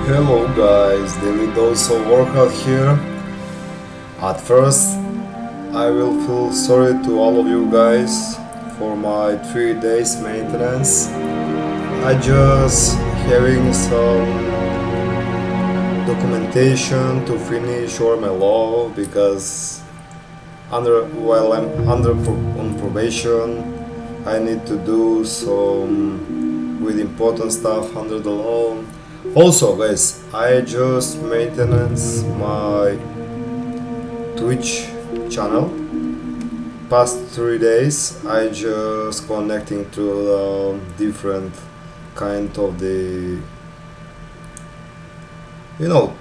Hello guys, Daily Dose of Workout here. At first, I will feel sorry to all of you guys for my 3 days maintenance. I just having some documentation to finish or my law because while I'm on probation, I need to do some with important stuff under the law. Also, guys, I just maintenance my Twitch channel. Past 3 days, I just connecting to different kind of the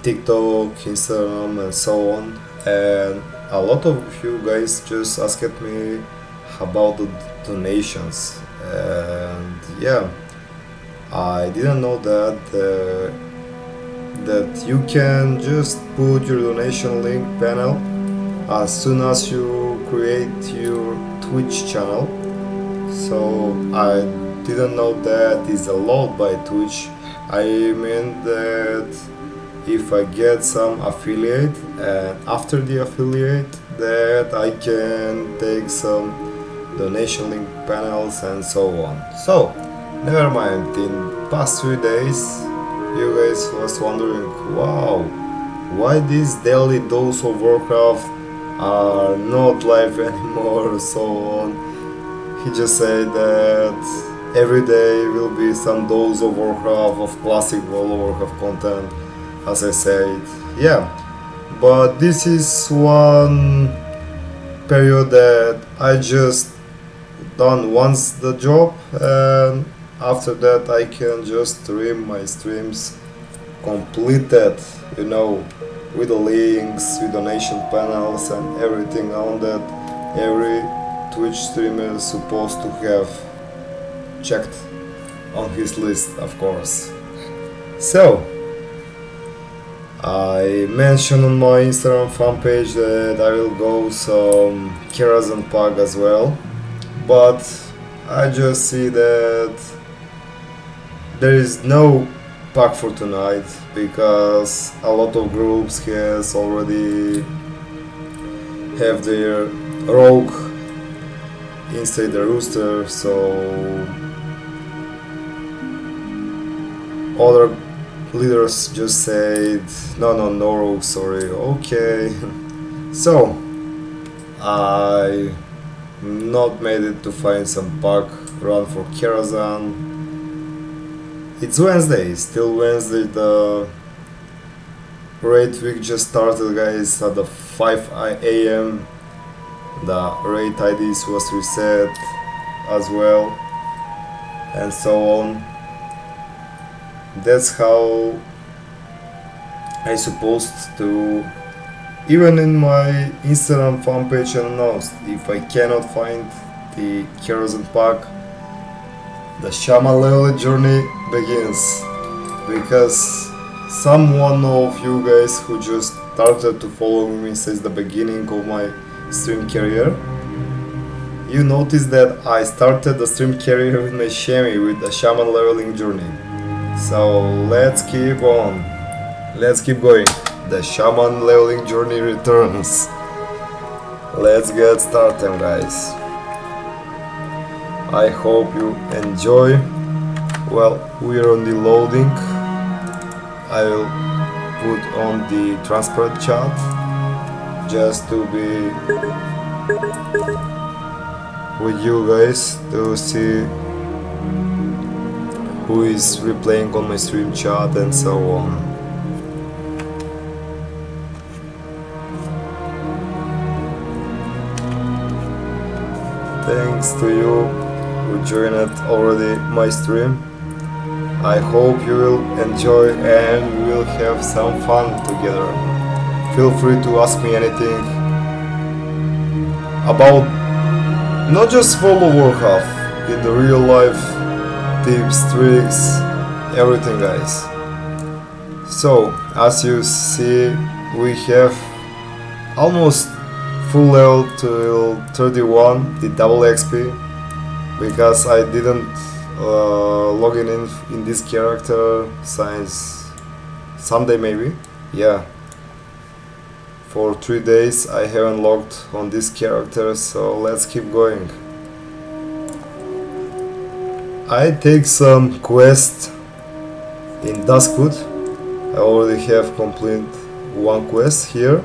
TikTok, Instagram, and so on. And a lot of you guys just asked me about the donations, and yeah. I didn't know that you can just put your donation link panel as soon as you create your Twitch channel. So I didn't know that is allowed by Twitch. I mean that if I get some affiliate and after the affiliate that I can take some donation link panels and so on. So never mind, in past 3 days you guys was wondering, wow, why this daily dose of Warcraft are not live anymore, so on. He just said that every day will be some dose of Warcraft, of classic World of Warcraft content, as I said. Yeah, but this is one period that I just done once the job, and after that I can just stream my streams completed, with the links, with donation panels and everything on that every Twitch streamer is supposed to have checked on his list, of course. So I mentioned on my Instagram fan page that I will go some Kerosene pack as well, but I just see that there is no pack for tonight because a lot of groups has already have their rogue inside the rooster, so other leaders just said no rogue, sorry. Okay. So I not made it to find some pack run for Kerosene. It's Wednesday, still Wednesday. The raid week just started, guys, at the 5 a.m. The raid IDs was reset as well, and so on. That's how I supposed to, even in my Instagram fan page announced, if I cannot find the Kerosene pack, the Shaman level journey begins, because someone of you guys who just started to follow me since the beginning of my stream career, you noticed that I started the stream career with my Shaman, with the Shaman leveling journey. So let's keep on, let's keep going. The Shaman leveling journey returns. Let's get started, guys. I hope you enjoy. Well, we are on the loading. I will put on the transparent chat just to be with you guys to see who is replaying on my stream chat and so on. Thanks to you who joined already my stream. I hope you will enjoy and we will have some fun together. Feel free to ask me anything about not just World of Warcraft, in the real life, tips, tricks, everything, guys. So as you see, we have almost full level till 31, the double XP, because I didn't logging in this character Sunday maybe. Yeah. For 3 days I haven't logged on this character, so let's keep going. I take some quest in Duskwood. I already have completed one quest here.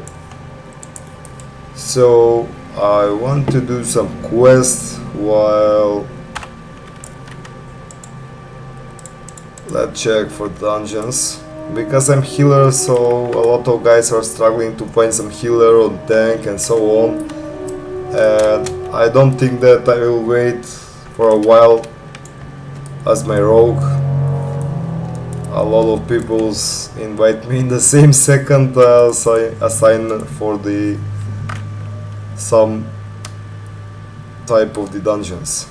So I want to do some quests while let's check for dungeons. Because I'm healer, so a lot of guys are struggling to find some healer or tank and so on. And I don't think that I will wait for a while as my rogue. A lot of people invite me in the same second as I assign for the some type of the dungeons.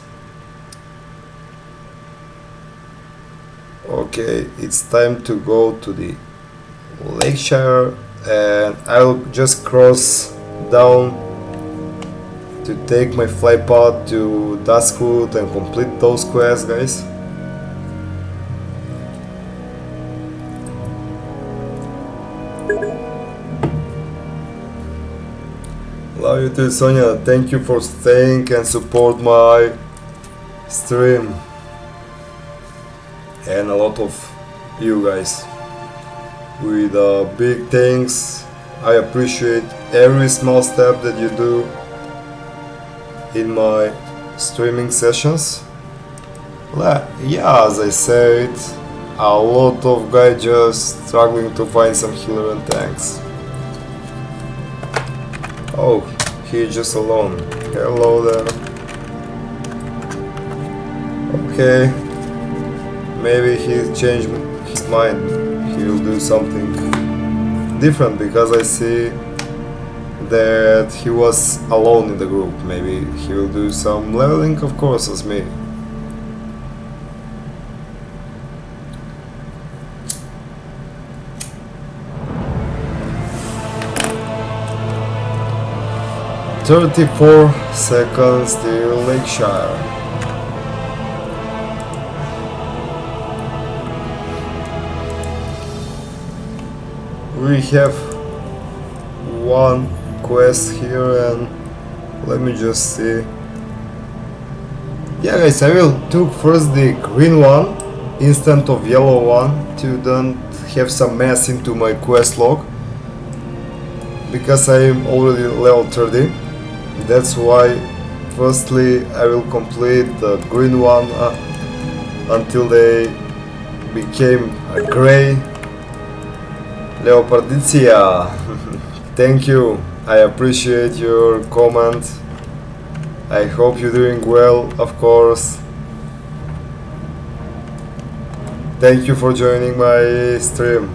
Okay, it's time to go to the Lakeshire, and I'll just cross down to take my fly path to Duskwood and complete those quests, guys. Love you too, Sonia. Thank you for staying and support my stream. And a lot of you guys with big thanks. I appreciate every small step that you do in my streaming sessions. Yeah, as I said, a lot of guys just struggling to find some healer and tanks. Oh, he's just alone. Hello there. Okay. Maybe he changed his mind. He will do something different because I see that he was alone in the group. Maybe he will do some leveling, of course, as me. "34 seconds till Lakeshire." We have one quest here, and let me just see. Yeah, guys, I will do first the green one instead of yellow one to don't have some mess into my quest log, because I am already level 30. That's why firstly I will complete the green one until they became a gray. Leoparditia, thank you. I appreciate your comment. I hope you're doing well, of course. Thank you for joining my stream.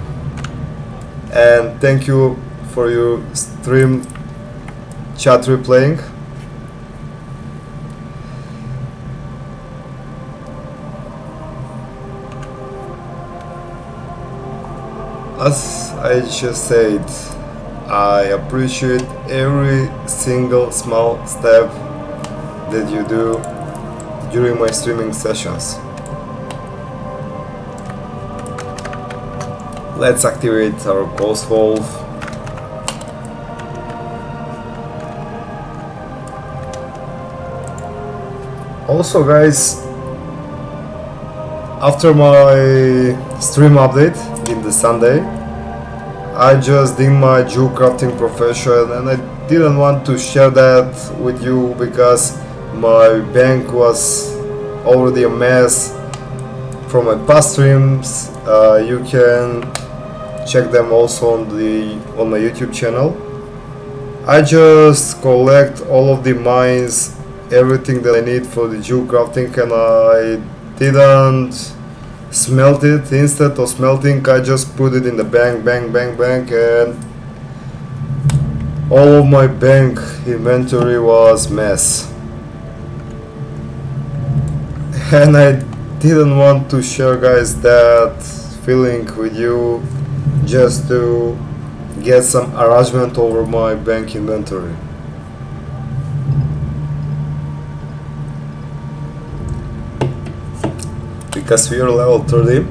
And thank you for your stream chat replaying. As I just said, I appreciate every single small step that you do during my streaming sessions. Let's activate our ghost wolf. Also, guys, after my stream update in the Sunday, I just did my jewel crafting profession, and I didn't want to share that with you because my bank was already a mess from my past streams. You can check them also on my YouTube channel. I just collect all of the mines, everything that I need for the jewel crafting, and I didn't smelt it. Instead of smelting, I just put it in the bank, and all of my bank inventory was mess. And I didn't want to share, guys, that feeling with you, just to get some arrangement over my bank inventory. Because we are level 30,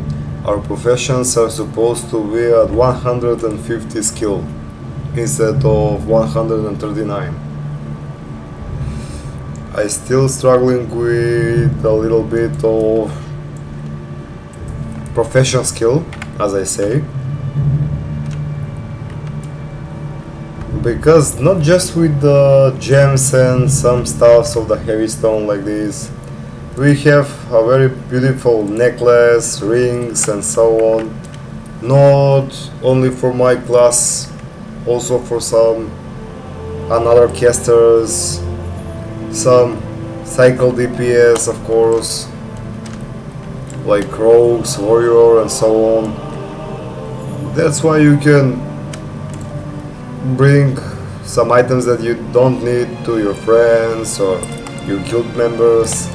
our professions are supposed to be at 150 skill instead of 139. I still struggling with a little bit of profession skill, as I say, because not just with the gems and some stuffs of the heavy stone like this, we have a very beautiful necklace, rings and so on, not only for my class, also for some another casters, some cycle DPS of course, like rogues, warrior and so on. That's why you can bring some items that you don't need to your friends or your guild members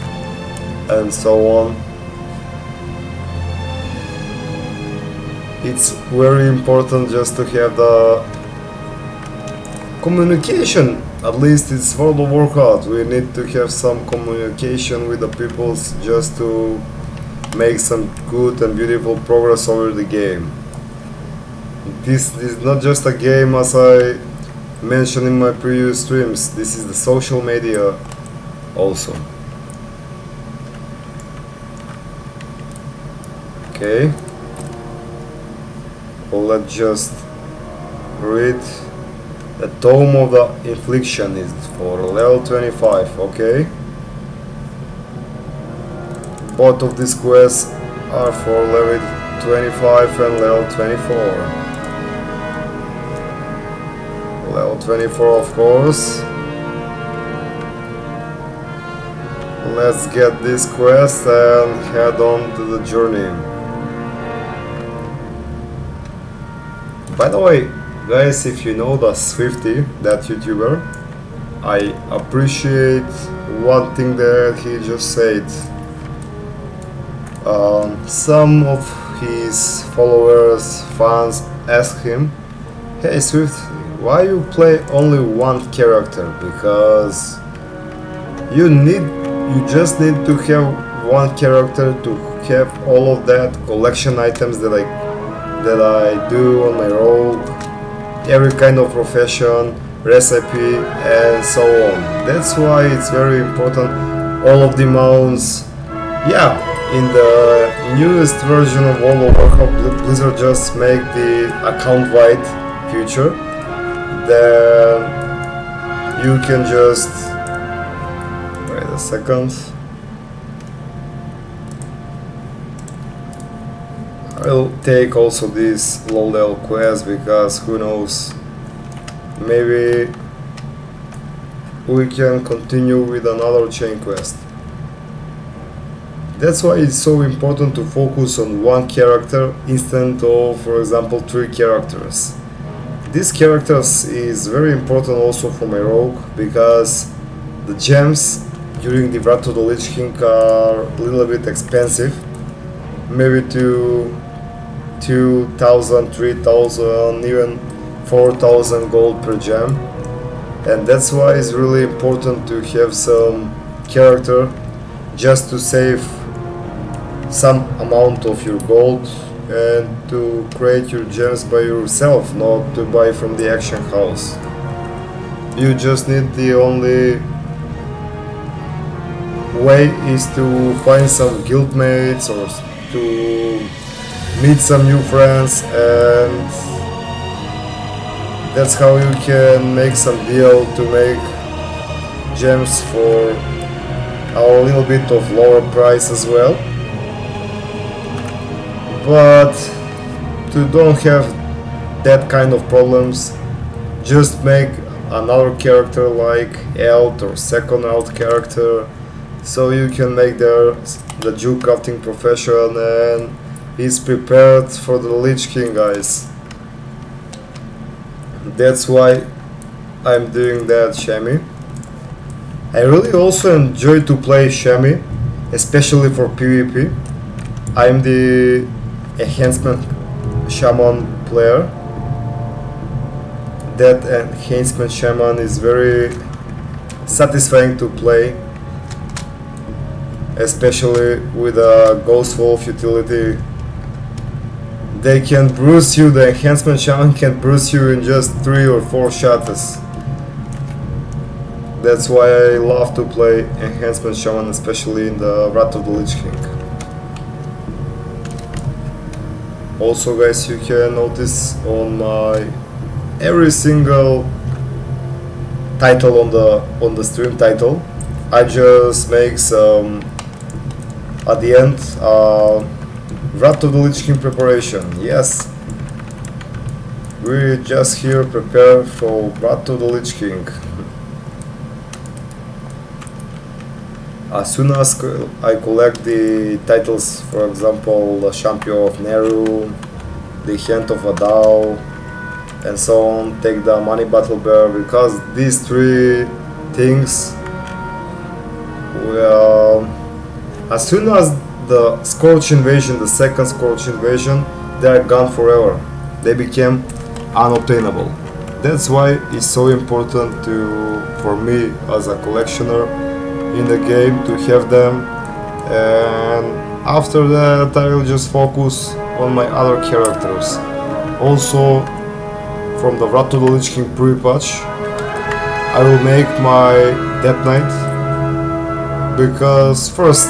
and so on. It's very important just to have the communication. At least it's World of Warcraft. We need to have some communication with the peoples just to make some good and beautiful progress over the game. This is not just a game, as I mentioned in my previous streams. This is the social media also. Okay, well, let's just read. The Tome of the Infliction is for level 25, okay. Both of these quests are for level 25 and level 24. Level 24 of course. Let's get this quest and head on to the journey. By the way, guys, if you know the Swifty, that YouTuber, I appreciate one thing that he just said. Some of his followers, fans asked him, "Hey Swift, why you play only one character? Because you just need to have one character to have all of that collection items that I do on my rogue, every kind of profession, recipe and so on. That's why it's very important. All of the mounts, yeah, in the newest version of World of Warcraft, Blizzard just make the account wide feature. Then you can just wait a second. I'll take also this low level quest because who knows, maybe we can continue with another chain quest. That's why it's so important to focus on one character instead of, for example, 3 characters. These characters is very important also for my rogue because the gems during the Wrath of the Lich King are a little bit expensive, maybe to 2,000, 3,000, even 4,000 gold per gem, and that's why it's really important to have some character just to save some amount of your gold and to create your gems by yourself, not to buy from the auction house. You just need, the only way is to find some guildmates or to meet some new friends, and that's how you can make some deal to make gems for a little bit of lower price as well. But to don't have that kind of problems, just make another character like Alt or second Alt character, so you can make the Jew crafting profession and he's prepared for the Lich King, guys. That's why I'm doing that, Shami. I really also enjoy to play Shami, especially for PvP. I'm the enhancement Shaman player. That enhancement Shaman is very satisfying to play, especially with a Ghost Wolf utility. they can bruise you, the enhancement shaman can bruise you in just 3 or 4 shots. That's why I love to play enhancement shaman, especially in the Wrath of the Lich King. Also guys, you can notice on my every single title on the stream title, I just make some at the end Wrath of the Lich King preparation. Yes, we're just here prepared for Wrath of the Lich King. As soon as I collect the titles, for example, the Champion of Neru, the Hand of Adao, and so on, take the Money Battle Bear, because these 3 things, well, as soon as the Scorch Invasion, the second Scorch Invasion, they are gone forever. They became unobtainable. That's why it's so important for me as a collectioner in the game to have them, and after that I will just focus on my other characters. Also, from the Wrath of the Lich King pre-patch, I will make my Death Knight, because first,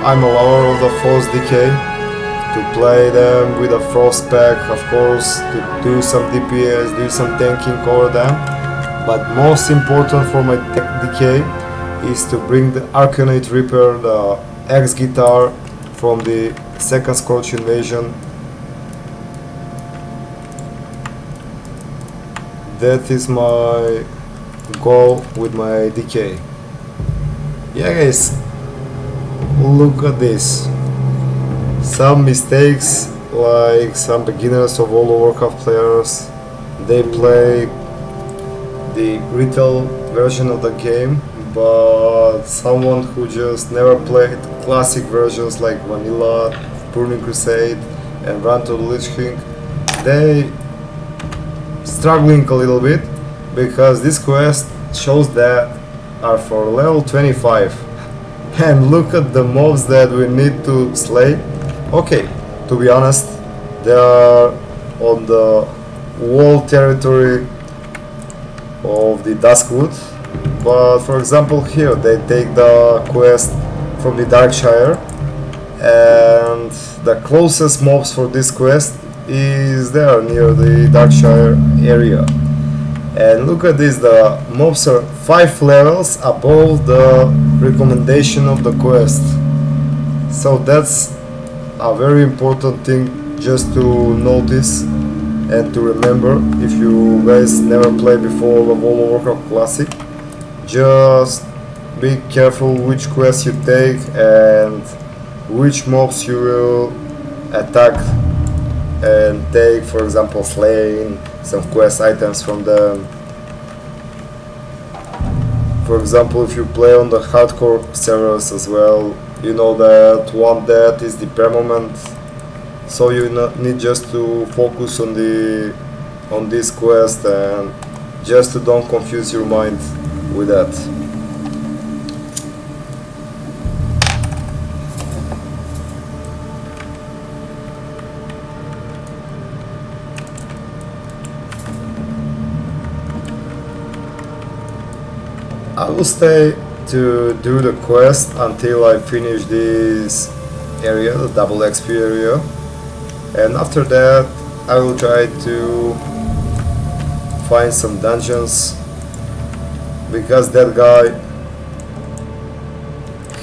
I'm a lover of the Frost Decay, to play them with a Frost pack, of course, to do some DPS, do some tanking over them, but most important for my Decay is to bring the Arcanate Reaper, the X-Guitar from the second Scorch Invasion. That is my goal with my Decay. Yeah guys, look at this. Some mistakes, like some beginners of World of Warcraft players, they play the retail version of the game, but someone who just never played classic versions like Vanilla, Burning Crusade and Wrath of the Lich King, they struggling a little bit, because this quest shows that are for level 25 and look at the mobs that we need to slay. Okay, to be honest, they are on the wall territory of the Duskwood, but for example here they take the quest from the Darkshire, and the closest mobs for this quest is there near the Darkshire area. And look at this, the mobs are 5 levels above the recommendation of the quest. So that's a very important thing just to notice and to remember. If you guys never played before the World of Warcraft Classic, just be careful which quests you take and which mobs you will attack and take, for example, slaying some quest items from them. For example, if you play on the hardcore servers as well, you know that one death is the permanent, so you need just to focus on this quest and just to don't confuse your mind with that. I will stay to do the quest until I finish this area, the double XP area, and after that I will try to find some dungeons, because that guy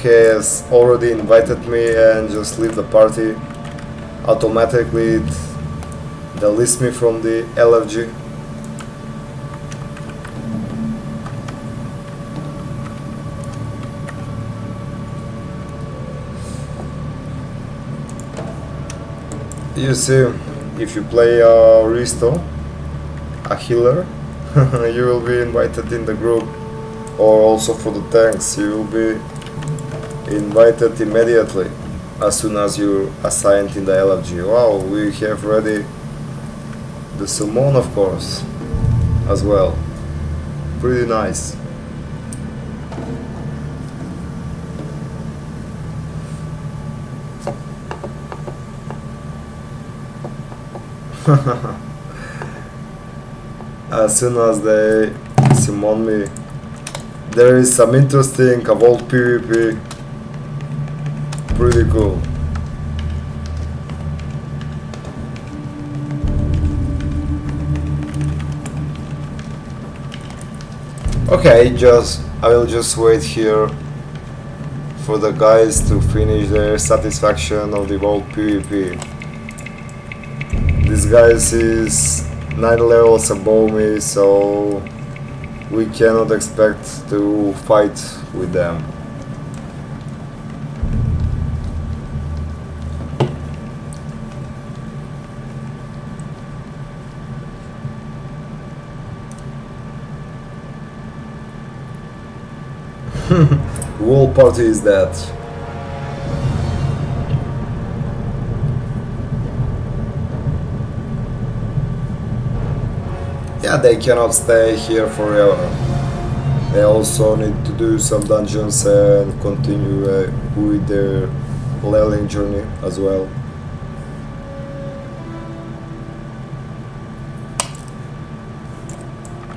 has already invited me and just leave the party automatically. It deletes me from the LFG. You see, if you play a Risto, a healer, you will be invited in the group, or also for the tanks, you will be invited immediately as soon as you're assigned in the LFG. Wow, we have ready the summon, of course, as well. Pretty nice. As soon as they summon me, there is some interesting about PvP. Pretty cool. Okay, I will just wait here for the guys to finish their satisfaction of the world PvP. This guys is 9 levels above me, so we cannot expect to fight with them. Whole party is dead. Yeah, they cannot stay here forever. They also need to do some dungeons and continue with their leveling journey as well.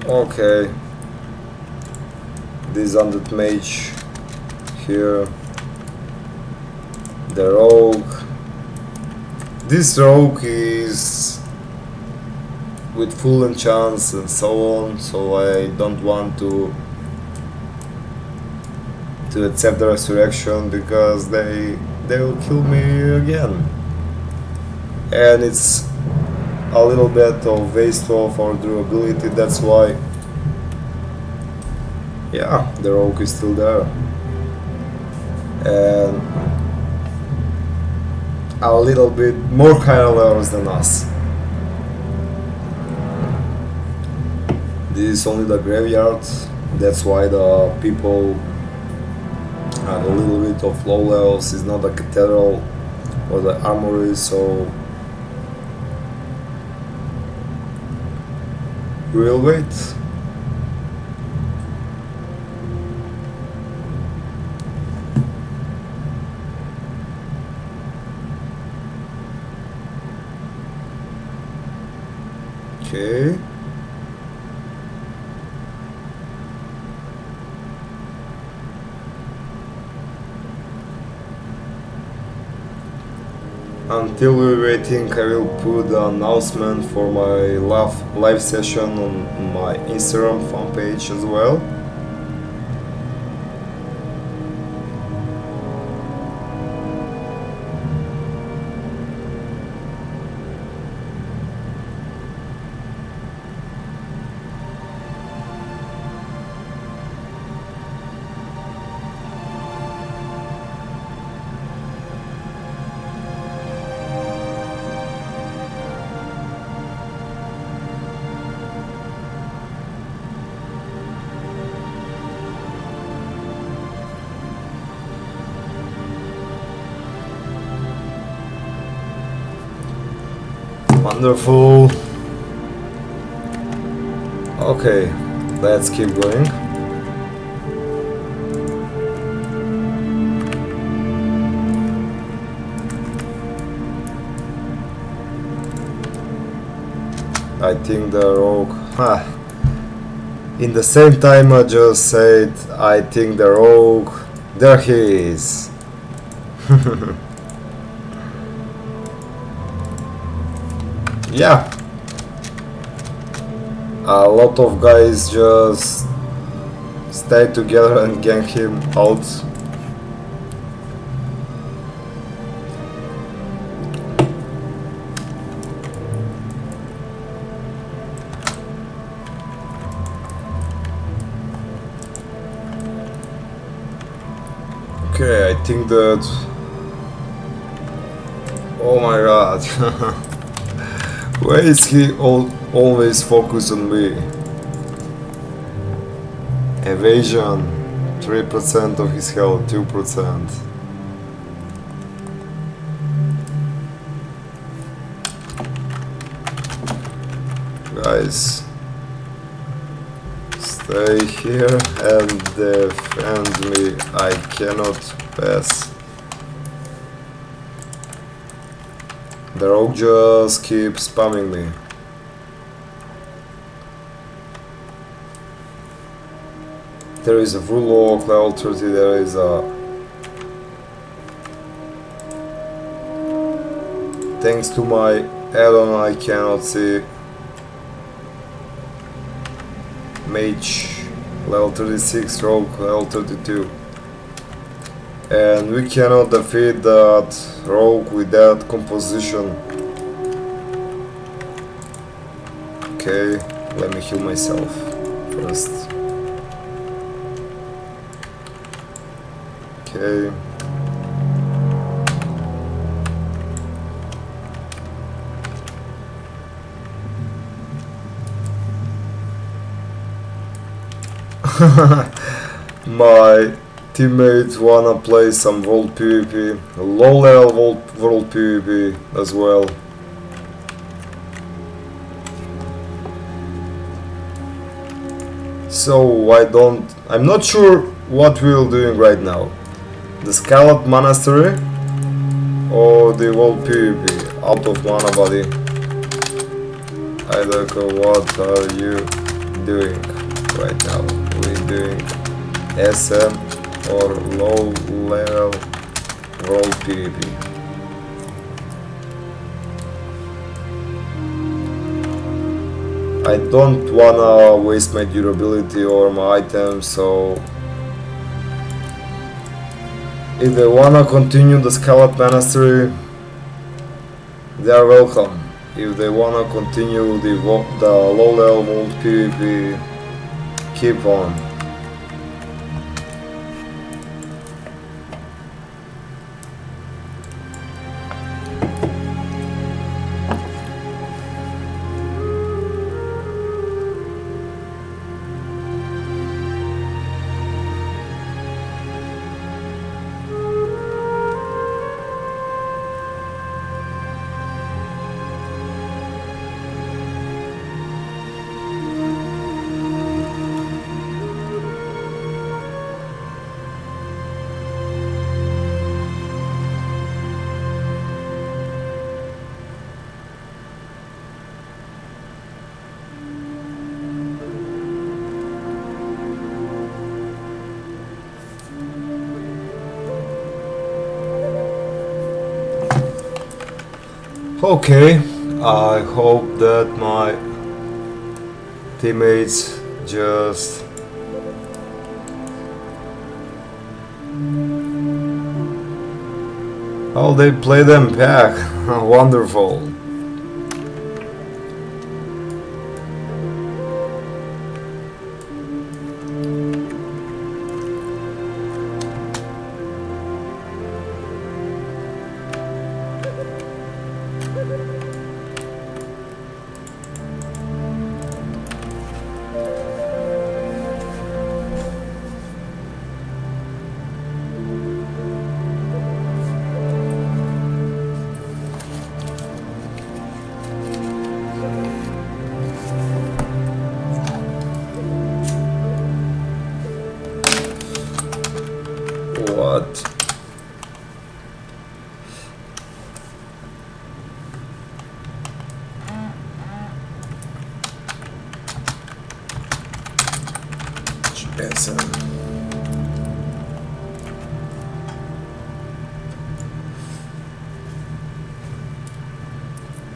Okay. This undead mage here. The rogue. This rogue is with full enchants and so on, so I don't want to accept the resurrection because they will kill me again, and it's a little bit of waste of our durability. That's why, yeah, the rogue is still there, and a little bit more higher levels than us. This is only the graveyard, that's why the people have a little bit of low levels. It's not the cathedral or the armory, so we will wait. Okay. Until we're waiting, I will put the announcement for my live session on my Instagram fan page as well. Wonderful. Okay, let's keep going. I think the rogue. In the same time I just said, I think the rogue. There he is. Yeah, a lot of guys just stay together and gank him out. Okay, I think that... Oh my god. Why is he always focused on me? Evasion, 3% of his health, 2%. Guys, stay here and defend me. I cannot pass. The rogue just keeps spamming me. There is a full walk, level 30, there is a... Thanks to my add-on I cannot see. Mage, level 36, rogue, level 32. And we cannot defeat that rogue with that composition. Okay, let me heal myself first. Okay. My teammates wanna play some world PvP, low level world PvP as well. So I'm not sure what we're doing right now. The Scarlet Monastery or the world PvP out of mana body. I don't know, what are you doing right now? We're doing SM or low level world PvP. I don't wanna waste my durability or my items, so if they wanna continue the Scarlet Monastery, they are welcome. If they wanna continue the low level world PvP, keep on. Okay, I hope that my teammates just they play them back. Wonderful. What? Jason.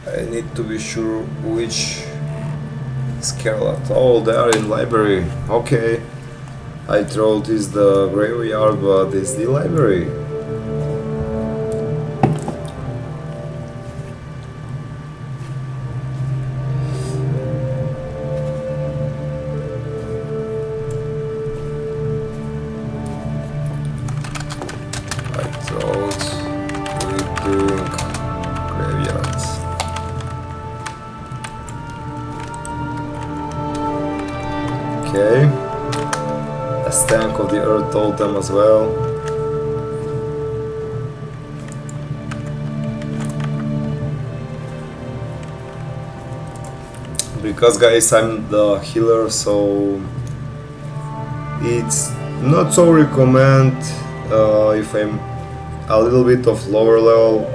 I need to be sure which Scarlet. Oh, they are in library. Okay. I thought it's the graveyard, but it's the library. I thought we're doing graveyards. Okay. A stank of the earth totem as well. Because guys, I'm the healer, so it's not so recommend if I'm a little bit of lower level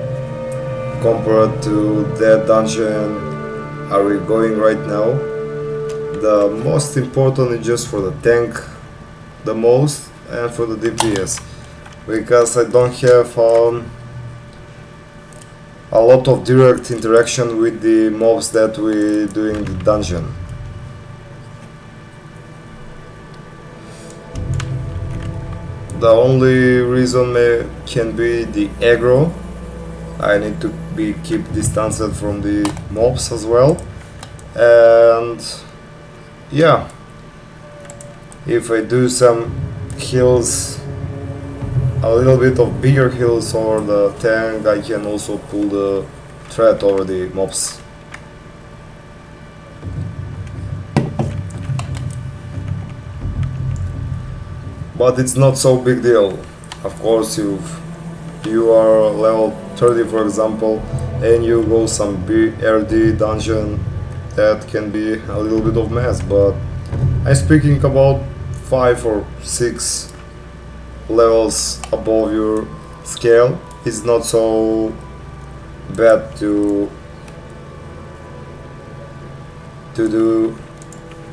compared to that dungeon are we going right now. The most important is just for the tank the most and for the DPS, because I don't have a lot of direct interaction with the mobs that we do in the dungeon. The only reason can be the aggro. I need to keep distanced from the mobs as well, and yeah, if I do some heals, a little bit of bigger heals over the tank, I can also pull the threat over the mobs. But it's not so big deal. Of course, you are level 30 for example, and you go some BRD dungeon, that can be a little bit of mess, but I'm speaking about 5 or 6 levels above your scale. It's not so bad to do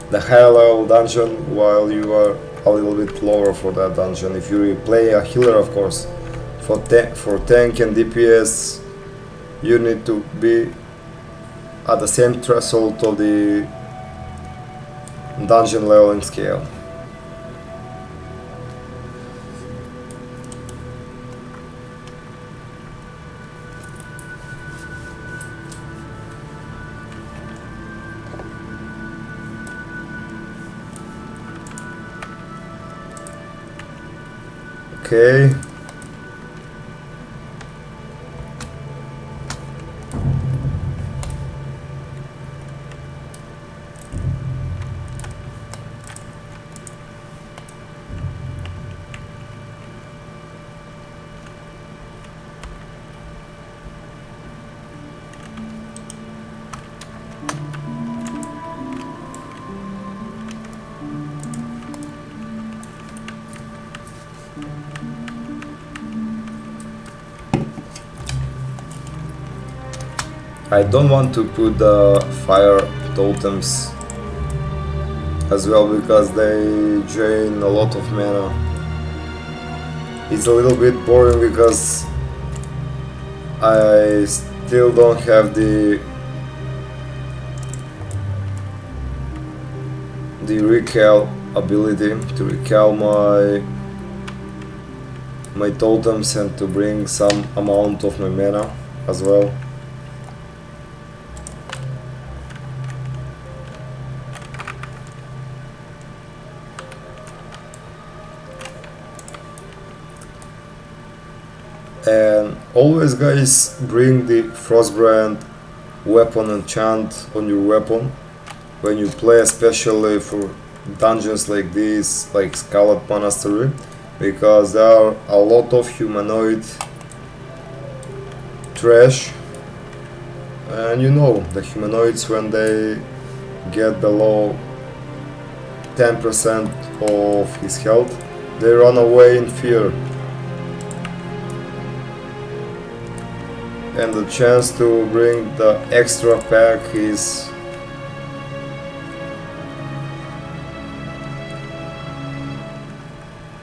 the higher level dungeon while you are a little bit lower for that dungeon. If you play a healer, of course, for tank and DPS, you need to be at the same threshold of the dungeon leveling scale. Okay. I don't want to put the fire totems as well because they drain a lot of mana. It's a little bit boring because I still don't have the recall ability to recall my totems and to bring some amount of my mana as well. And always, guys, bring the Frostbrand weapon enchant on your weapon when you play, especially for dungeons like this, like Scarlet Monastery, because there are a lot of humanoid trash, and you know, the humanoids, when they get below 10% of his health, they run away in fear. And the chance to bring the extra pack is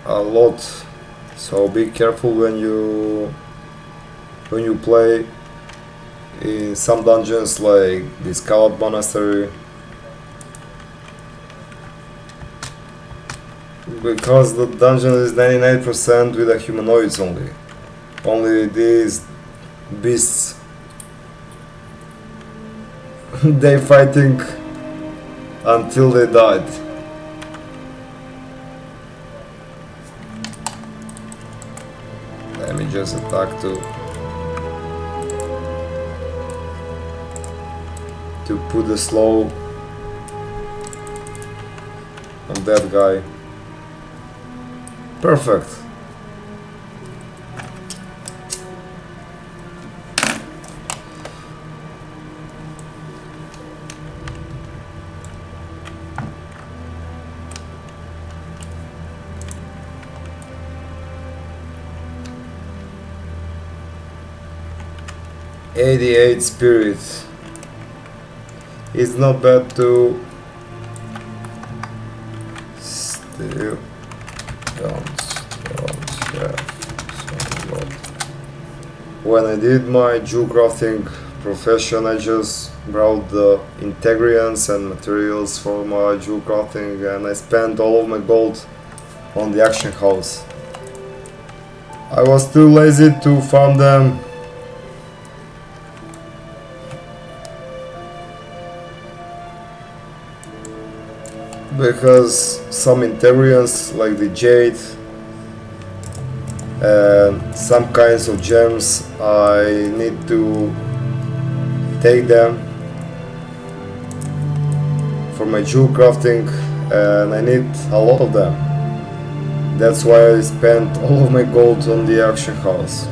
a lot, so be careful when you play in some dungeons like the Scarlet Monastery, because the dungeon is 99% with the humanoids only these beasts. They fighting until they died. Let me just attack to put the slow on that guy. Perfect. 88 spirit. It's not bad to still don't have some lot. When I did my jewel crafting profession, I just brought the ingredients and materials for my jewel crafting, and I spent all of my gold on the auction house. I was too lazy to farm them. Because some ingredients like the jade and some kinds of gems, I need to take them for my jewel crafting, and I need a lot of them. That's why I spent all of my gold on the auction house.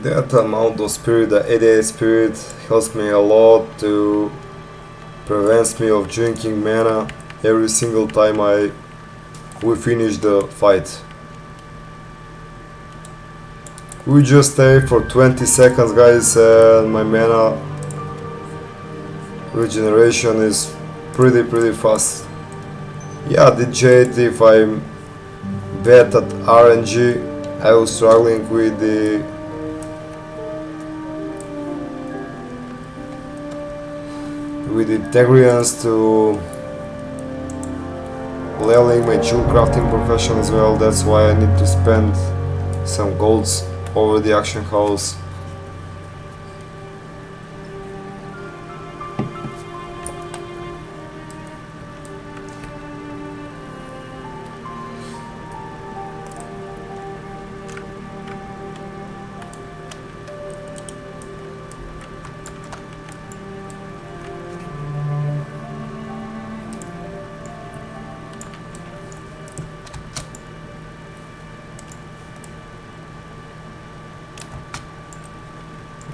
That amount of spirit, the 88 spirit, helps me a lot to prevents me of drinking mana every single time we finish the fight. We just stay for 20 seconds, guys, and my mana regeneration is pretty fast. Yeah, the jade, if I'm bad at RNG, I was struggling with the ingredients to leveling my jewel crafting profession as well. That's why I need to spend some golds over the auction house.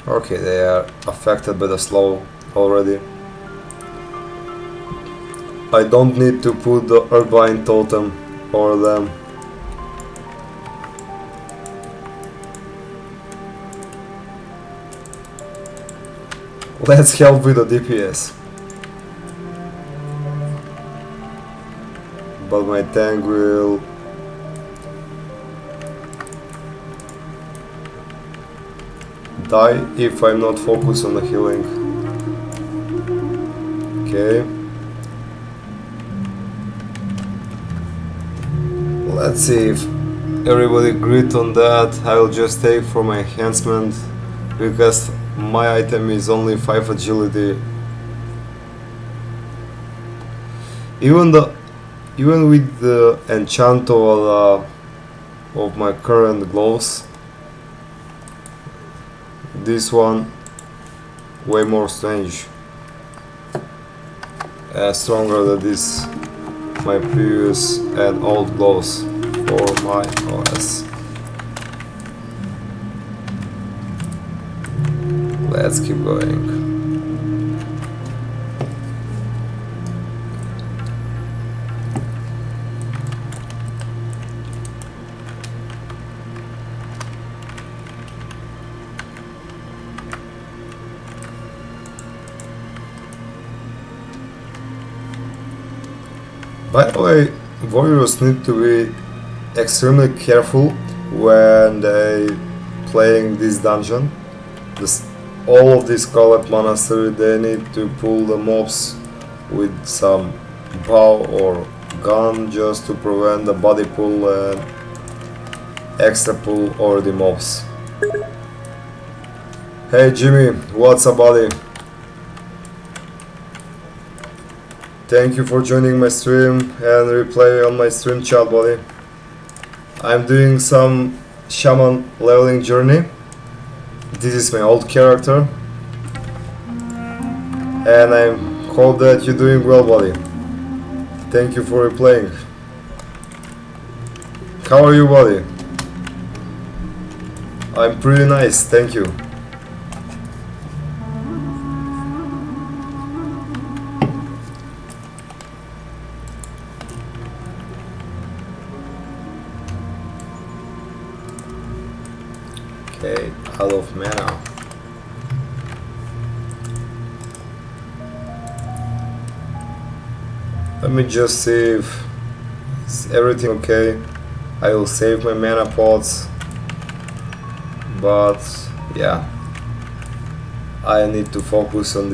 Okay, they are affected by the slow already. I don't need to put the Urbine totem over them. Let's help with the DPS. But my tank will die if I'm not focused on the healing. Okay. Let's see if everybody agreed on that. I will just take for my enhancement because my item is only 5 agility. Even with the enchant of my current gloves, this one way more strange, stronger than this my previous and old gloves for my OS. Let's keep going. By the way, warriors need to be extremely careful when they playing this dungeon. All of this Collect Monastery, they need to pull the mobs with some bow or gun just to prevent the body pull and extra pull over the mobs. Hey Jimmy, what's up buddy? Thank you for joining my stream and replay on my stream chat, buddy. I'm doing some Shaman leveling journey. This is my old character, and I hope that you're doing well, buddy. Thank you for replaying. How are you, buddy? I'm pretty nice, thank you. Okay, out of mana. Let me just see if is everything okay. I will save my mana pots, but yeah, I need to focus on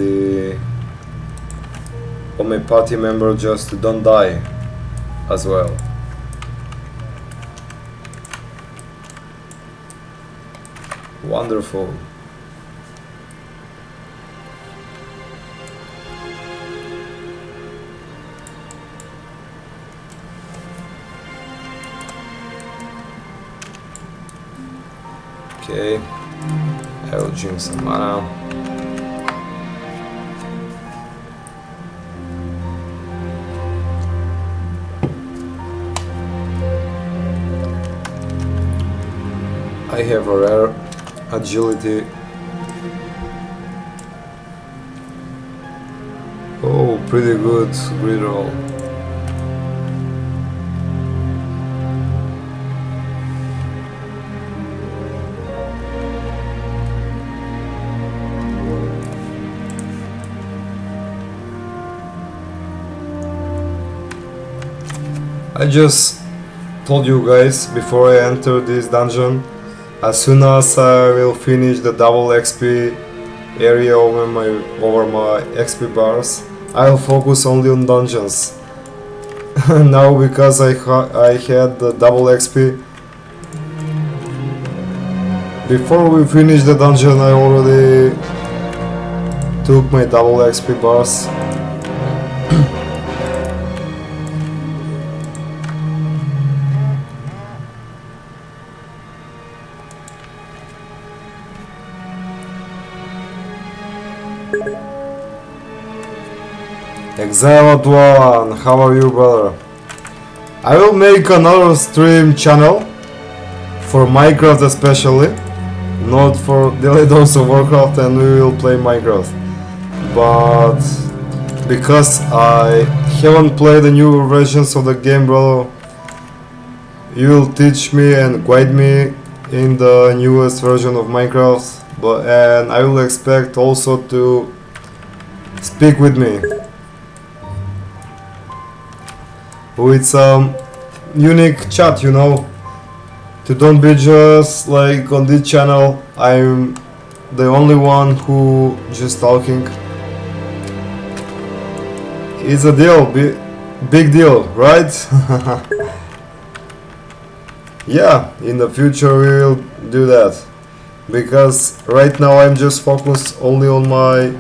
my party member just to don't die as well. Wonderful. Okay, I will drink some mana. I have a rare agility. Oh, pretty good grid roll. I just told you guys before I enter this dungeon, as soon as I will finish the double XP area over my XP bars, I will focus only on dungeons. Now because I had the double XP, before we finish the dungeon I already took my double XP bars. Exiled One, how are you, brother? I will make another stream channel for Minecraft especially, not for Daily Dose of Warcraft, and we will play Minecraft. But because I haven't played the newer versions of the game, brother, you will teach me and guide me in the newest version of Minecraft. And I will expect also to speak with me with some unique chat, you know, to don't be just like on this channel I'm the only one who just talking. It's a deal, big deal, right? Yeah, in the future we will do that, because right now I'm just focused only on my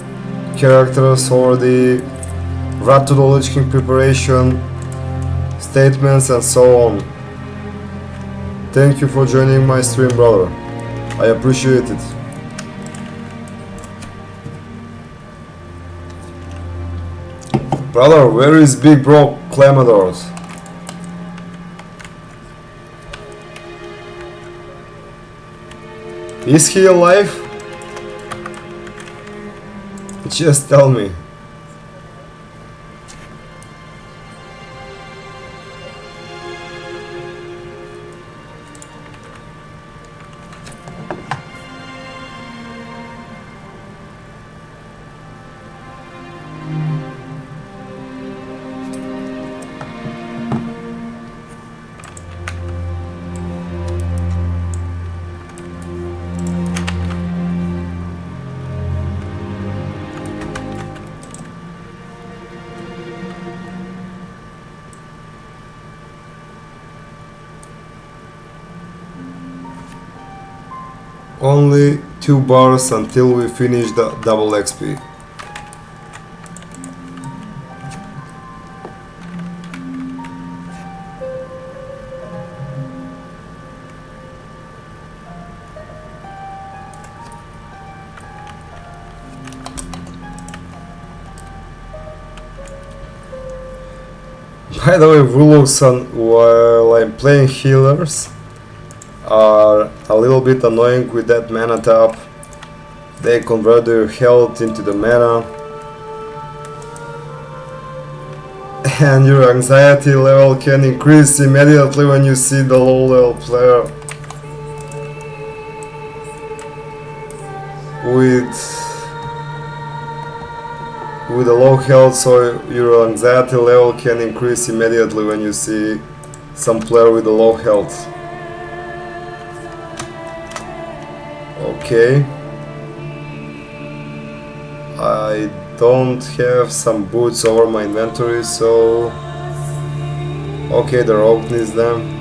characters or the Rat to the Lich King preparation, statements and so on. Thank you for joining my stream, brother. I appreciate it. Brother, where is Big Bro Clemadors? Is he alive? Just tell me. Only 2 bars until we finish the double XP. By the way, rules on while I'm playing healers are a little bit annoying with that mana tap. They convert your health into the mana, and your anxiety level can increase immediately when you see the low level player with a low health, so your anxiety level can increase immediately when you see some player with a low health. Okay, I don't have some boots over my inventory, so okay, the rogue needs them.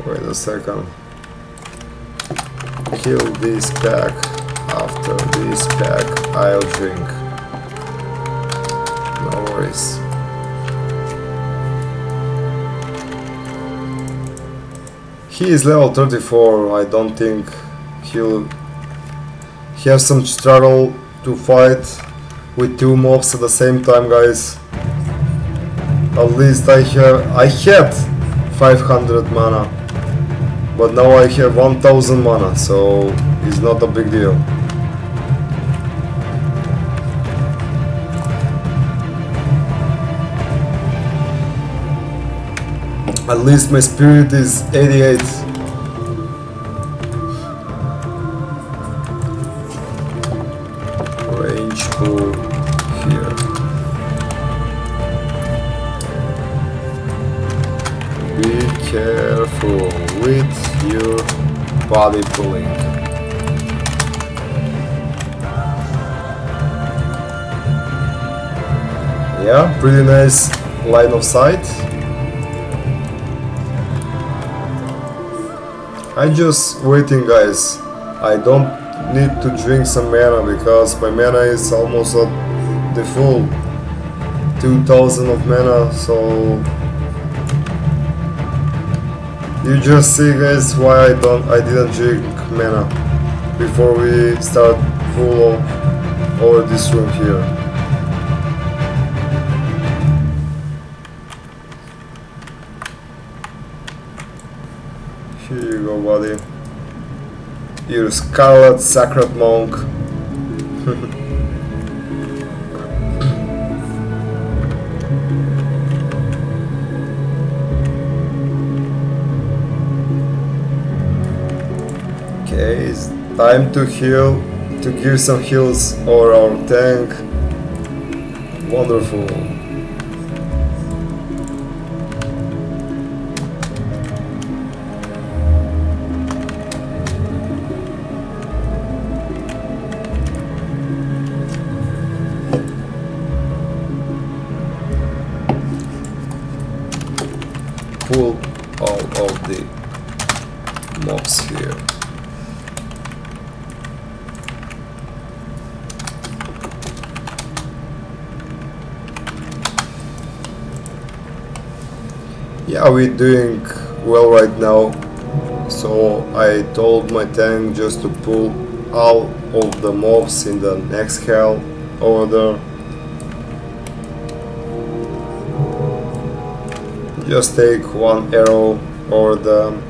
Wait a second. Kill this pack. After this pack, I'll drink. No worries. He is level 34. I don't think he'll have some struggle to fight with two mobs at the same time, guys. At least I had 500 mana, but now I have 1000 mana, so it's not a big deal. At least my spirit is 88. Range pool here. Be careful with your body pulling. Yeah, pretty nice line of sight. I'm just waiting, guys. I don't need to drink some mana because my mana is almost at the full 2000 of mana, so you just see, guys, why I didn't drink mana before we start full over this room here. Here you go, buddy. You're Scarlet Sacred Monk. Okay, it's time to heal, to give some heals over our tank. Wonderful. Pull all of the mobs here. Yeah, we're doing well right now, so I told my tank just to pull all of the mobs in the next hell over there. Just take one arrow over them,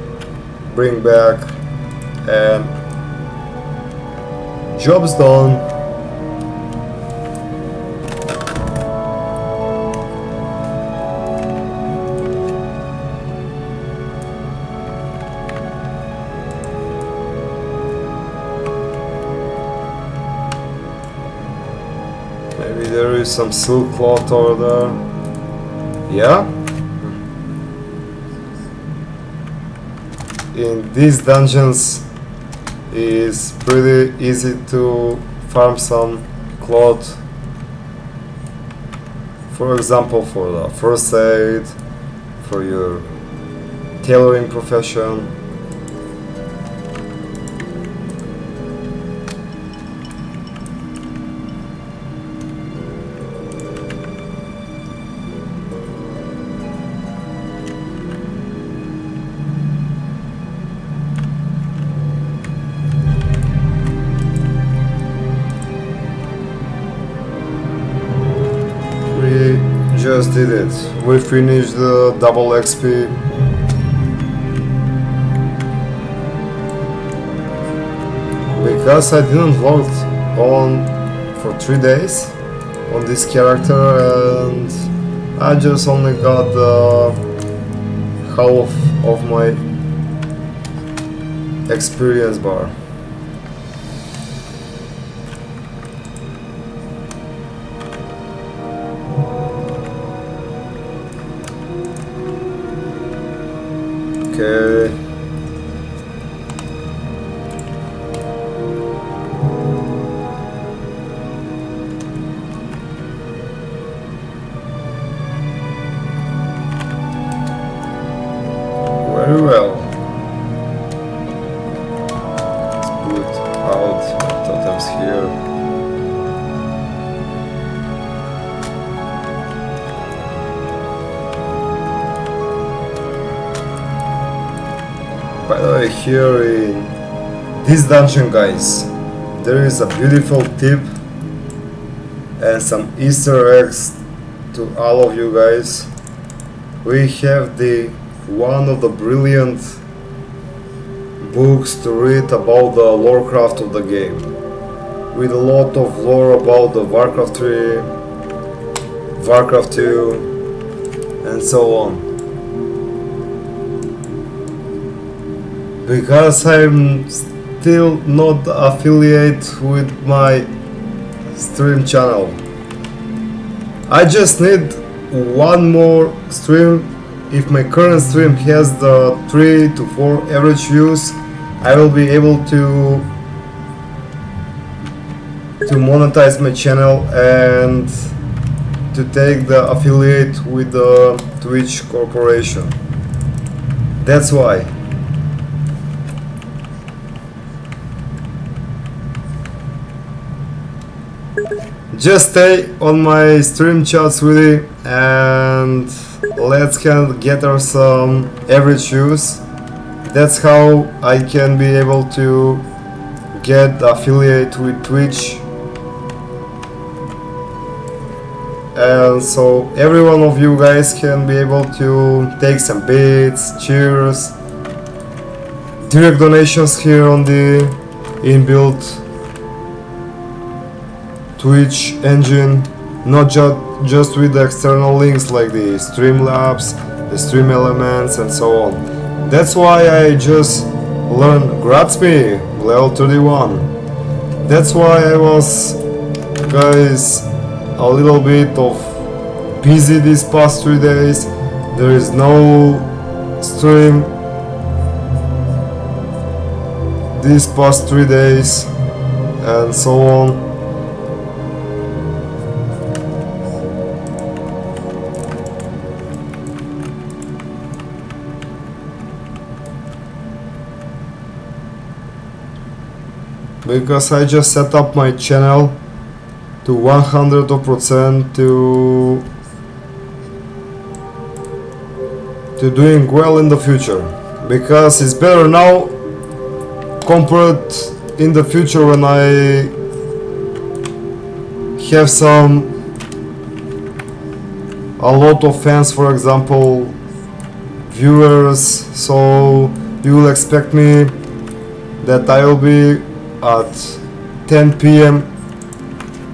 bring back, and job's done. Maybe there is some silk cloth over there. Yeah? In these dungeons is pretty easy to farm some cloth, for example for the first aid, for your tailoring profession. just did it. We finished the double XP. Because I didn't log on for 3 days on this character, and I just only got the half of my experience bar. Okay. Very well. Let's put out totems here. By the way, here in this dungeon, guys, there is a beautiful tip and some Easter eggs to all of you guys. We have one of the brilliant books to read about the lorecraft of the game, with a lot of lore about the Warcraft 3, Warcraft 2, and so on. Because I'm still not affiliate with my stream channel, I just need one more stream. If my current stream has the 3 to 4 average views, I will be able to monetize my channel and to take the affiliate with the Twitch corporation. That's why. Just stay on my stream chats with it and let's get her some average views. That's how I can be able to get affiliate with Twitch. And so every one of you guys can be able to take some bits, cheers, direct donations here on the inbuilt Twitch engine, not just with the external links like the Streamlabs, the Stream Elements, and so on. That's why I just learned Gratsme level 31. That's why I was, guys, a little bit of busy these past 3 days. There is no stream these past 3 days, and so on. Because I just set up my channel to 100% to doing well in the future, because it's better now compared in the future when I have a lot of fans, for example viewers, so you will expect me that I will be at 10 p.m.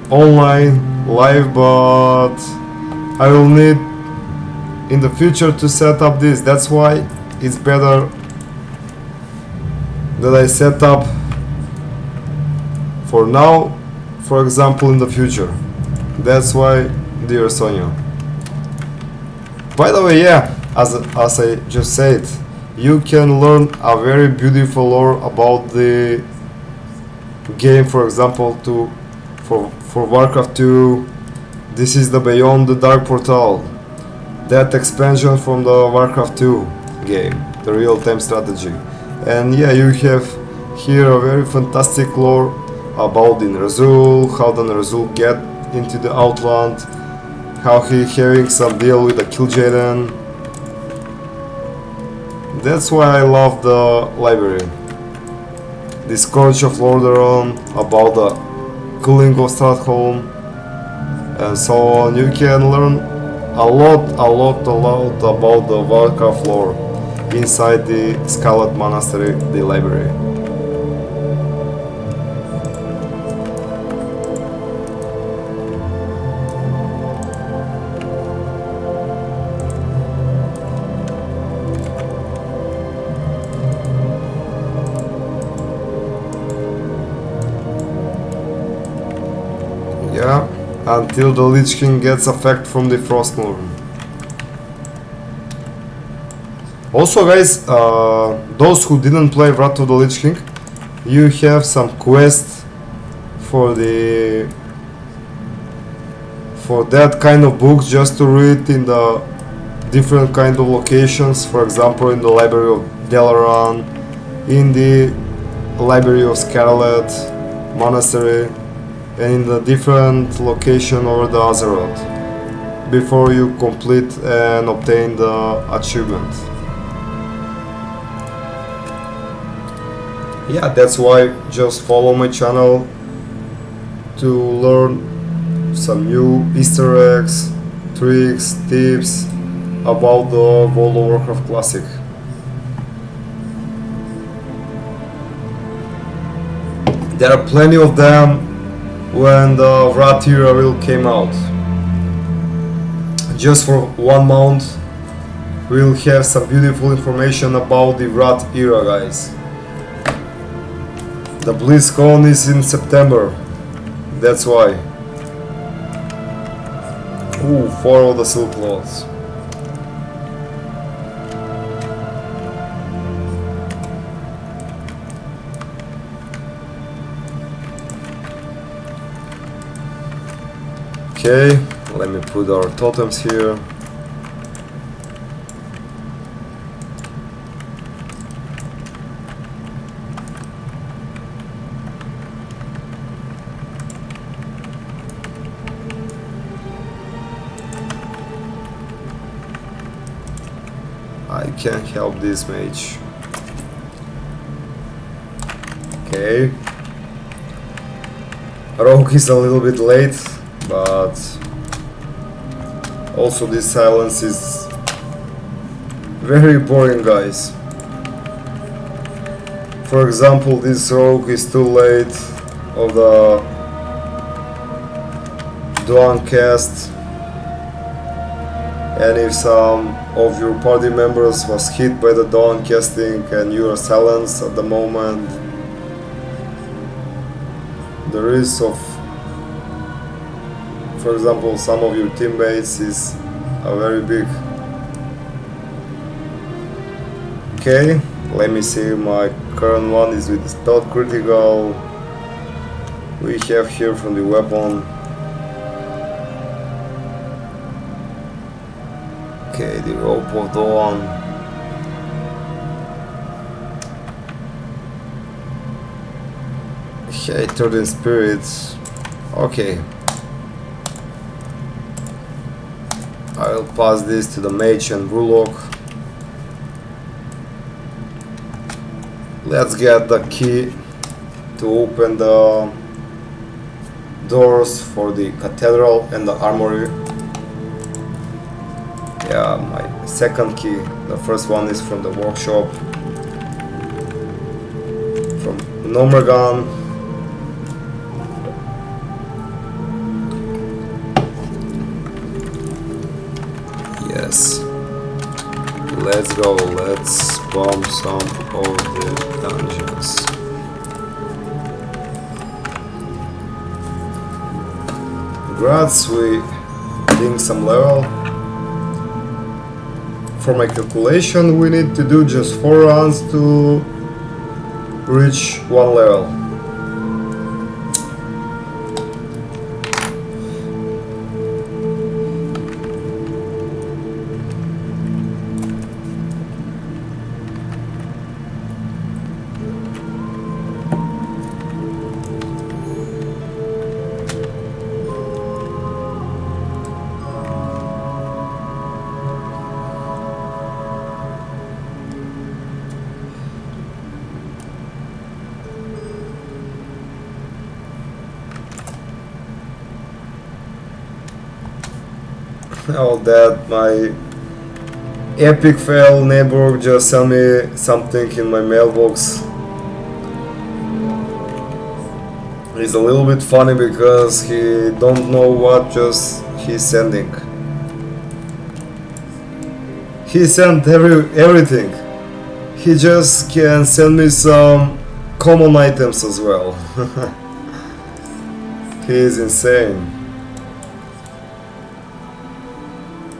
online live, but I will need in the future to set up this. That's why it's better that I set up for now, for example, in the future. That's why, dear Sonia. By the way, yeah, as I just said, you can learn a very beautiful lore about the game. For example, for Warcraft 2, this is the Beyond the Dark Portal, that expansion from the Warcraft 2 game, the real-time strategy. And yeah, you have here a very fantastic lore about the Ner'zhul, how the Ner'zhul get into the Outland, how he having some deal with the Kil'jaeden. That's why I love the library. The Scourge of Lordaeron, about the Culling of Stratholme, and so on. You can learn a lot about the Warcraft lore inside the Scarlet Monastery, the library. Yeah, until the Lich King gets effect from the Frostmourne. Also, guys, those who didn't play Wrath of the Lich King, you have some quests for the for that kind of books just to read in the different kind of locations. For example, in the Library of Dalaran, in the Library of Scarlet Monastery, and in the different location over the Azeroth before you complete and obtain the achievement. Yeah, that's why just follow my channel to learn some new Easter eggs, tricks, tips about the World of Warcraft Classic. There are plenty of them when the Wrath era will came out. Just for 1 month we'll have some beautiful information about the Wrath era, guys. The BlizzCon is in September, that's why. Ooh, 4 of the Silk Lords. Okay, let me put our totems here. I can't help this mage. Okay. Rogue is a little bit late, but also this silence is very boring, guys. For example, this rogue is too late of the dawn cast, and if some of your party members was hit by the dawn casting and you are silenced at the moment, the risk of, for example, some of your teammates is a very big. Okay, let me see, my current one is with spell critical. We have here from the weapon. Okay, the rope of dawn. Okay, 13 spirits. Okay. I'll pass this to the mage and Brulok. Let's get the key to open the doors for the cathedral and the armory. Yeah, my second key. The first one is from the workshop, from Nomergan. Yes. Let's go. Let's bomb some of the dungeons. Congrats, we gained some level. For my calculation, we need to do just 4 rounds to reach 1 level. Oh, that my epic fail neighbor just sent me something in my mailbox. It's a little bit funny because he don't know what just he's sending. He sent everything. He just can send me some common items as well. He is insane.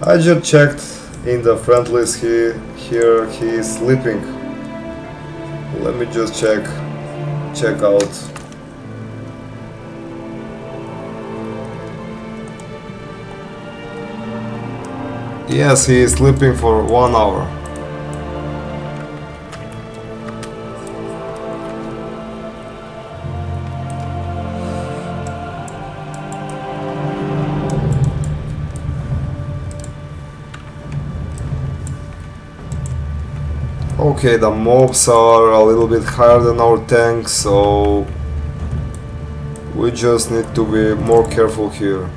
I just checked in the friend list here he is sleeping. Let me just check out. Yes, he is sleeping for 1 hour. Okay, the mobs are a little bit higher than our tank, so we just need to be more careful here.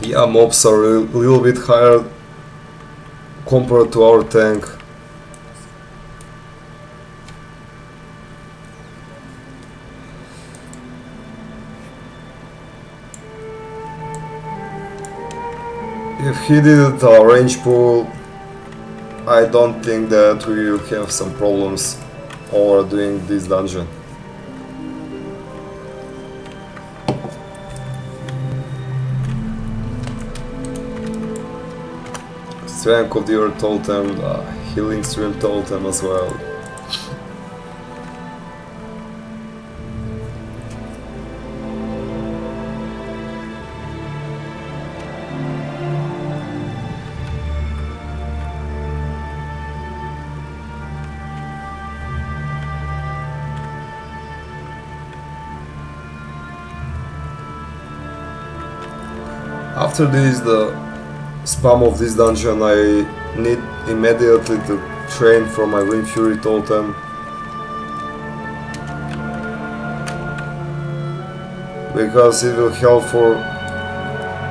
Yeah, mobs are a little bit higher compared to our tank. If he did a range pull, I don't think that we will have some problems over doing this dungeon. Strength of the Earth Totem, Healing Stream Totem as well. After this, the spam of this dungeon, I need immediately to train for my Wind Fury Totem. Because it will help for,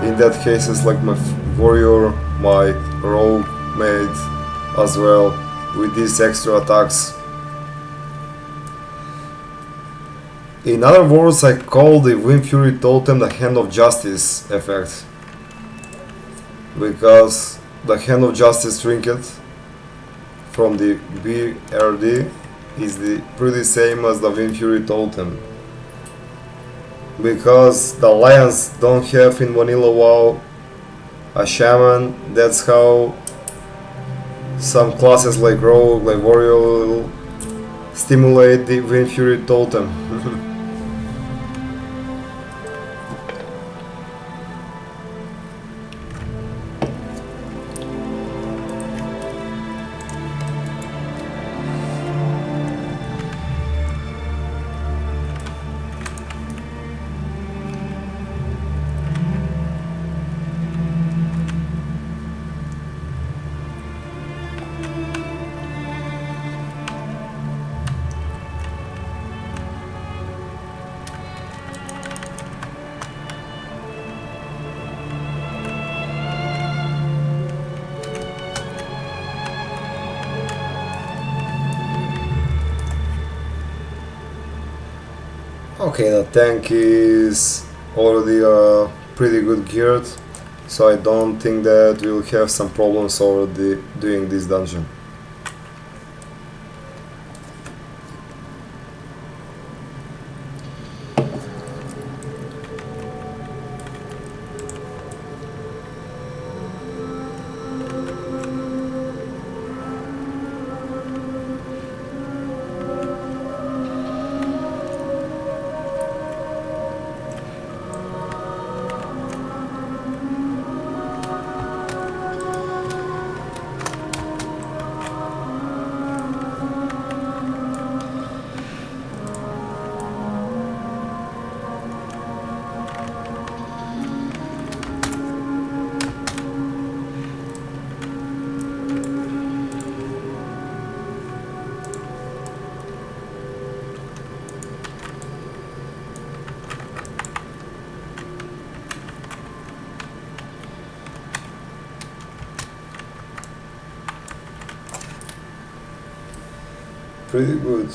in that cases, like my warrior, my rogue mate as well, with these extra attacks. In other words, I call the Wind Fury Totem the Hand of Justice effect. Because the Hand of Justice trinket from the BRD is the pretty same as the Wind Fury Totem. Because the Lions don't have in vanilla WoW a Shaman, that's how some classes like Rogue, like Warrior will stimulate the Wind Fury Totem. Okay, the tank is already pretty good geared, so I don't think that we'll have some problems already doing this dungeon. Pretty good.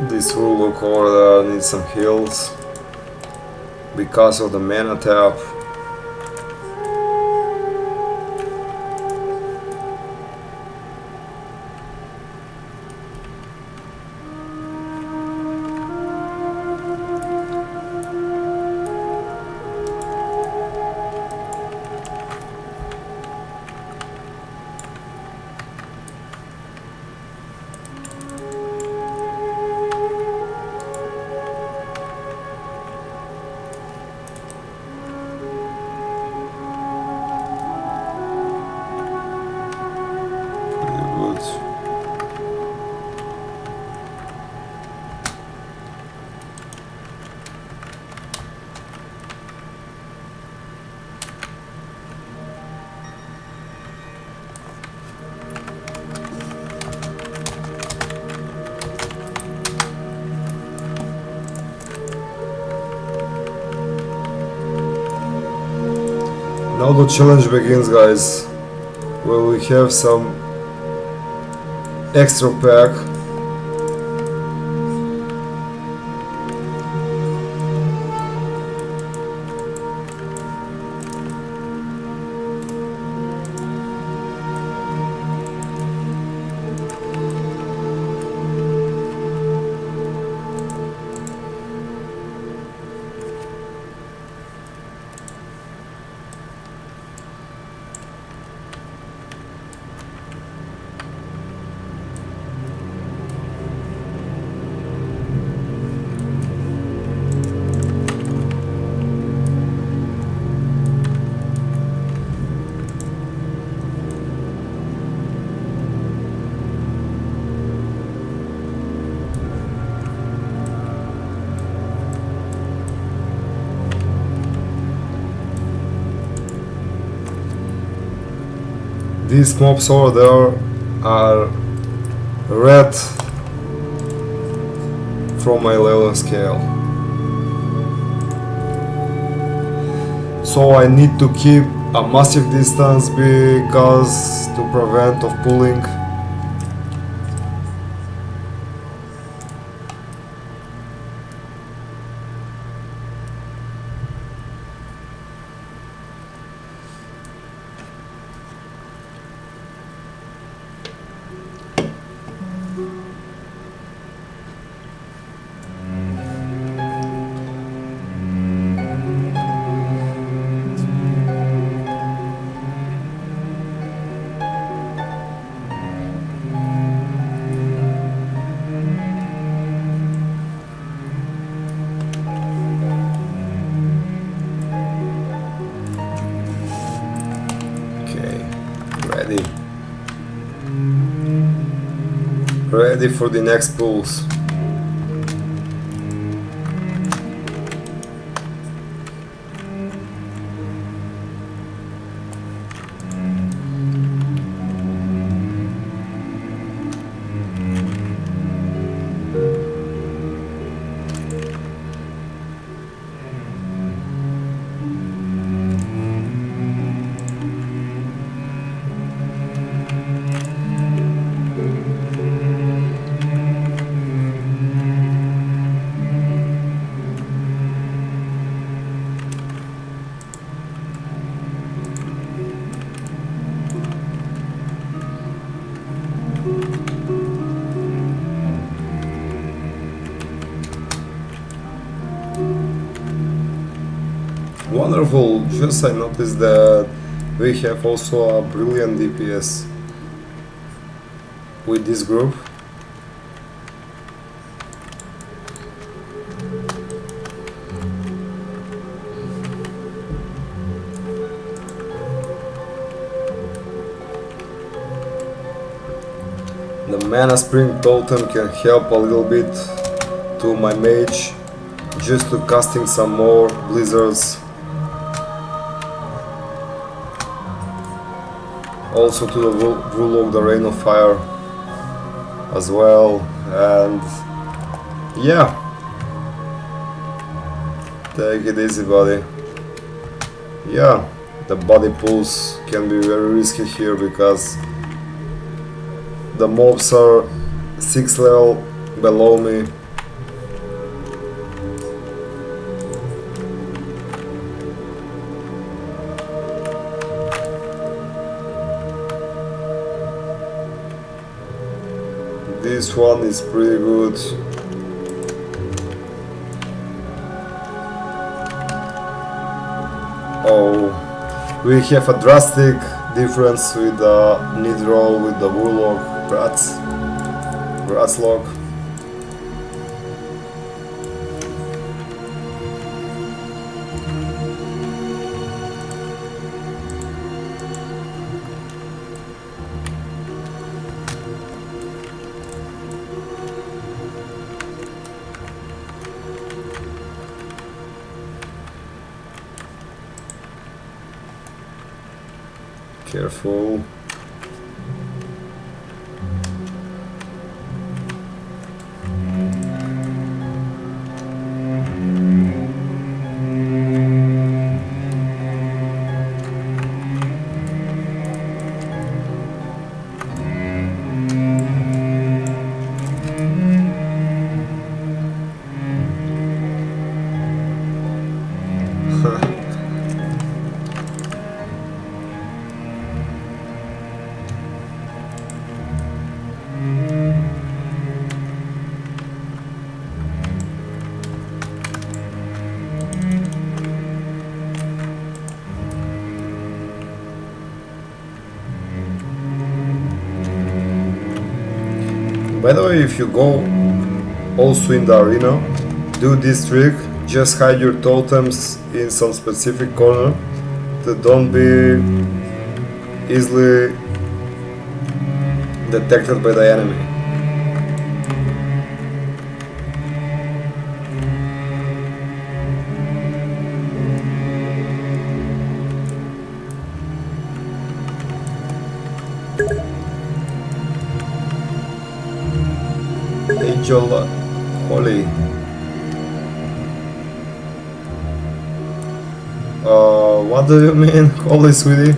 This will look over there needs some heals because of the mana tap. Now the challenge begins, guys. Well, we have some extra pack. These mobs over there are red from my level scale. So I need to keep a massive distance because to prevent of pulling. Ready for the next pulls. Wonderful, just I noticed that we have also a brilliant DPS with this group. The Mana Spring Totem can help a little bit to my mage, just to casting some more blizzards. also to the Vlog, the Rain of Fire as well. And yeah, take it easy, buddy. Yeah, the body pulls can be very risky here because the mobs are 6 level below me. This one is pretty good. Oh, we have a drastic difference with the need roll with the Warlock Brat's Lock. Careful. By the way, if you go also in the arena, do this trick, just hide your totems in some specific corner that don't be easily detected by the enemy. Angel Holy. What do you mean, Holy sweetie?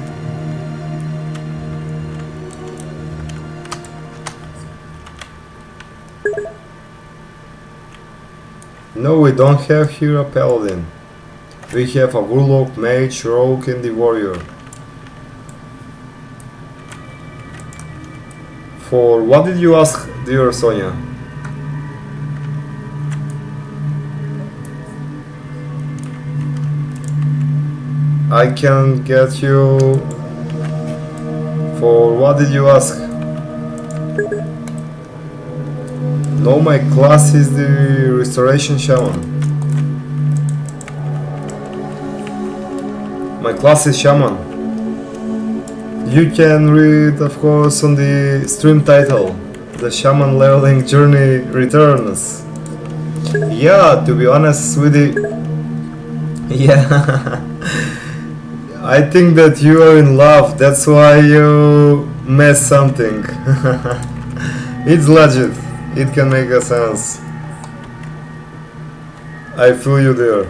No, we don't have here a paladin. We have a warlock, mage, rogue, and the warrior. For what did you ask, dear Sonia? I can get you. For what did you ask? No, my class is the Restoration Shaman. My class is Shaman. You can read, of course, on the stream title. The Shaman leveling journey returns. Yeah, to be honest, sweetie. Yeah. I think that you are in love, that's why you mess something. It's legit, it can make a sense. I feel you there.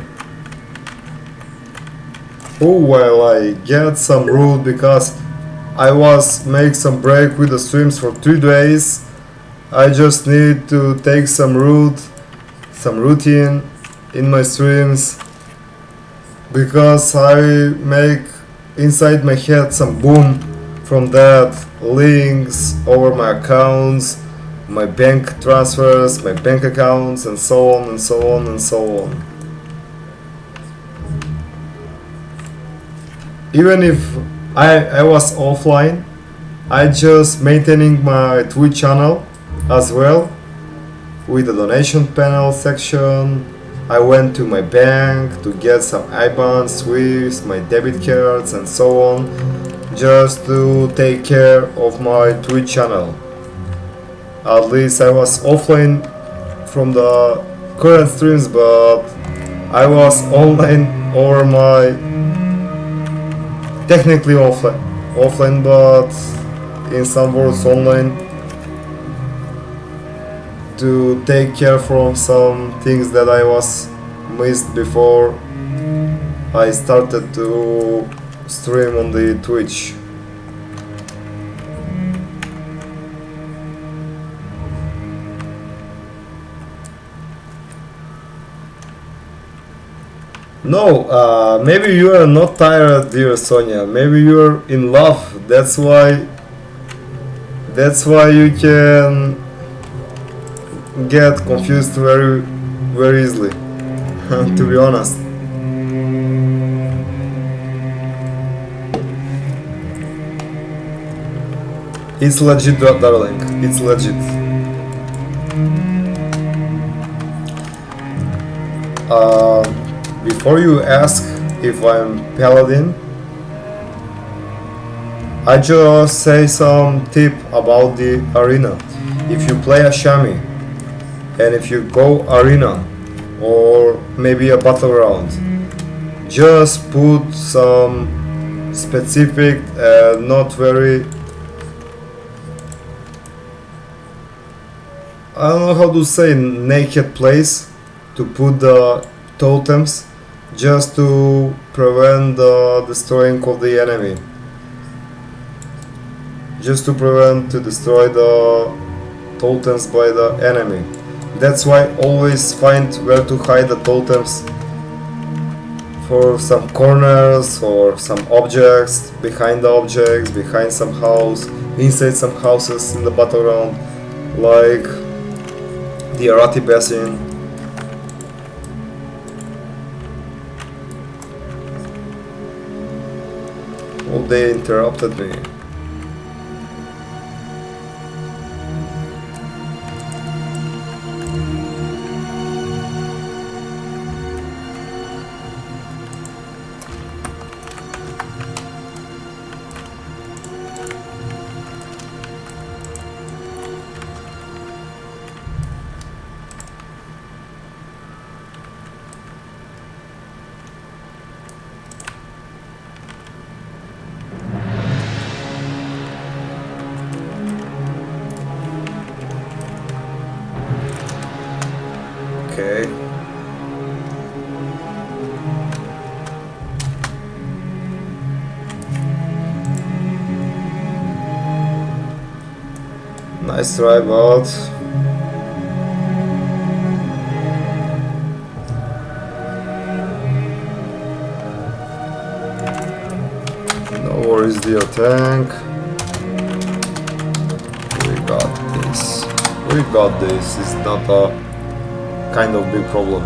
Oh, well, I get some root because I was make some break with the streams for 3 days. I just need to take some routine in my streams. Because I make inside my head some boom from that, links over my accounts, my bank transfers, my bank accounts, and so on and so on and so on. Even if I was offline, I just maintaining my Twitch channel as well with the donation panel section. I went to my bank to get some IBAN, Swift, my debit cards and so on, just to take care of my Twitch channel. At least I was offline from the current streams, but I was online over my technically offline, but in some worlds online, to take care from some things that I was missed before I started to stream on the Twitch. No, maybe you are not tired, dear Sonia. Maybe you are in love. That's why. That's why you can get confused very, very easily. To be honest. It's legit, darling. It's legit. Uh, Before you ask if I'm paladin, I just say some tip about the arena. If you play a Shaman and if you go arena or maybe a battleground, just put some specific not very, I don't know how to say, naked place to put the totems, just to prevent the destroying of the enemy, just to prevent to destroy the totems by the enemy. That's why always find where to hide the totems, for some corners or some objects, behind the objects, behind some house, inside some houses in the battleground, like the Arati Basin. Oh, they interrupted me. Okay. Nice try, but no worries, dear tank. We got this. We got this. It's not a kind of big problem.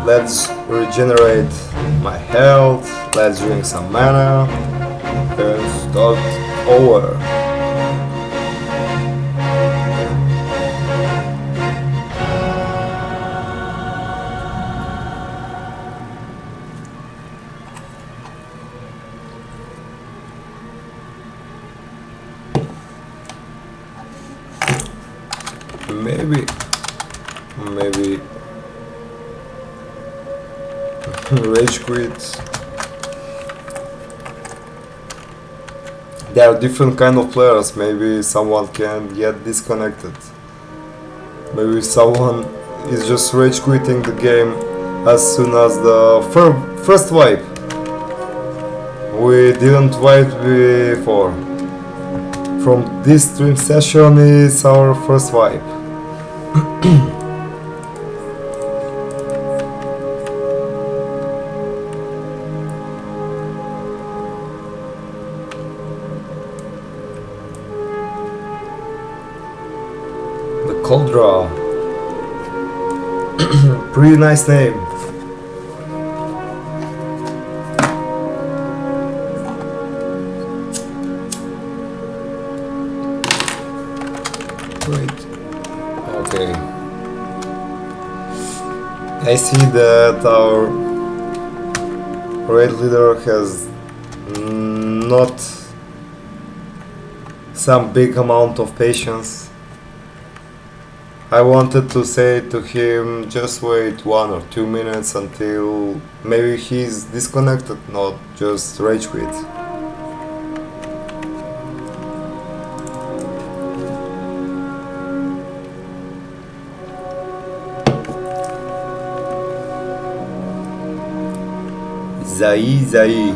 Let's regenerate my health, let's drink some mana, and start over. Maybe rage quit. There are different kind of players. Maybe someone can get disconnected. Maybe someone is just rage quitting the game as soon as the first wipe. We didn't wipe before. From this stream session is our first wipe. Coldra. Pretty nice name. Wait. Okay. I see that our raid leader has not some big amount of patience. I wanted to say to him, just wait 1 or 2 minutes until maybe he's disconnected, not just rage quit. Zai Zai.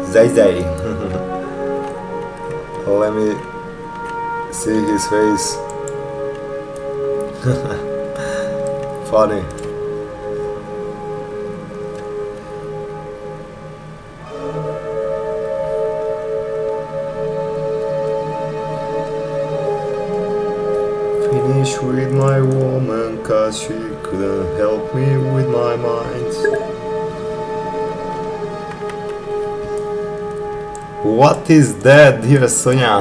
Zai Zai. Let me see his face. Funny. Finish with my woman, cause she couldn't help me with my mind. What is that, dear Sonia?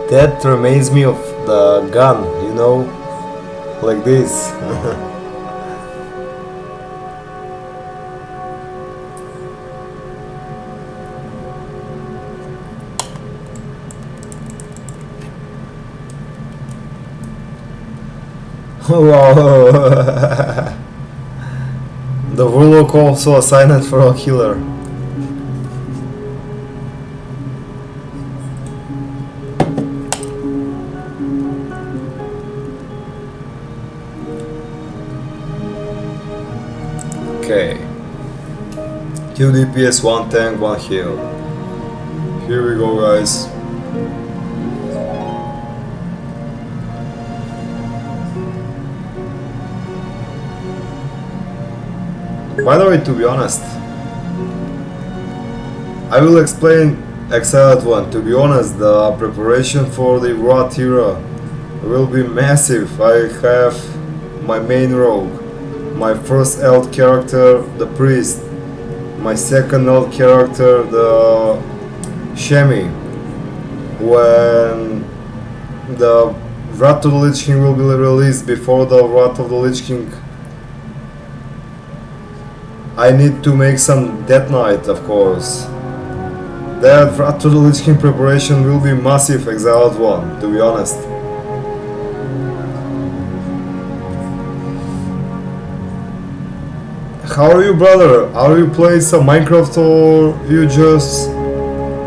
That reminds me of the gun, you know, like this. Wow. The warlock also assigned for a killer. Okay. 2 DPS, 1 tank, 1 heal. Here we go, guys. By the way, to be honest, I will explain Exiled One. To be honest, the preparation for the Wrath era will be massive. I have my main rogue, my first elf character, the priest, my second elf character, the Shaman. When the Wrath of the Lich King will be released, before the Wrath of the Lich King, I need to make some Death Knight, of course. That Wrath of the Lich King preparation will be massive, Exiled One, to be honest. How are you, brother? Are you playing some Minecraft or you just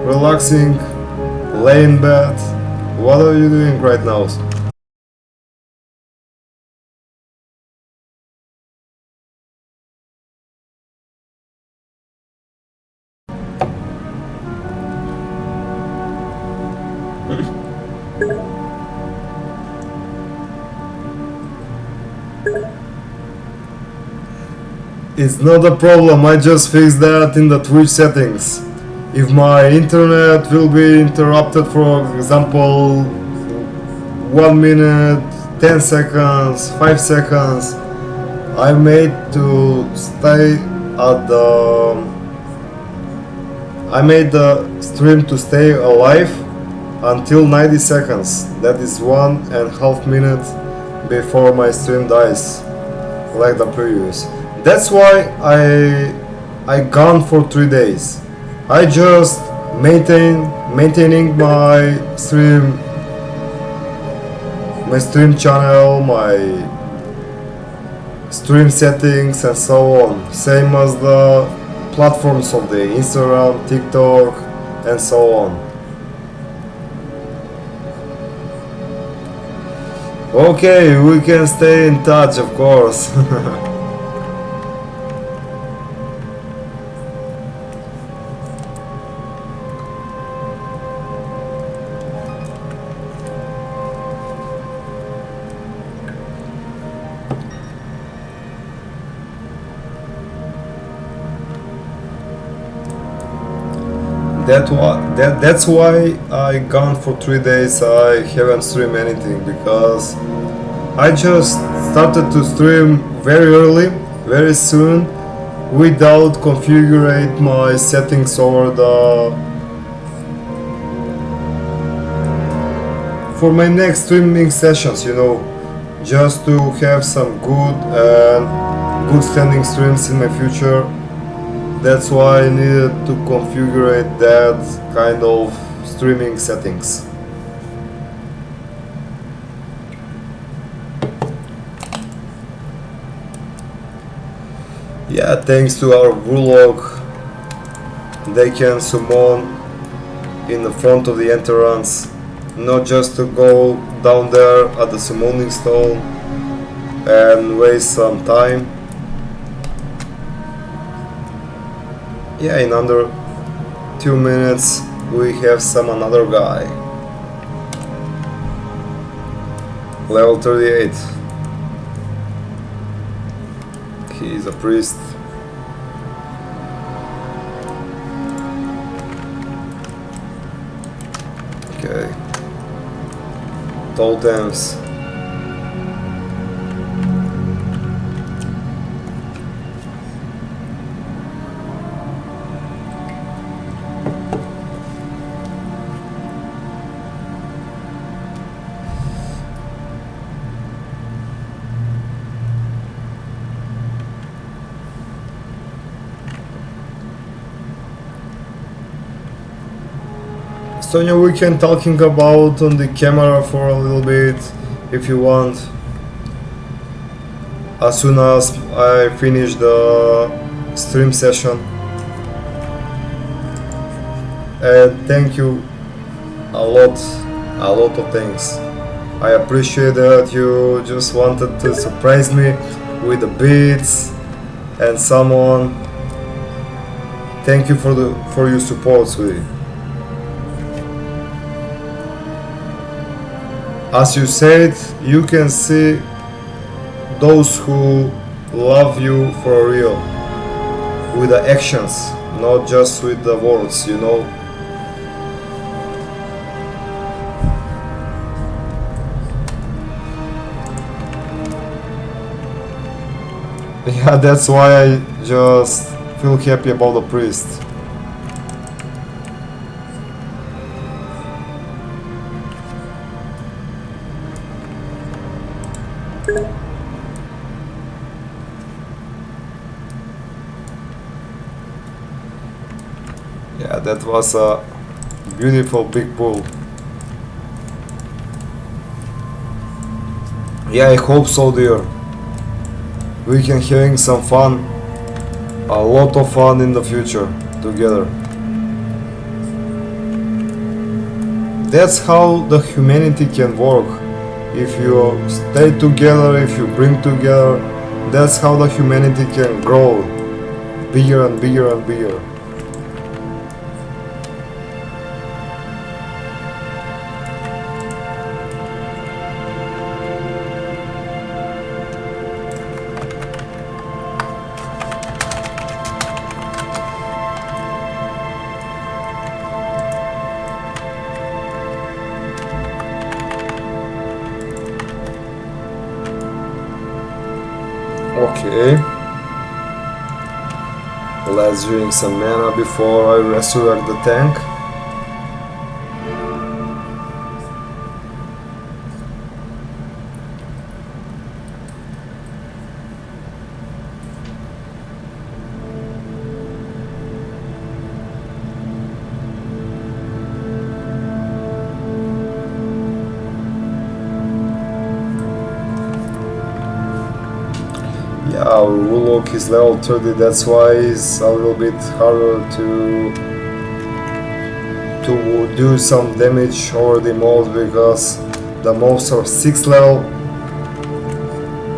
relaxing, laying in bed? What are you doing right now? It's not a problem, I just fixed that in the Twitch settings. If my internet will be interrupted, for example, 1 minute, 10 seconds, 5 seconds, I made to stay at the... I made the stream to stay alive until 90 seconds. That is 1.5 minutes before my stream dies, like the previous. That's why I gone for 3 days. I just maintaining my stream channel, my stream settings and so on. Same as the platforms of the Instagram, TikTok and so on. Okay, we can stay in touch, of course. That's why I gone for 3 days. I haven't streamed anything because I just started to stream very early, very soon, without configurate my settings over the for my next streaming sessions. Just to have some good standing streams in my future. That's why I needed to configure that kind of streaming settings. Yeah, thanks to our Warlock, they can summon in the front of the entrance, not just to go down there at the summoning stone and waste some time. Yeah, in under 2 minutes we have some another guy. Level 38. He is a priest. Okay. Totems. Sonia, we can talking about on the camera for a little bit if you want. As soon as I finish the stream session. And thank you a lot of thanks. I appreciate that you just wanted to surprise me with the beats and someone. Thank you for your support, sweetie. As you said, you can see those who love you for real, with the actions, not just with the words, Yeah, that's why I just feel happy about the priest. Yeah, that was a beautiful big pull. Yeah, I hope so, dear. We can having some fun, a lot of fun in the future together. That's how the humanity can work. If you stay together, if you bring together, that's how the humanity can grow bigger and bigger and bigger. Okay. Let's drink some mana before I resurrect the tank. Yeah, our Warlock is level 30, that's why it's a little bit harder to do some damage over the modes, because the modes are 6 level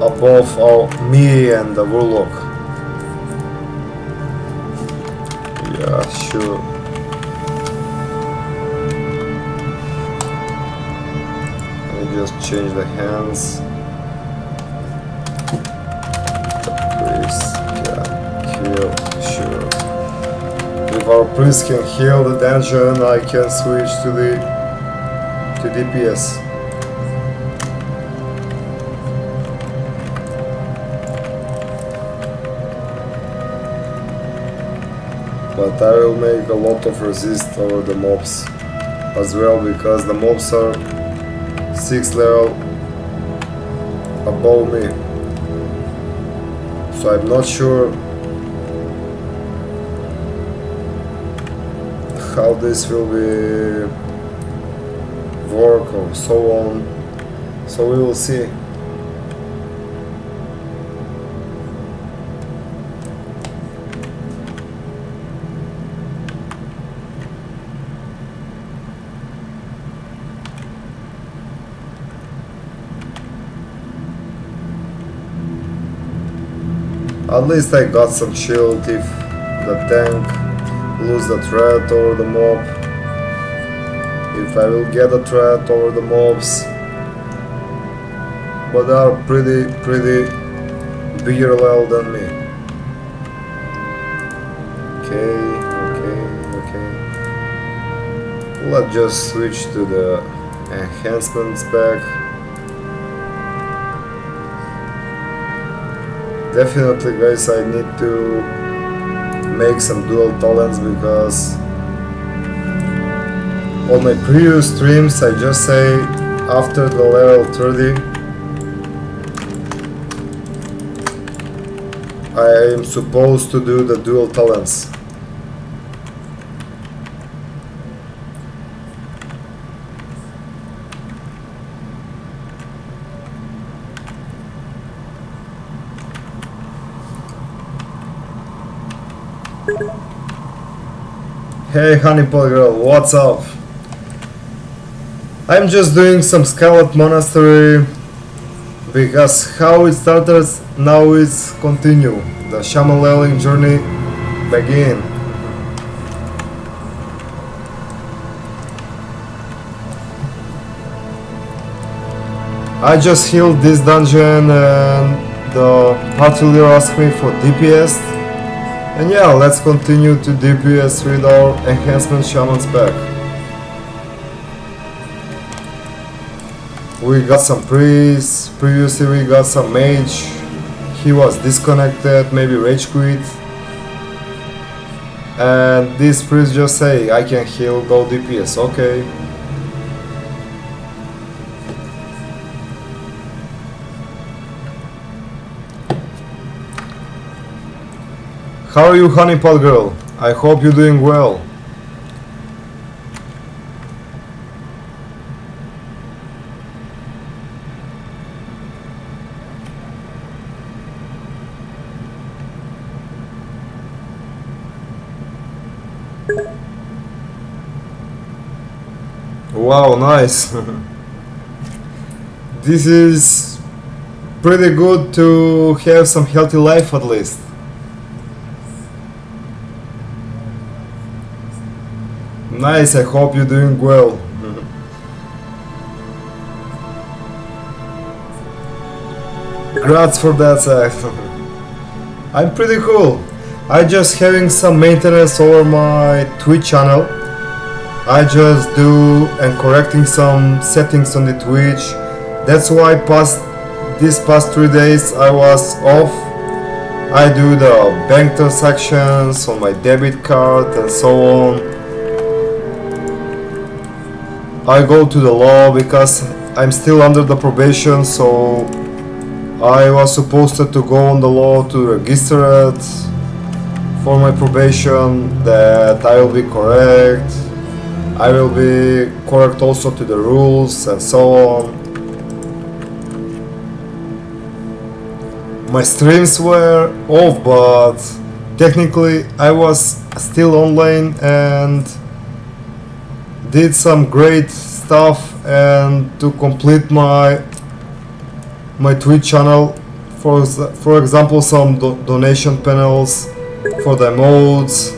above me and the Warlock. Yeah, sure. Let me just change the hands. Sure. We our priest can heal the dungeon, I can switch to the DPS. But I will make a lot of resist over the mobs as well, because the mobs are 6 level above me. So I'm not sure how this will be work or so on. So we will see. At least I got some shield if the tank lose the threat over the mob. If I will get a threat over the mobs. But they are pretty bigger level than me. Okay. Let's just switch to the enhancements pack. Definitely, guys, I need to make some dual talents, because on my previous streams I just say after the level 30 I am supposed to do the dual talents. Hey honeypot girl, what's up? I'm just doing some Scarlet Monastery, because how it started now is continue. The Shaman leveling journey begin. I just healed this dungeon and the party leader asked me for DPS. And yeah, let's continue to DPS with our enhancement Shaman's pack. We got some priests, previously we got some mage. He was disconnected, maybe rage quit. And this priest just say, I can heal, go DPS, okay. How are you, honeypot girl? I hope you're doing well. Wow, nice. This is pretty good to have some healthy life at least. Nice, I hope you're doing well. Congrats for that, Zach. I'm pretty cool. I just having some maintenance over my Twitch channel. I just do and correcting some settings on the Twitch. That's why these past 3 days I was off. I do the bank transactions on my debit card and so on. I go to the law because I'm still under the probation, so I was supposed to go on the law to register it for my probation, that I will be correct. I will be correct also to the rules and so on. My streams were off, but technically I was still online and did some great stuff, and to complete my Twitch channel, for example, some donation panels for the emotes,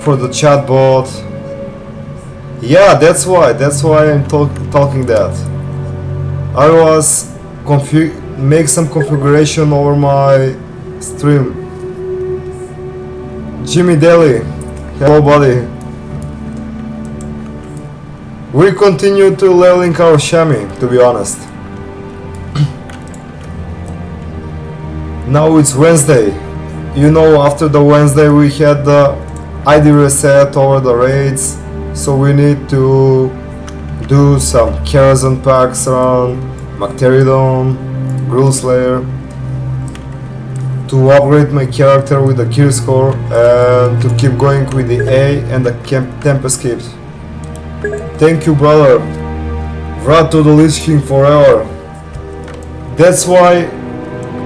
for the chatbot. Yeah, that's why I'm talking that. I was make some configuration over my stream. Jimmy Daly, Hello, buddy. We continue to leveling our Shaman, to be honest. Now it's Wednesday. You know, after the Wednesday we had the ID reset over the raids, so we need to do some Kerosene packs around Macteridon, Gruul Slayer, to upgrade my character with the gear score and to keep going with the A and the Tempest Keep. Thank you, brother. Wrath to the Lich King forever. That's why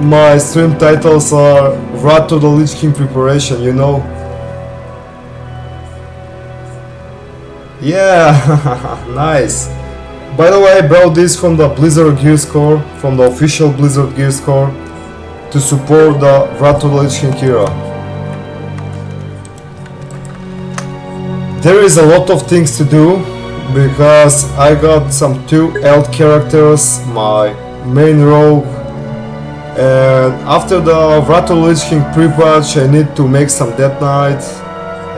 my stream titles are Wrath to the Lich King Preparation, you know? Yeah, nice. By the way, I brought this from the Blizzard Gear Score, from the official Blizzard Gear Score, to support the Wrath to the Lich King era. There is a lot of things to do, because I got some 2 alt characters, my main rogue, and after the Wrath to the Lich King pre-patch I need to make some Death Knight,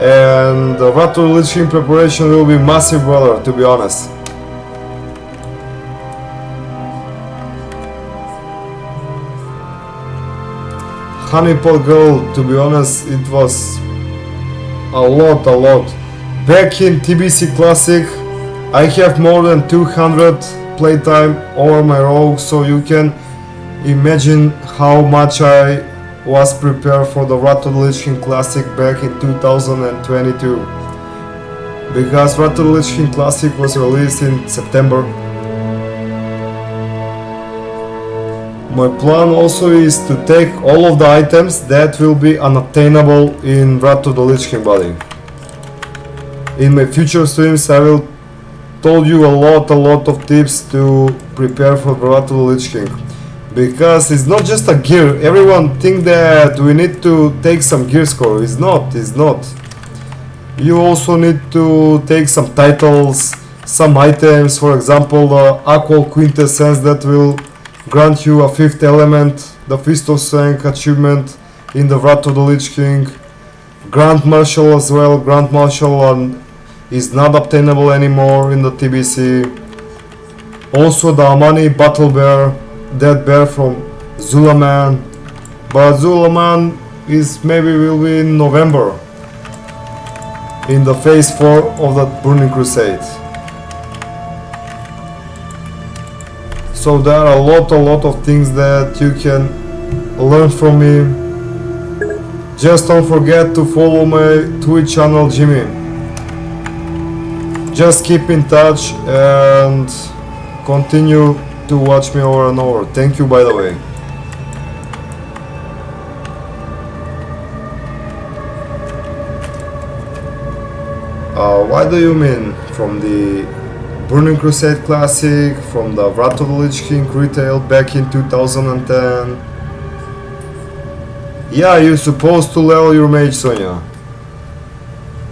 and the Wrath to the Lich King preparation will be massive, brother, to be honest. Honeypot Girl, to be honest, it was a lot. Back in TBC Classic, I have more than 200 playtime over my rogue, so you can imagine how much I was prepared for the Wrath to the Lich King Classic back in 2022. Because Wrath to the Lich King Classic was released in September. My plan also is to take all of the items that will be unattainable in Wrath to the Lich King, buddy. In my future streams I will told you a lot of tips to prepare for Wrath to the Lich King. Because it's not just a gear. Everyone think that we need to take some gear score. It's not. You also need to take some titles, some items, for example the Aqua Quintessence that will grant you a 5th element, the Fist of Strength achievement in the Wrath to the Lich King, Grand Marshal as well. Grand Marshal is not obtainable anymore in the TBC. Also the Amani Battle Bear, that bear from Zulaman, but Zulaman is maybe will be in November in the phase 4 of the Burning Crusade. So there are a lot of things that you can learn from me. Just don't forget to follow my Twitch channel, Jimmy. Just keep in touch and continue to watch me over and over. Thank you, by the way. What do you mean? From the Burning Crusade Classic, from the Wrath of the Lich King retail back in 2010. Yeah, you're supposed to level your mage, Sonia.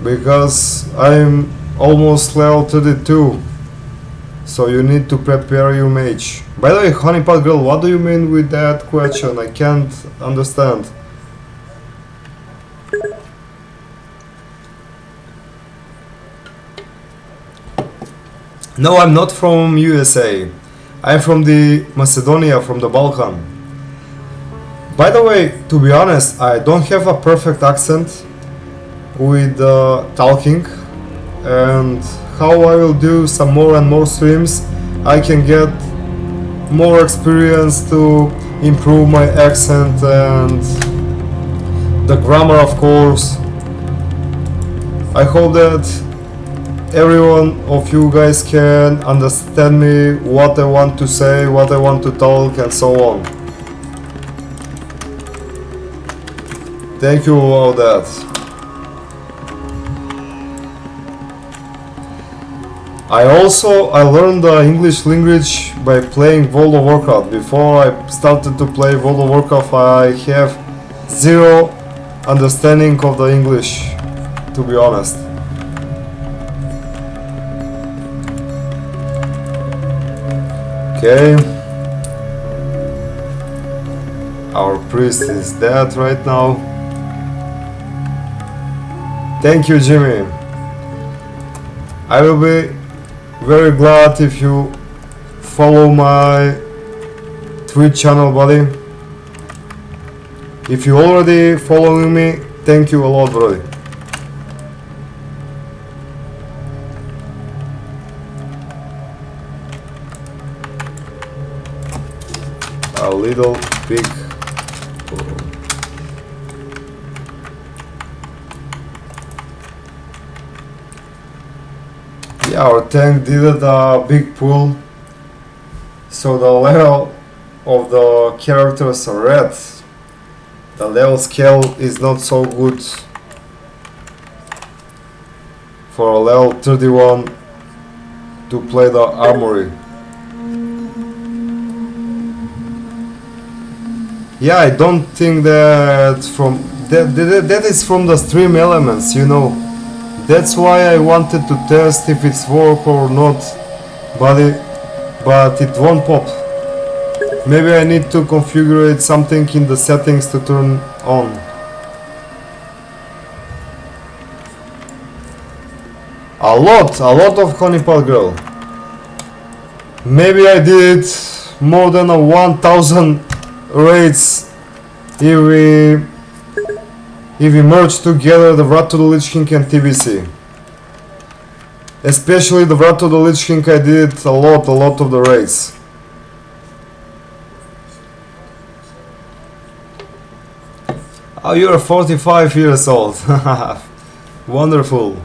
Because I'm almost level 32. So you need to prepare your mage. By the way, Honeypot Girl, what do you mean with that question? I can't understand. No, I'm not from USA. I'm from the Macedonia, from the Balkan. By the way, to be honest, I don't have a perfect accent with talking, and how I will do some more and more streams, I can get more experience to improve my accent and the grammar, of course. I hope that everyone of you guys can understand me, what I want to say, what I want to talk, and so on. Thank you for that. I learned the English language by playing World of Warcraft. Before I started to play World of Warcraft, I have zero understanding of the English, to be honest. Okay. Our priest is dead right now. Thank you, Jimmy. I will be very glad if you follow my Twitch channel, buddy. If you already following me, thank you a lot, buddy. A little big. Yeah, our tank did a big pull, so the level of the characters are red. The level scale is not so good for a level 31 to play the armory. Yeah, I don't think that that is from the stream elements, you know. That's why I wanted to test if it's work or not, but it won't pop. Maybe I need to configure something in the settings to turn on. A lot of honeypot girl. Maybe I did more than 1,000 raids if we merge together the Wrath to the Lich King and TBC. Especially the Wrath to the Lich King, I did a lot of the raids. Oh, you're 45 years old. Wonderful.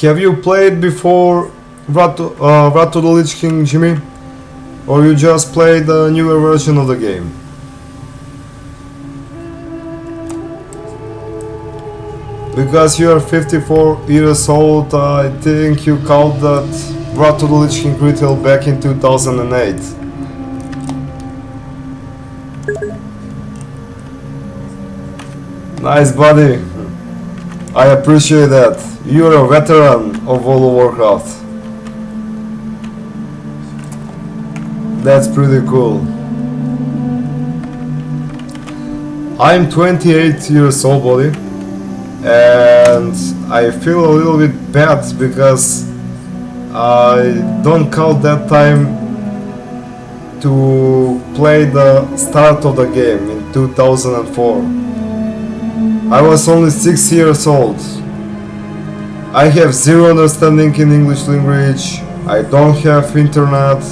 Have you played before Wrath to the Lich King, Jimmy? Or you just played the newer version of the game? Because you are 54 years old, I think you called that Wrath to the Lich King retail back in 2008. Nice, buddy. I appreciate that. You're a veteran of World of Warcraft. That's pretty cool. I'm 28 years old, buddy, and I feel a little bit bad because I don't count that time to play the start of the game in 2004. I was only 6 years old. I have zero understanding in English language. I don't have internet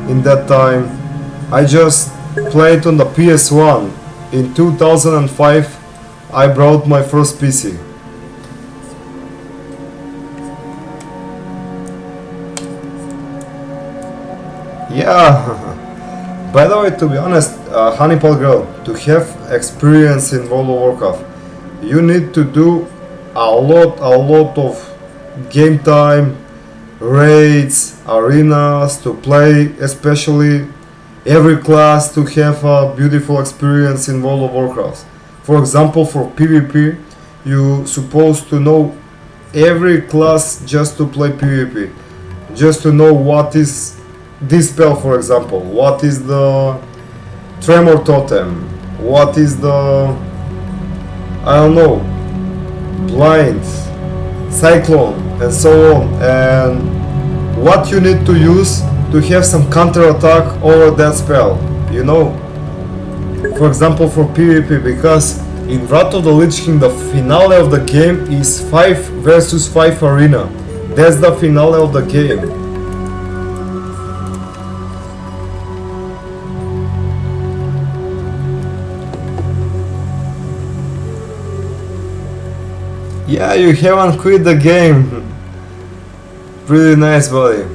in that time. I just played on the PS1. In 2005 I brought my first PC. Yeah. By the way, to be honest, Honeypot Girl, to have experience in World of Warcraft, you need to do a lot of game time, raids, arenas to play, especially every class to have a beautiful experience in World of Warcraft. For example, for PvP, you supposed to know every class just to play PvP, just to know what is this spell, for example, what is the Tremor Totem, what is the, I don't know, Blind, Cyclone, and so on, and what you need to use to have some counter attack over that spell, you know. For example, for PvP, because in Wrath of the Lich King the finale of the game is 5 versus 5 arena. That's the finale of the game. Yeah, you haven't quit the game. Pretty nice, buddy.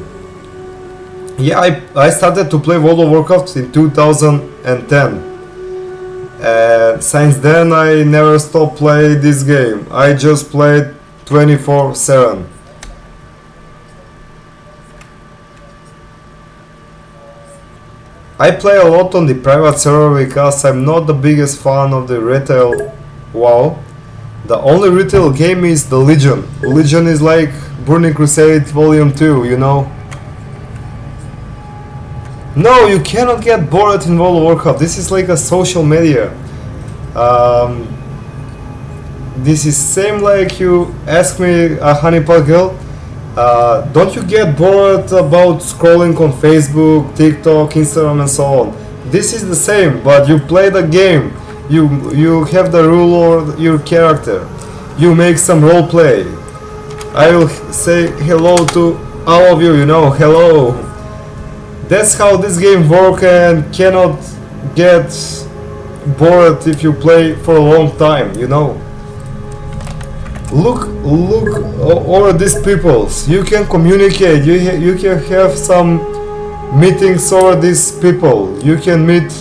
Yeah, I started to play World of Warcraft in 2010. And since then I never stopped playing this game. I just played 24/7. I play a lot on the private server because I'm not the biggest fan of the retail WoW. The only retail game is the Legion. Legion is like Burning Crusade Volume 2, you know? No, you cannot get bored in World of Warcraft. This is like a social media. this is same like you ask me a honeypot girl. Don't you get bored about scrolling on Facebook, TikTok, Instagram, and so on? This is the same, but you play the game. You have the rule or your character. You make some role play. I will say hello to all of you. You know, hello. That's how this game works and cannot get bored if you play for a long time. You know. Look over these peoples. You can communicate. You can have some meetings over these people. You can meet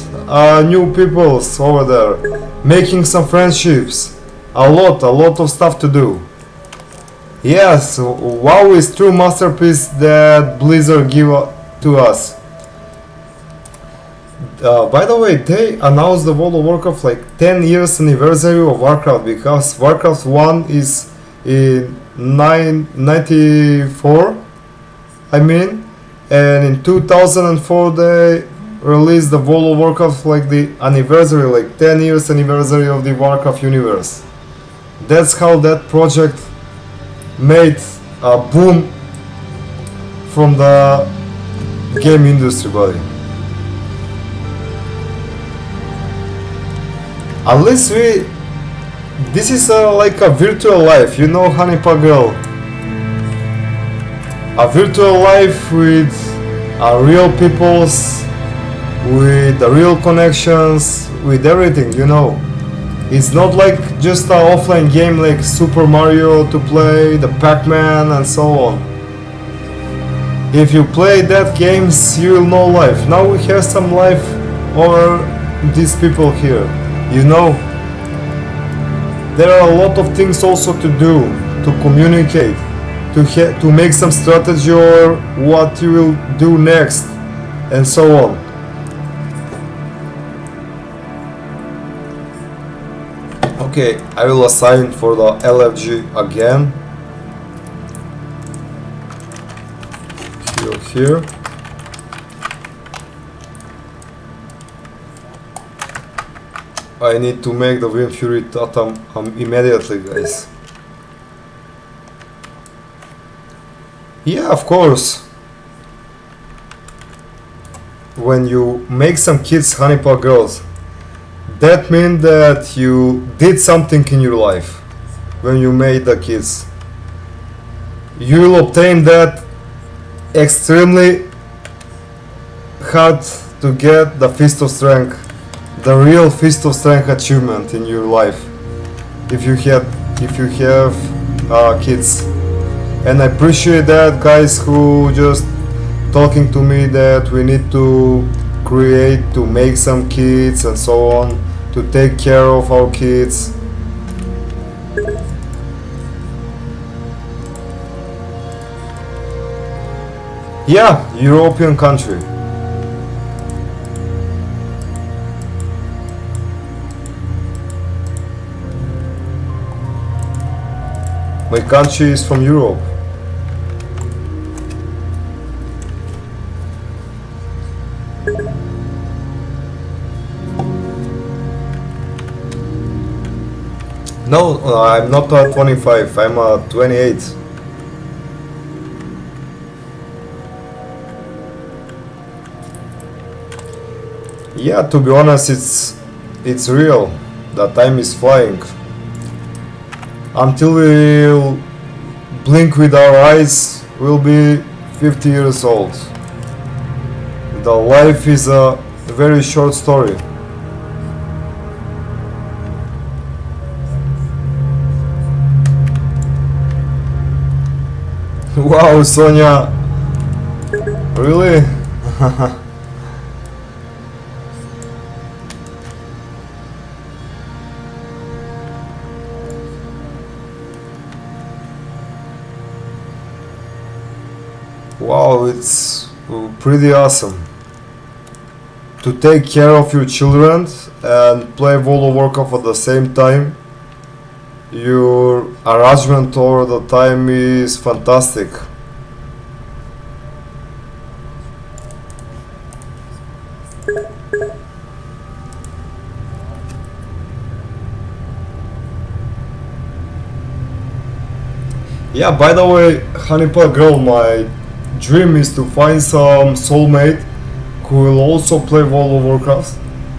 new peoples over there, making some friendships. A lot of stuff to do. Yes, WoW is true masterpiece that Blizzard give to us. By the way, they announced the World of Warcraft like 10 years anniversary of Warcraft because Warcraft 1 is in 994, I mean, and in 2004 they released the World of Warcraft like the anniversary, like 10 years anniversary of the Warcraft universe. That's how that project made a boom from the game industry, buddy. At least this is like a virtual life, you know, honeypot girl. A virtual life with real peoples, with the real connections, with everything, you know. It's not like just an offline game like Super Mario to play, the Pac-Man and so on. If you play that games, you will know life. Now we have some life over these people here. You know, there are a lot of things also to do, to communicate, to make some strategy or what you will do next, and so on. Okay, I will assign for the LFG again. Here. I need to make the Wind Fury Totem immediately, guys. Yeah, of course. When you make some kids honeypot girls, that means that you did something in your life when you made the kids. You will obtain that extremely hard to get the Fist of Strength, the real Fist of Strength achievement in your life if you have kids. And I appreciate that, guys who just talking to me that we need to create, to make some kids and so on, to take care of our kids. Yeah, European country. My country is from Europe. No, I'm not 25, I'm 28. Yeah, to be honest, it's real. The time is flying. Until we'll blink with our eyes, we'll be 50 years old. The life is a very short story. Wow, Sonia! Really? Wow, it's pretty awesome to take care of your children and play World of Warcraft at the same time. Your arrangement over the time is fantastic. Yeah, by the way, Honeypot Girl, my dream is to find some soulmate who will also play World of Warcraft,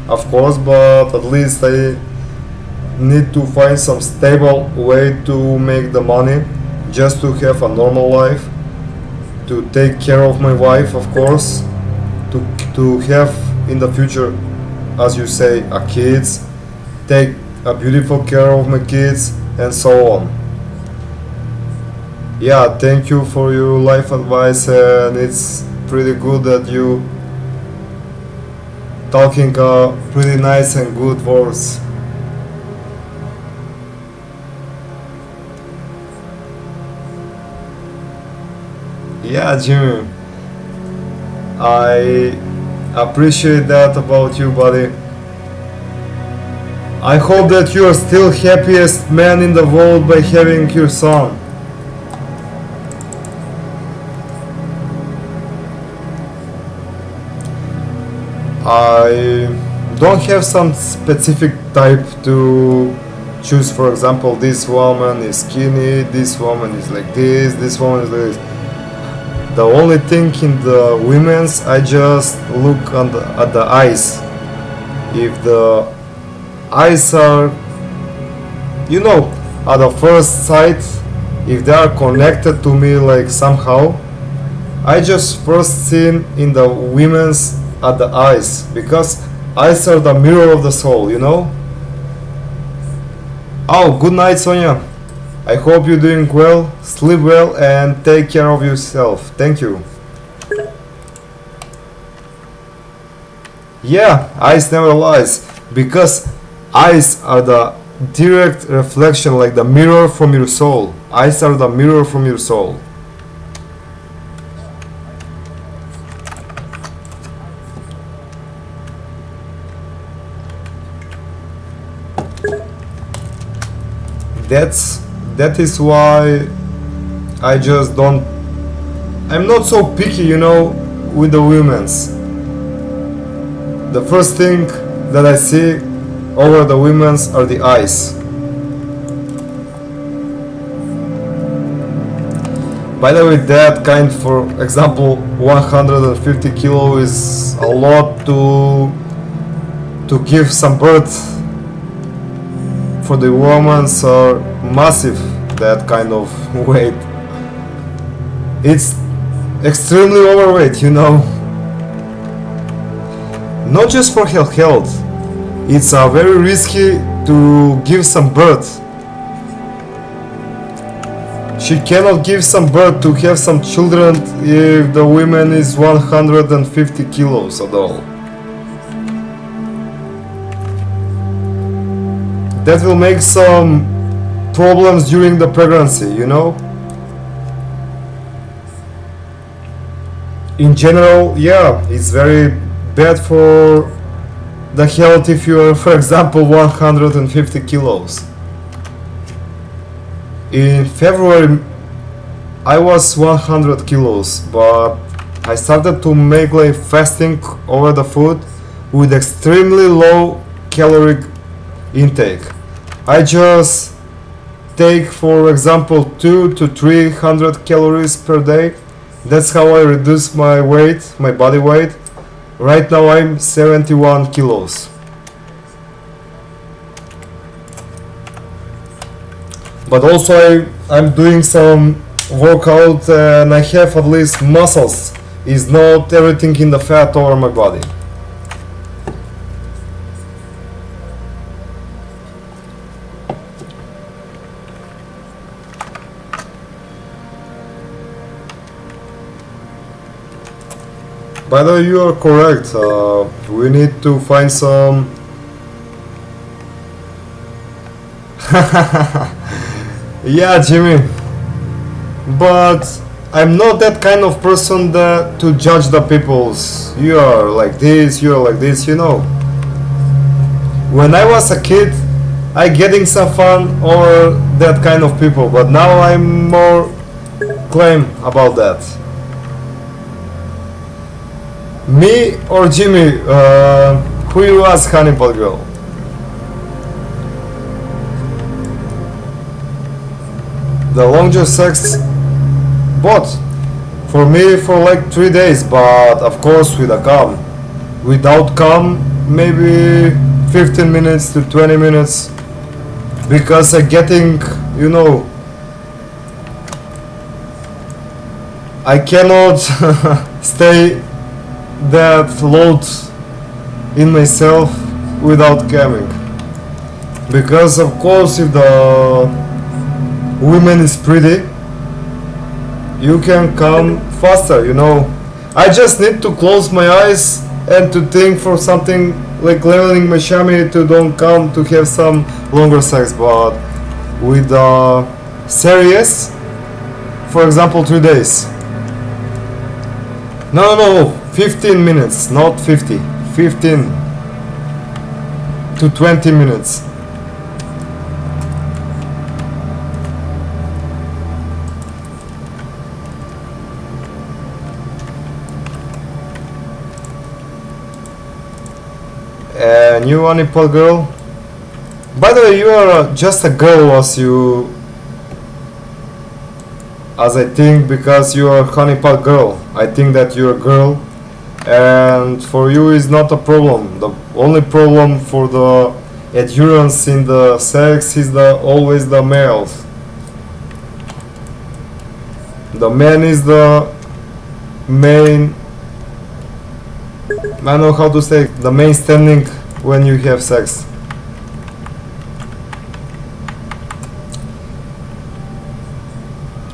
of course, but at least I need to find some stable way to make the money just to have a normal life, to take care of my wife, of course, to have in the future, as you say, a kids, take a beautiful care of my kids, and so on. Yeah, thank you for your life advice, and it's pretty good that you talking pretty nice and good words. Yeah, Jimmy, I appreciate that about you, buddy. I hope that you are still happiest man in the world by having your son. I don't have some specific type to choose. For example, this woman is skinny, this woman is like this woman is like this. The only thing in the women's, I just look at the eyes. If the eyes are, you know, at the first sight, if they are connected to me like somehow, I just first seen in the women's at the eyes, because eyes are the mirror of the soul, you know. Oh, good night, Sonia. I hope you're doing well, sleep well, and take care of yourself. Thank you. Yeah, eyes never lies, because eyes are the direct reflection, like the mirror from your soul. Eyes are the mirror from your soul. That's that is why I just don't. I'm not so picky, you know, with the women's. The first thing that I see over the women's are the eyes. By the way, that kind, for example, 150 kilo is a lot to give some birth for the women, are massive, that kind of weight. It's extremely overweight, you know. Not just for her health, it's very risky to give some birth. She cannot give some birth to have some children if the woman is 150 kilos at all. That will make some problems during the pregnancy, you know. In general, yeah, it's very bad for the health if you are, for example, 150 kilos. In February, I was 100 kilos, but I started to make like fasting over the food with extremely low caloric intake. I just take, for example, 2 to 300 calories per day. That's how I reduce my weight, my body weight. Right now I'm 71 kilos. But also I'm doing some workout and I have at least muscles. It's not everything in the fat over my body. By the way, you are correct. We need to find some. Yeah, Jimmy. But I'm not that kind of person that to judge the peoples. You are like this. You are like this. You know. When I was a kid, I getting some fun over that kind of people. But now I'm more claim about that. Me or Jimmy? Who you ask, Hannibal girl? the longest sex, but for me for like 3 days, but of course with a calm. Without calm, maybe 15 minutes to 20 minutes, because I getting, you know, I cannot stay that load in myself without coming, because of course if the woman is pretty, you can come faster, you know. I just need to close my eyes and to think for something like leveling my chamois to don't come to have some longer sex, but with series, for example, 3 days. No, 15 minutes, not 50. 15 to 20 minutes. And you honeypot girl? By the way, you are just a girl as I think, because you are honeypot girl. I think that you're a girl, and for you is not a problem. The only problem for the endurance in the sex is always the males. The man is the main, I don't know how to say, the main standing when you have sex.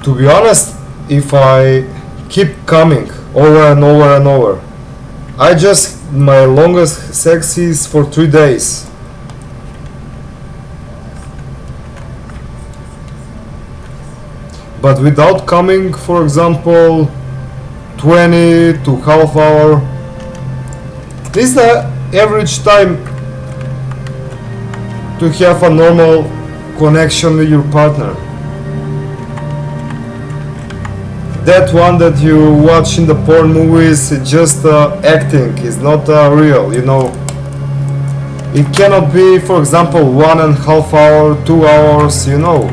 To be honest, if I keep coming over and over and over, my longest sex is for 3 days. But without coming, for example, 20 to half hour, this is the average time to have a normal connection with your partner. That one that you watch in the porn movies is just acting, it's not real, you know. It cannot be, for example, 1.5 hour, 2 hours, you know.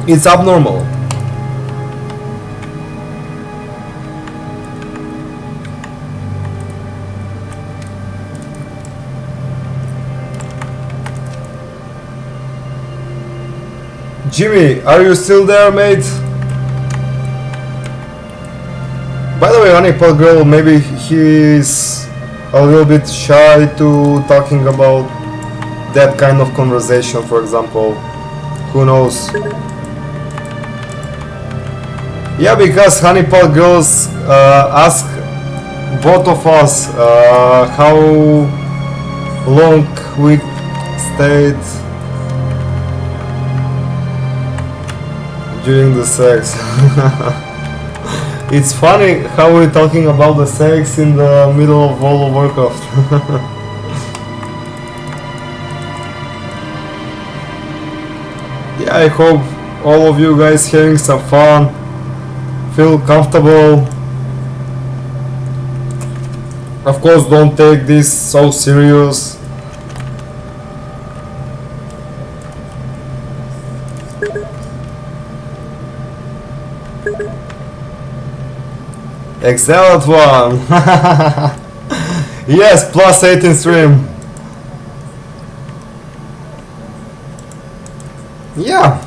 It's abnormal. Jimmy, are you still there, mate? By the way, honeypot girl, maybe he's a little bit shy to talking about that kind of conversation, for example. Who knows? Yeah, because honeypot girls ask both of us how long we stayed during the sex. It's funny how we're talking about the sex in the middle of World of Warcraft. Yeah, I hope all of you guys having some fun, feel comfortable. Of course, don't take this so serious. Excellent one! Yes, +8 in stream. Yeah.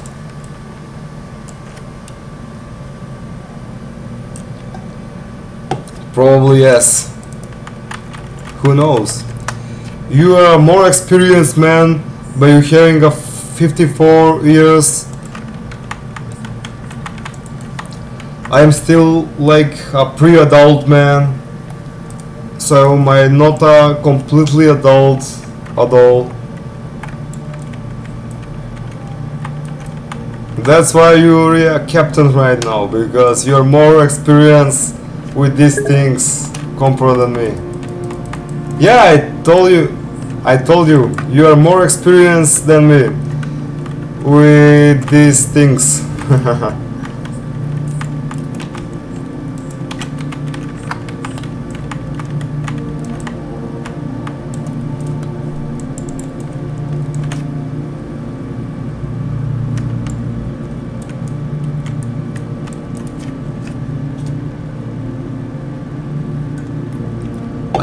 Probably yes. Who knows? You are a more experienced man, but you're having a 54 years. I'm still like a pre-adult man, so I'm not a completely adult at all. That's why you're a captain right now, because you're more experienced with these things compared than me. Yeah, I told you, you are more experienced than me with these things.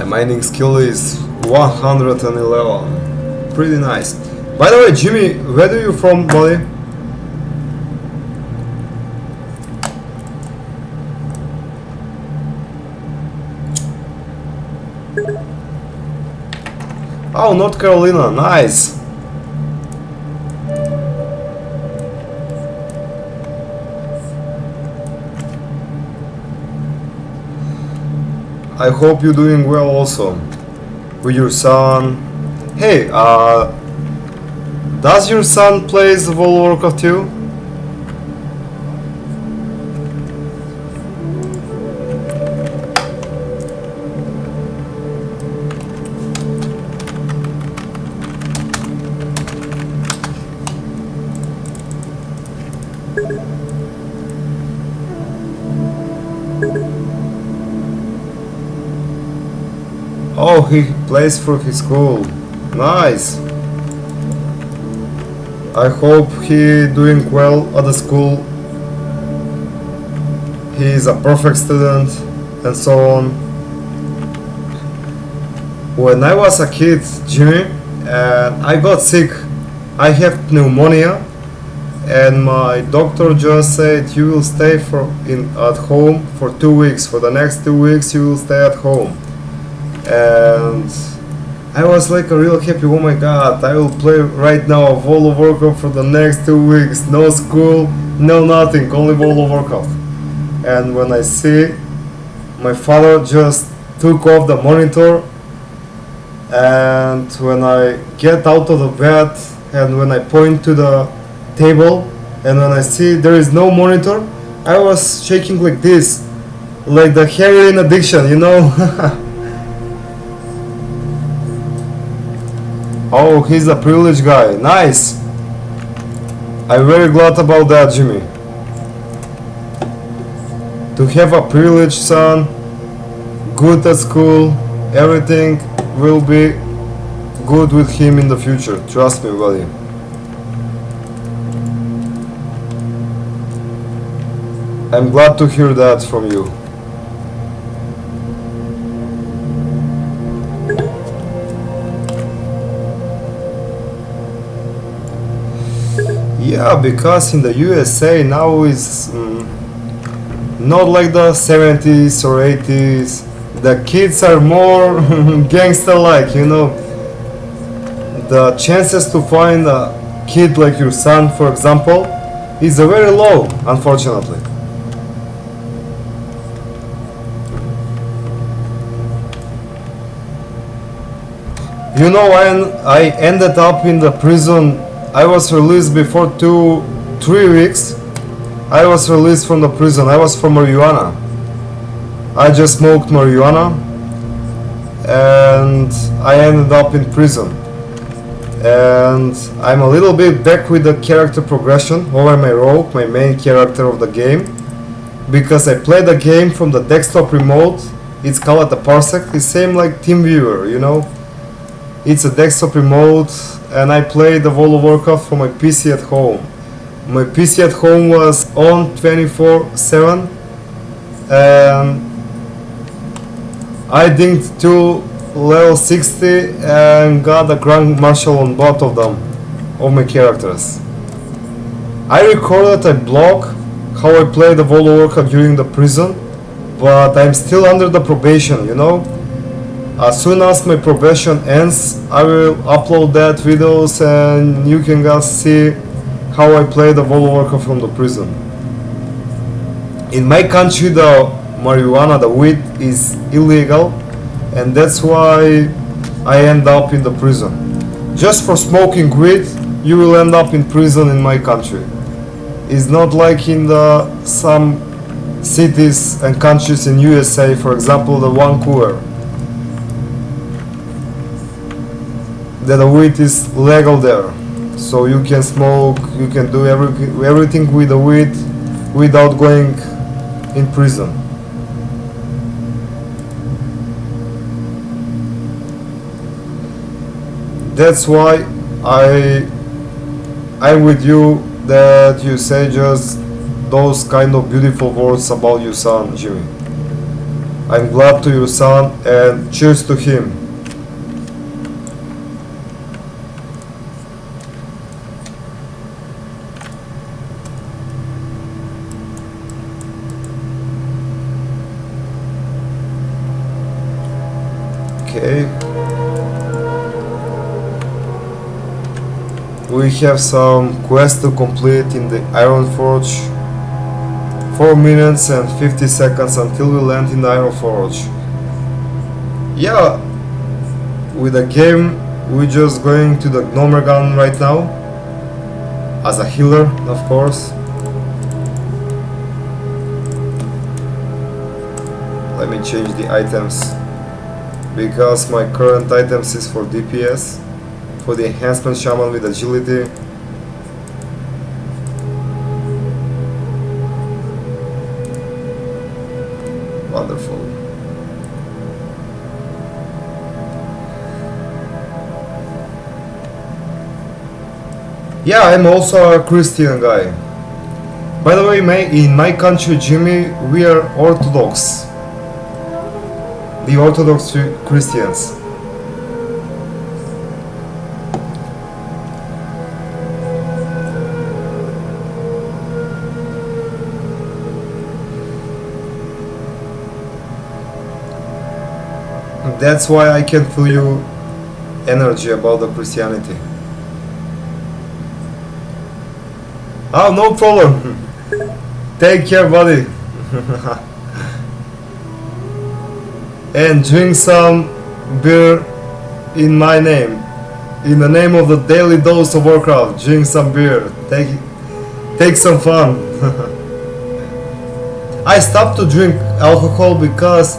my mining skill is 111. Pretty nice. By the way, Jimmy, where are you from, buddy? Oh, North Carolina, nice. I hope you're doing well also with your son. Hey, does your son plays World of Warcraft too? Oh, he plays for his school. Nice. I hope he doing well at the school. He is a perfect student and so on. When I was a kid, Jimmy, and I got sick. I have pneumonia, and my doctor just said you will stay at home for 2 weeks. For the next 2 weeks, you will stay at home. And I was like a real happy. Oh my god, I will play right now World of Warcraft for the next 2 weeks. No school, no nothing, only World of Warcraft. And when I see my father just took off the monitor, and when I get out of the bed and when I point to the table and when I see there is no monitor, I was shaking like this, like the heroin addiction, you know. Oh, he's a privileged guy. Nice. I'm very glad about that, Jimmy. To have a privileged son, good at school, everything will be good with him in the future. Trust me, buddy. I'm glad to hear that from you. Yeah, because in the USA now is not like the 70s or 80s. The kids are more gangster-like, you know. The chances to find a kid like your son, for example, is very low, unfortunately. You know, when I ended up in the prison, I was released before 3 weeks. I was released from the prison. I was from marijuana. I just smoked marijuana and I ended up in prison. And I'm a little bit back with the character progression over my rogue, my main character of the game, because I play the game from the desktop remote. It's called the Parsec. It's same like TeamViewer, you know. It's a desktop remote, and I play the World of Warcraft from my PC at home. My PC at home was on 24/7, and I dinked to level 60 and got a Grand Marshal on both of them, of my characters. I recorded a blog how I played the World of Warcraft during the prison, but I'm still under the probation, you know. As soon as my probation ends, I will upload that videos and you can guys see how I play the World of Warcraft from the prison. In my country, the marijuana, the weed, is illegal, and that's why I end up in the prison. Just for smoking weed, you will end up in prison in my country. It's not like in the some cities and countries in USA, for example, the Vancouver, that the weed is legal there, so you can smoke, you can do everything with the weed without going in prison. That's why I'm with you that you say just those kind of beautiful words about your son, Jimmy. I'm glad to your son and cheers to him. Okay. We have some quest to complete in the Iron Forge. 4 minutes and 50 seconds until we land in the Iron Forge. Yeah, with the game, we're just going to the Gnomergan right now. As a healer, of course. Let me change the items. Because my current items is for DPS. For the enhancement Shaman with agility. Wonderful. Yeah, I'm also a Christian guy. By the way, in my country, Jimmy, we are Orthodox. The Orthodox Christians. That's why I can feel you energy about the Christianity. Oh, no problem. Take care, buddy. And drink some beer in my name. In the name of the daily dose of Warcraft, drink some beer. Take some fun. I stopped to drink alcohol because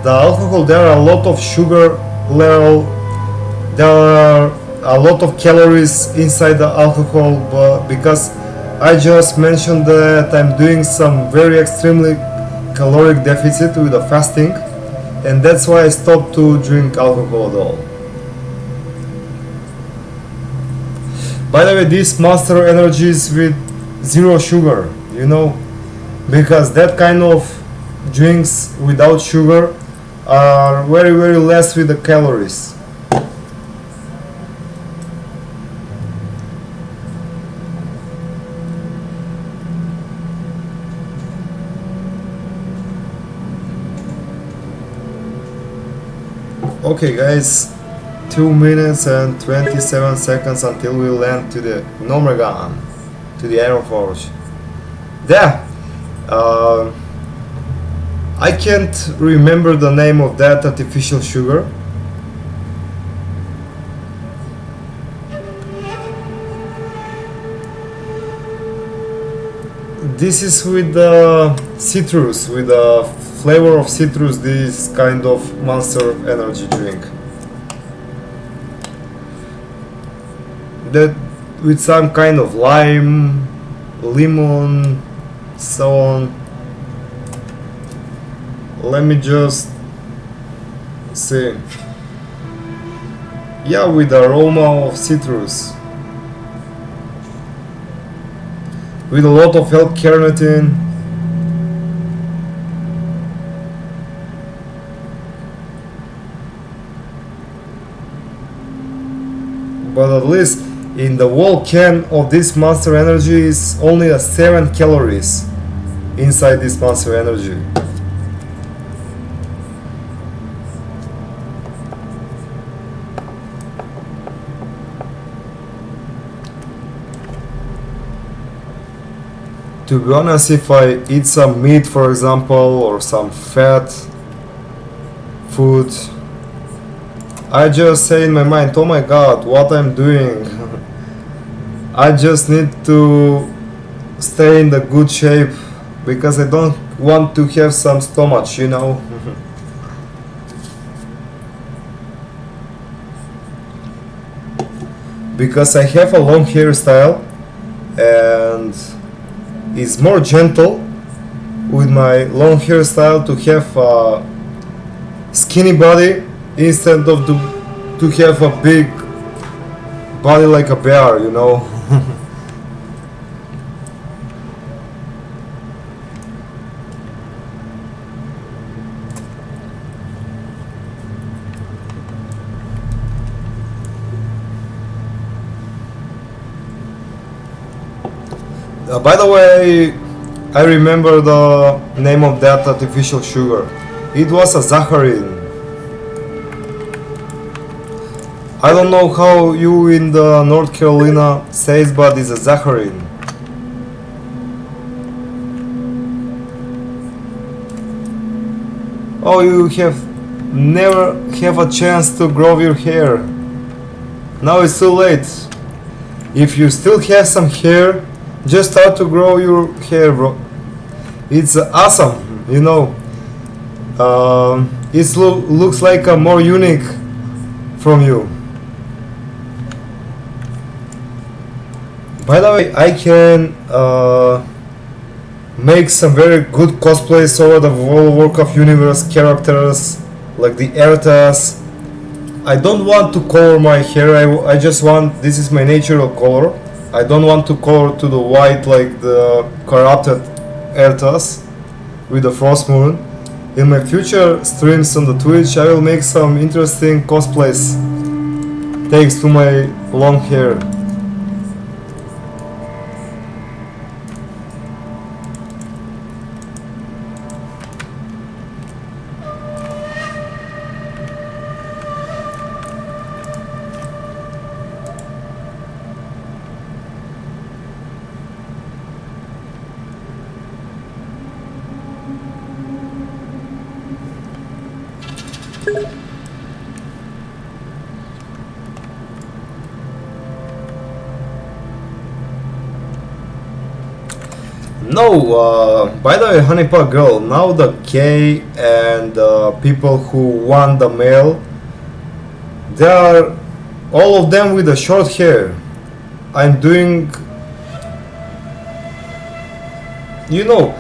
the alcohol, there are a lot of sugar level, there are a lot of calories inside the alcohol, but because I just mentioned that I'm doing some very extremely caloric deficit with the fasting, and that's why I stopped to drink alcohol at all. By the way, this Monster Energy is with zero sugar, you know, because that kind of drinks without sugar are very less with the calories. Okay guys, 2 minutes and 27 seconds until we land to the Gnomergan, to the Iron Forge. There! I can't remember the name of that artificial sugar. This is with the citrus, with the flavor of citrus, this kind of Monster Energy drink. That with some kind of lime, lemon, so on. Let me just see. Yeah, with the aroma of citrus. With a lot of L-carnitine. But at least in the whole can of this Monster Energy is only 7 calories inside this Monster Energy. To be honest, if I eat some meat, for example, or some fat food, I just say in my mind, oh my god, what I'm doing. I just need to stay in the good shape because I don't want to have some stomach, you know. Because I have a long hairstyle and it's more gentle with my long hairstyle to have a skinny body instead of to have a big body like a bear, you know. By the way, I remember the name of that artificial sugar. It was a saccharin. I don't know how you in the North Carolina says, but it's a saccharin. Oh, you have never have a chance to grow your hair. Now it's too late. If you still have some hair, just start to grow your hair, bro. It's awesome, you know. It looks like a more unique from you. By the way, I can make some very good cosplays over the World of Warcraft universe characters, like the Ertas. I don't want to color my hair, I just want, this is my natural color. I don't want to color to the white like the corrupted Ertas with the Frost Moon. In my future streams on the Twitch, I will make some interesting cosplays thanks to my long hair. No, by the way, honeypot girl, now the gay and people who want the male, they are all of them with the short hair. I'm doing, you know,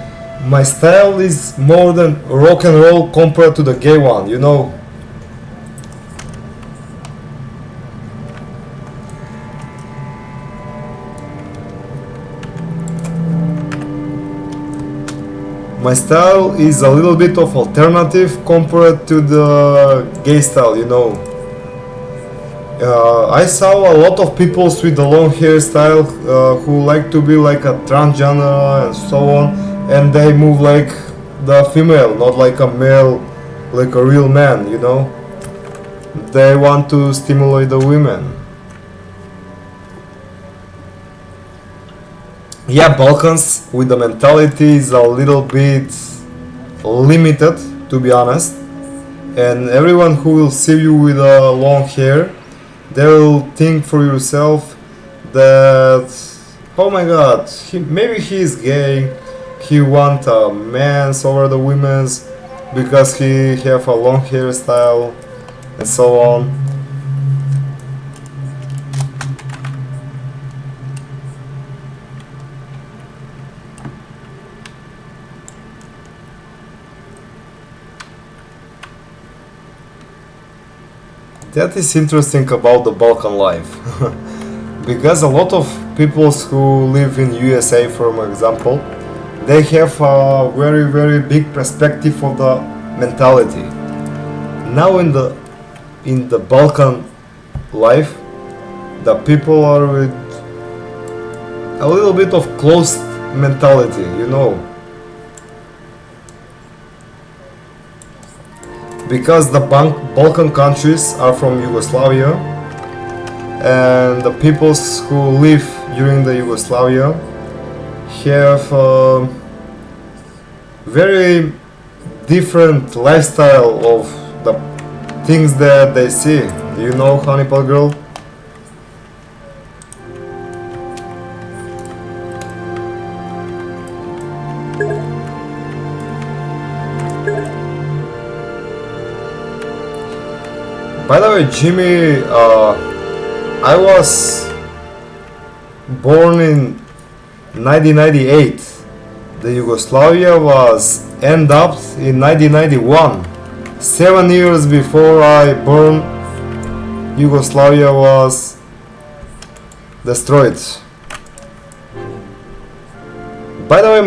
my style is more than rock and roll compared to the gay one, you know. My style is a little bit of alternative compared to the gay style, you know. I saw a lot of people with the long hairstyle who like to be like a transgender and so on, and they move like the female, not like a male, like a real man, you know. They want to stimulate the women. Yeah, Balkans with the mentality is a little bit limited, to be honest. And everyone who will see you with a long hair, they will think for yourself that, oh my god, maybe he is gay, he want a man's over the women's because he have a long hairstyle and so on. That is interesting about the Balkan life. Because a lot of people who live in USA, for example, they have a very big perspective of the mentality. Now in the Balkan life, the people are with a little bit of closed mentality, you know. Because the Balkan countries are from Yugoslavia, and the peoples who live during the Yugoslavia have a very different lifestyle of the things that they see. Do you know, Honeypot Girl? By the way, Jimmy, I was born in 1998. The Yugoslavia was end up in 1991. 7 years before I born, Yugoslavia was destroyed. By the way,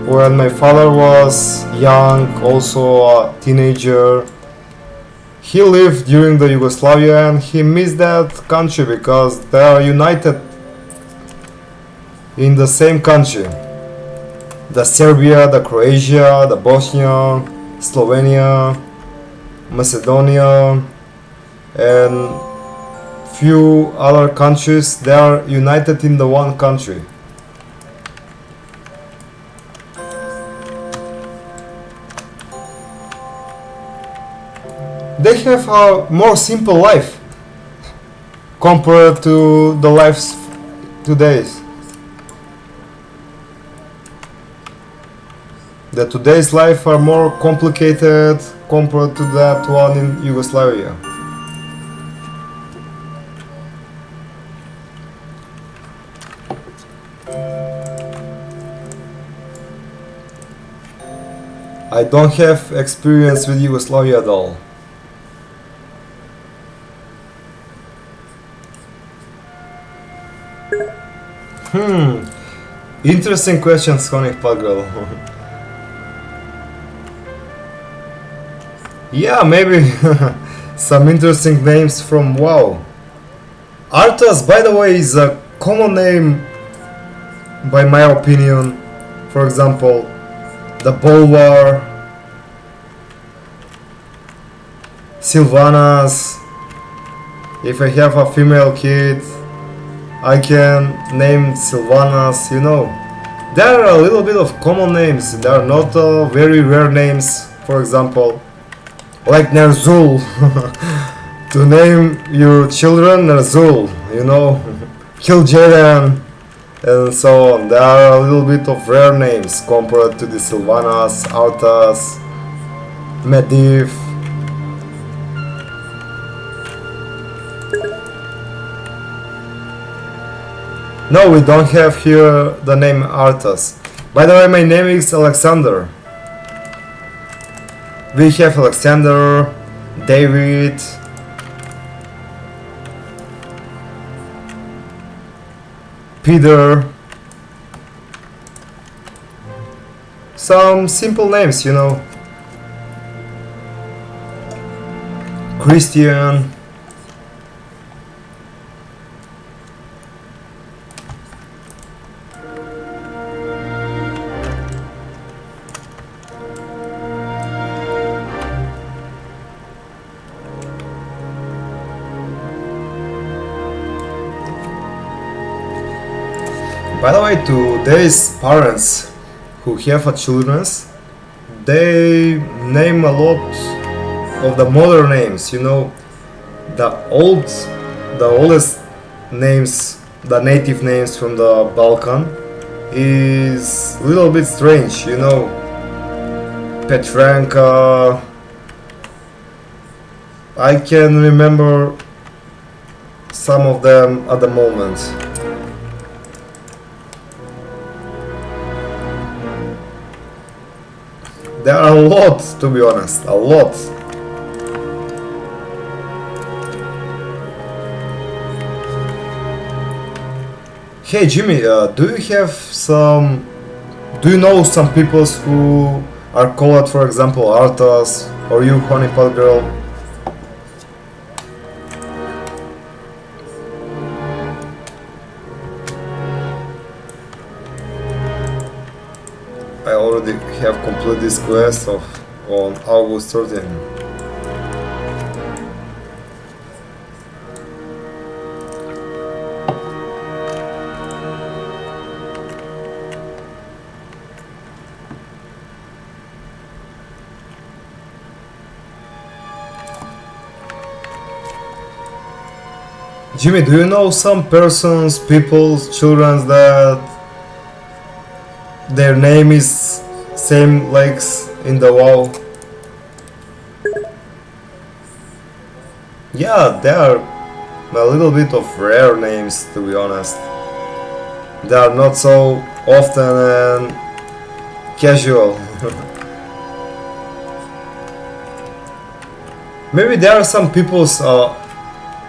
when my father was young, also a teenager, he lived during the Yugoslavia and he missed that country because they are united in the same country. The Serbia, the Croatia, the Bosnia, Slovenia, Macedonia, and few other countries, they are united in the one country. They have a more simple life compared to the lives today. The today's life are more complicated compared to that one in Yugoslavia. I don't have experience with Yugoslavia at all. Interesting questions, Honey Puggle. Yeah, maybe some interesting names from WoW. Arthas, by the way, is a common name, by my opinion. For example, the Bolvar, Sylvanas. If I have a female kid, I can name Sylvanas, you know. There are a little bit of common names, they are not very rare names, for example, like Nerzul. To name your children Nerzul, you know, Kil'jaeden, and so on. There are a little bit of rare names compared to the Sylvanas, Arthas, Medivh. No, we don't have here the name Arthas. By the way, my name is Alexander. We have Alexander, David, Peter. Some simple names, you know. Christian. By the way, today's parents who have a children, they name a lot of the modern names, you know, the oldest names, the native names from the Balkan is a little bit strange, you know. Petranka. I can remember some of them at the moment. There are a lot, to be honest, a lot. Hey Jimmy, do you know some people who are called, for example, Arthas, or you, Honeypot Girl? I already have completed this quest on August 13. Jimmy, do you know some persons, people's, children that their name is same like in the WoW? Yeah, they are a little bit of rare names, to be honest. They are not so often and casual. Maybe there are some people's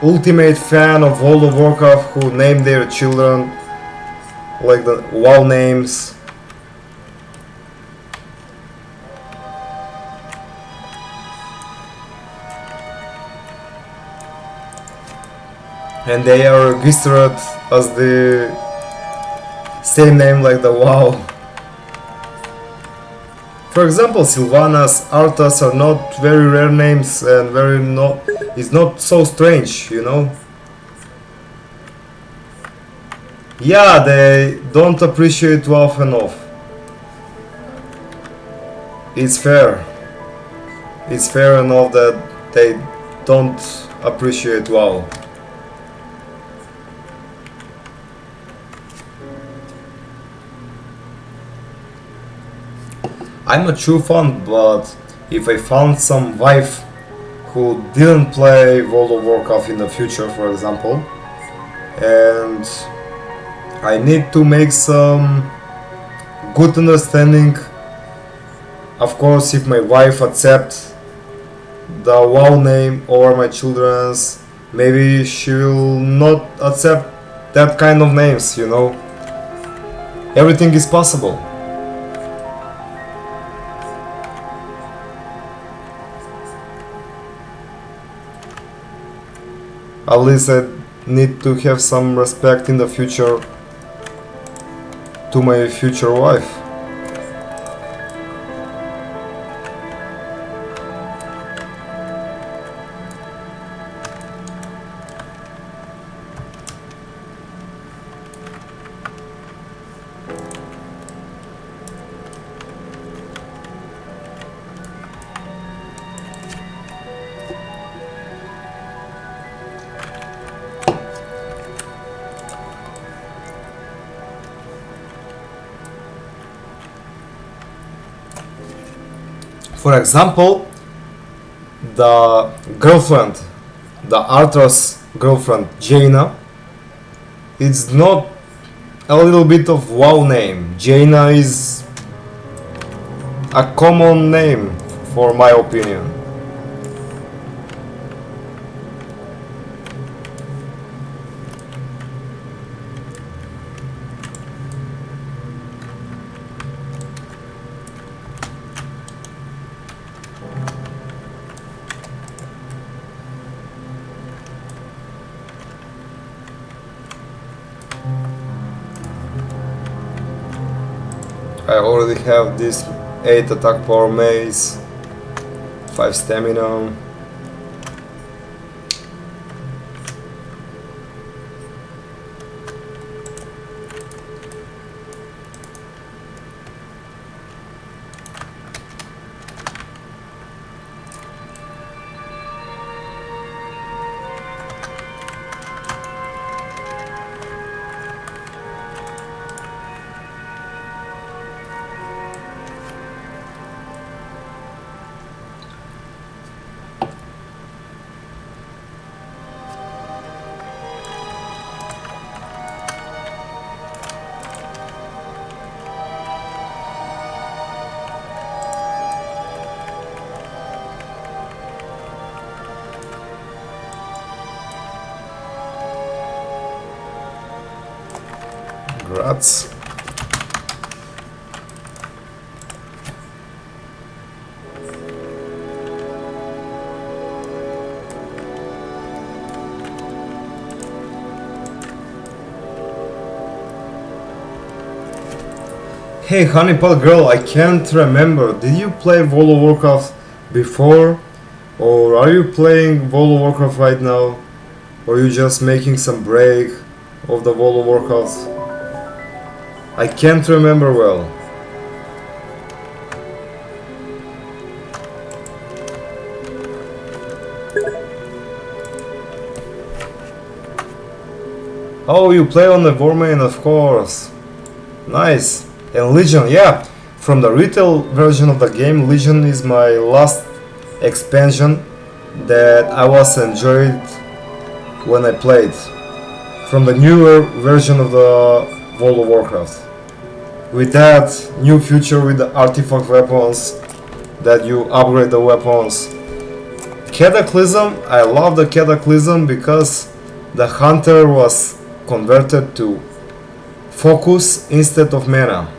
ultimate fan of World of Warcraft who name their children like the WoW names. And they are registered as the Same name like the WoW. For example, Sylvanas, Arthas are not very rare names and it's not so strange, you know? Yeah, they don't appreciate WoW enough. It's fair. It's fair enough that they don't appreciate WoW. I'm a true fan, but if I found some wife who didn't play World of Warcraft in the future, for example, and I need to make some good understanding, of course, if my wife accepts the WoW name or my children's, maybe she will not accept that kind of names, you know. Everything is possible. At least I need to have some respect in the future to my future wife. For example, the girlfriend, the Arthur's girlfriend, Jaina, it's not a little bit of WoW name. Jaina is a common name, for my opinion. I already have this 8 attack power mace, 5 stamina. Grats. Hey honeypot girl, I can't remember. Did you play World of Warcraft before? Or are you playing World of Warcraft right now? Or are you just making some break of the World of Warcraft? I can't remember well. Oh, you play on the Warmane, of course. Nice. And Legion, yeah. From the retail version of the game, Legion is my last expansion that I was enjoyed when I played. From the newer version of the World of Warcraft. With that new feature with the artifact weapons, that you upgrade the weapons. Cataclysm, I love the Cataclysm because the hunter was converted to focus instead of mana.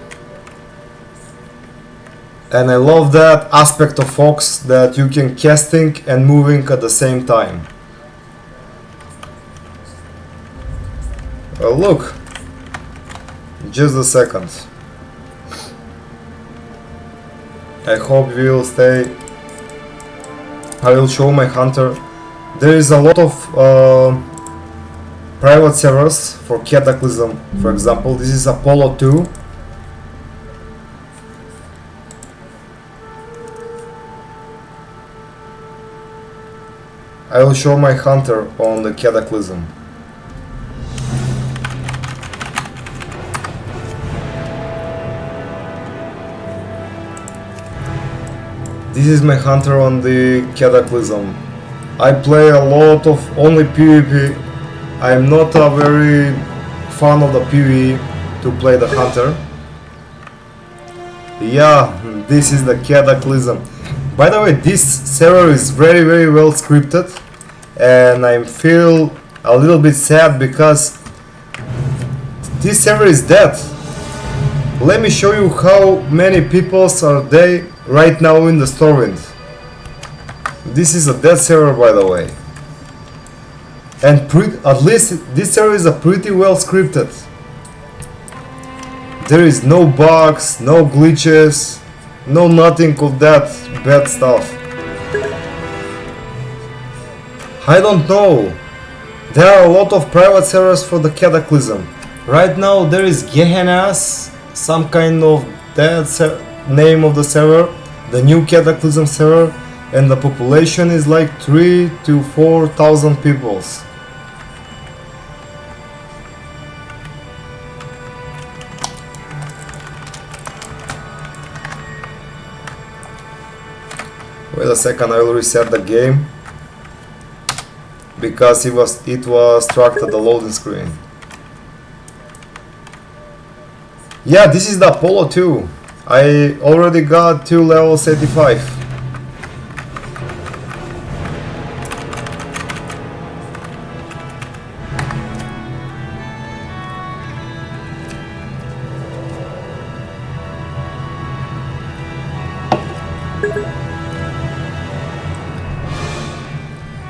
And I love that aspect of Fox, that you can casting and moving at the same time. Look, Just a second. I hope you will stay. I will show my hunter. There is a lot of private servers for Cataclysm, for example. This is Apollo 2. I will show my hunter on the Cataclysm. This is my hunter on the Cataclysm. I play a lot of only PvP. I'm not a very fan of the PvE to play the hunter. Yeah, this is the Cataclysm. By the way, this server is very well scripted, and I feel a little bit sad because this server is dead. Let me show you how many people are there right now in the Stormwind. This is a dead server, by the way. And at least this server is a pretty well scripted. There is no bugs, no glitches, no nothing of that bad stuff. I don't know. There are a lot of private servers for the Cataclysm. Right now there is Gehennas, some kind of that name of the server, the new Cataclysm server, and the population is like 3,000 to 4,000 people. Wait a second, I will reset the game because it was stuck at the loading screen. Yeah, this is the Apollo 2. I already got 2 levels 85.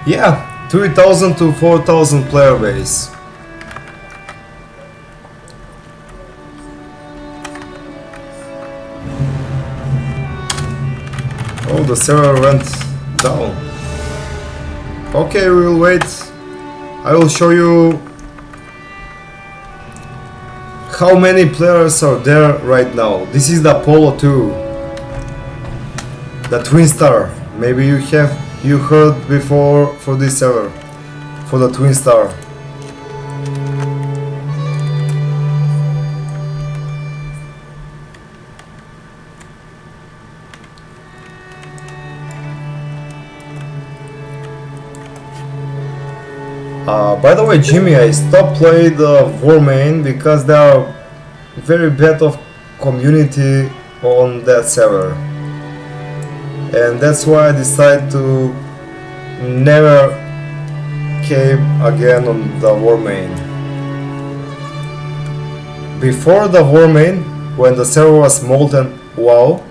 Yeah, 3,000 to 4,000 player base. Oh, the server went down. Okay, we will wait. I will show you how many players are there right now. This is the Apollo 2, the Twin Star. Maybe you heard before for this server, for the Twin Star. By the way, Jimmy, I stopped playing the Warmain because there are very bad of community on that server, and that's why I decided to never came again on the Warmain. Before the Warmain, when the server was Molten WoW,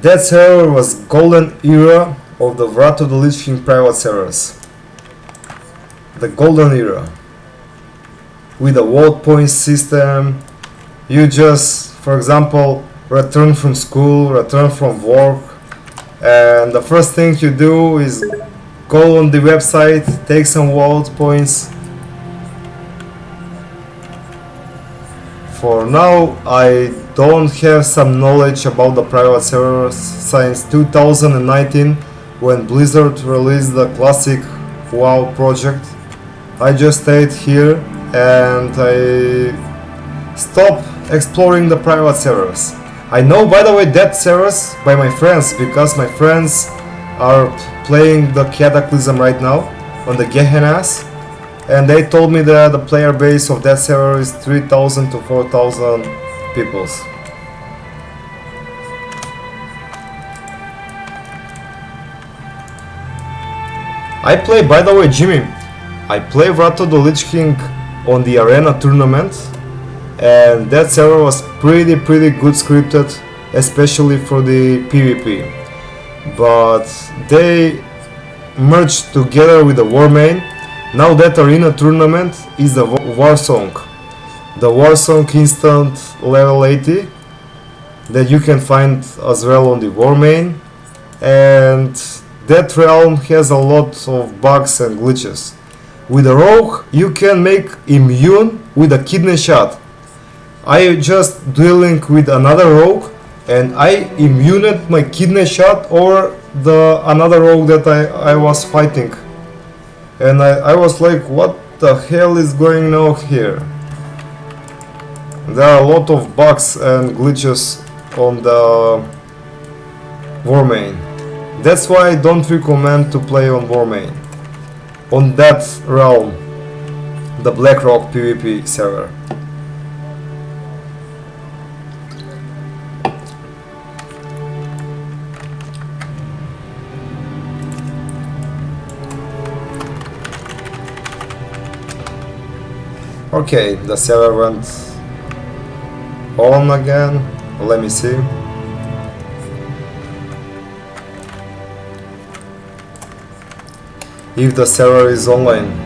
that server was golden era of the Wrath of the Lich King private servers. The golden era, with a vote point system. You just, for example, return from school, return from work, and the first thing you do is go on the website, take some vote points. For now, I don't have some knowledge about the private servers since 2019, when Blizzard released the classic WoW project. I just stayed here and I stopped exploring the private servers. I know, by the way, that servers by my friends, because my friends are playing the Cataclysm right now on the Gehennas, and they told me that the player base of that server is 3,000 to 4,000 people. I play, by the way, Jimmy, I play Wrath of the Lich King on the Arena tournament, and that server was pretty good scripted, especially for the PvP. But they merged together with the Warmain. Now that Arena tournament is the War Song. the Warsong Instant level 80 that you can find as well on the War main, and that realm has a lot of bugs and glitches. With a rogue you can make immune with a kidney shot. I just dueling with another rogue and I immuned my kidney shot or the another rogue that I was fighting, and I was like, what the hell is going on here? There are a lot of bugs and glitches on the War main. That's why I don't recommend to play on War main. On that realm, the Blackrock PvP server. Okay, the server went on again. Let me see. If the server is online.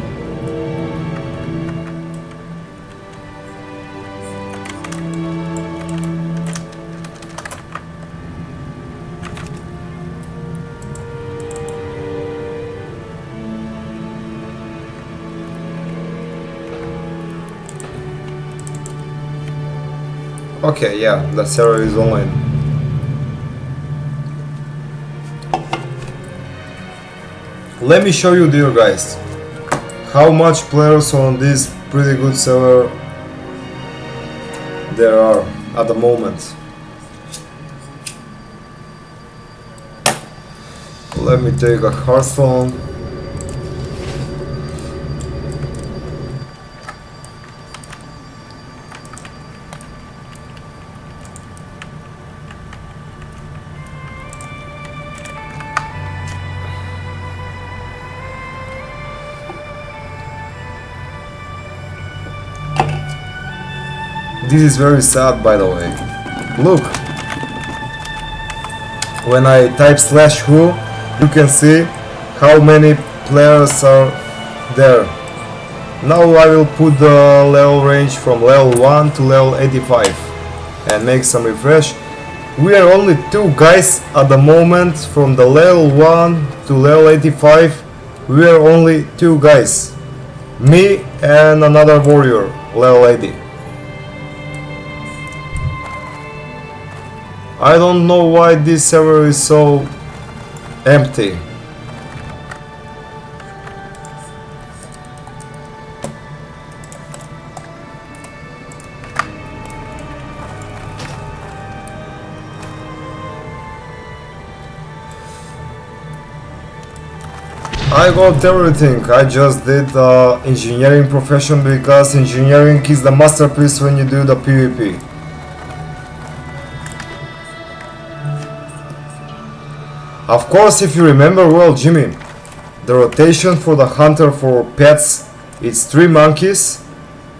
Okay, yeah, the server is online. Let me show you, dear guys, how much players on this pretty good server there are at the moment. Let me take a Hearthstone. This is very sad, by the way. Look, when I type /who, you can see how many players are there. Now I will put the level range from level 1 to level 85 and make some refresh. We are only 2 guys at the moment. From the level 1 to level 85 we are only 2 guys, me and another warrior level 80. I don't know why this server is so empty. I got everything. I just did engineering profession because engineering is the masterpiece when you do the PvP. Of course, if you remember well, Jimmy, the rotation for the hunter for pets, it's 3 monkeys.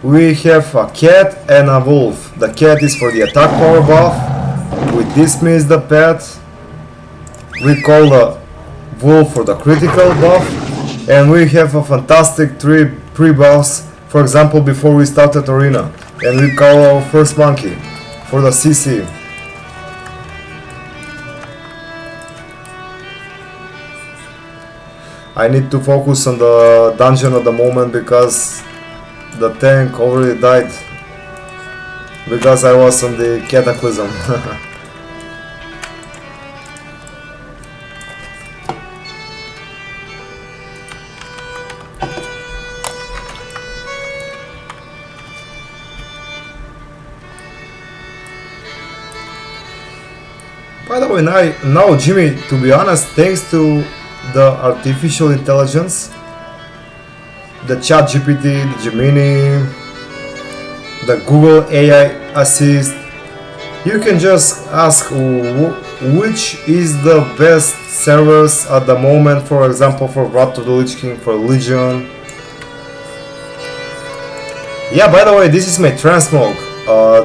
We have a cat and a wolf. The cat is for the attack power buff. We dismiss the pet. We call the wolf for the critical buff. And we have a fantastic 3 pre-buffs, for example, before we started arena. And we call our first monkey for the CC. I need to focus on the dungeon at the moment because the tank already died because I was on the cataclysm. By the way, now Jimmy, to be honest, thanks to the artificial intelligence, the ChatGPT, the Gemini, the Google AI Assist, you can just ask which is the best servers at the moment, for example, for Wrath of the Lich King, for Legion. Yeah, by the way, this is my transmog.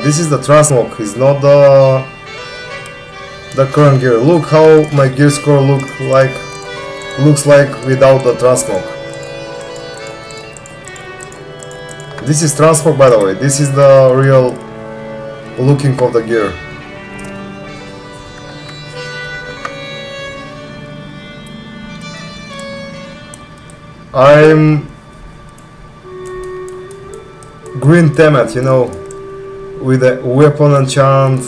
This is the transmog, it's not the current gear. Look how my gear score looks like without the transmog. This is transport, by the way. This is the real looking of the gear. I'm green temet, you know, with a weapon enchant,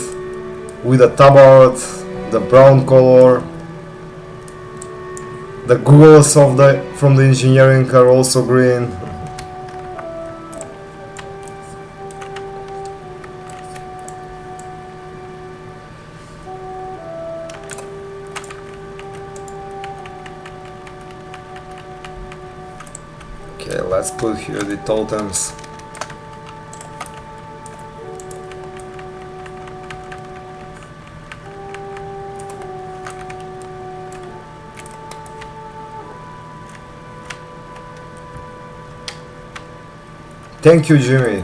with a tabard, the brown color. The googles of from the engineering are also green. Okay, let's put here the totems. Thank you, Jimmy.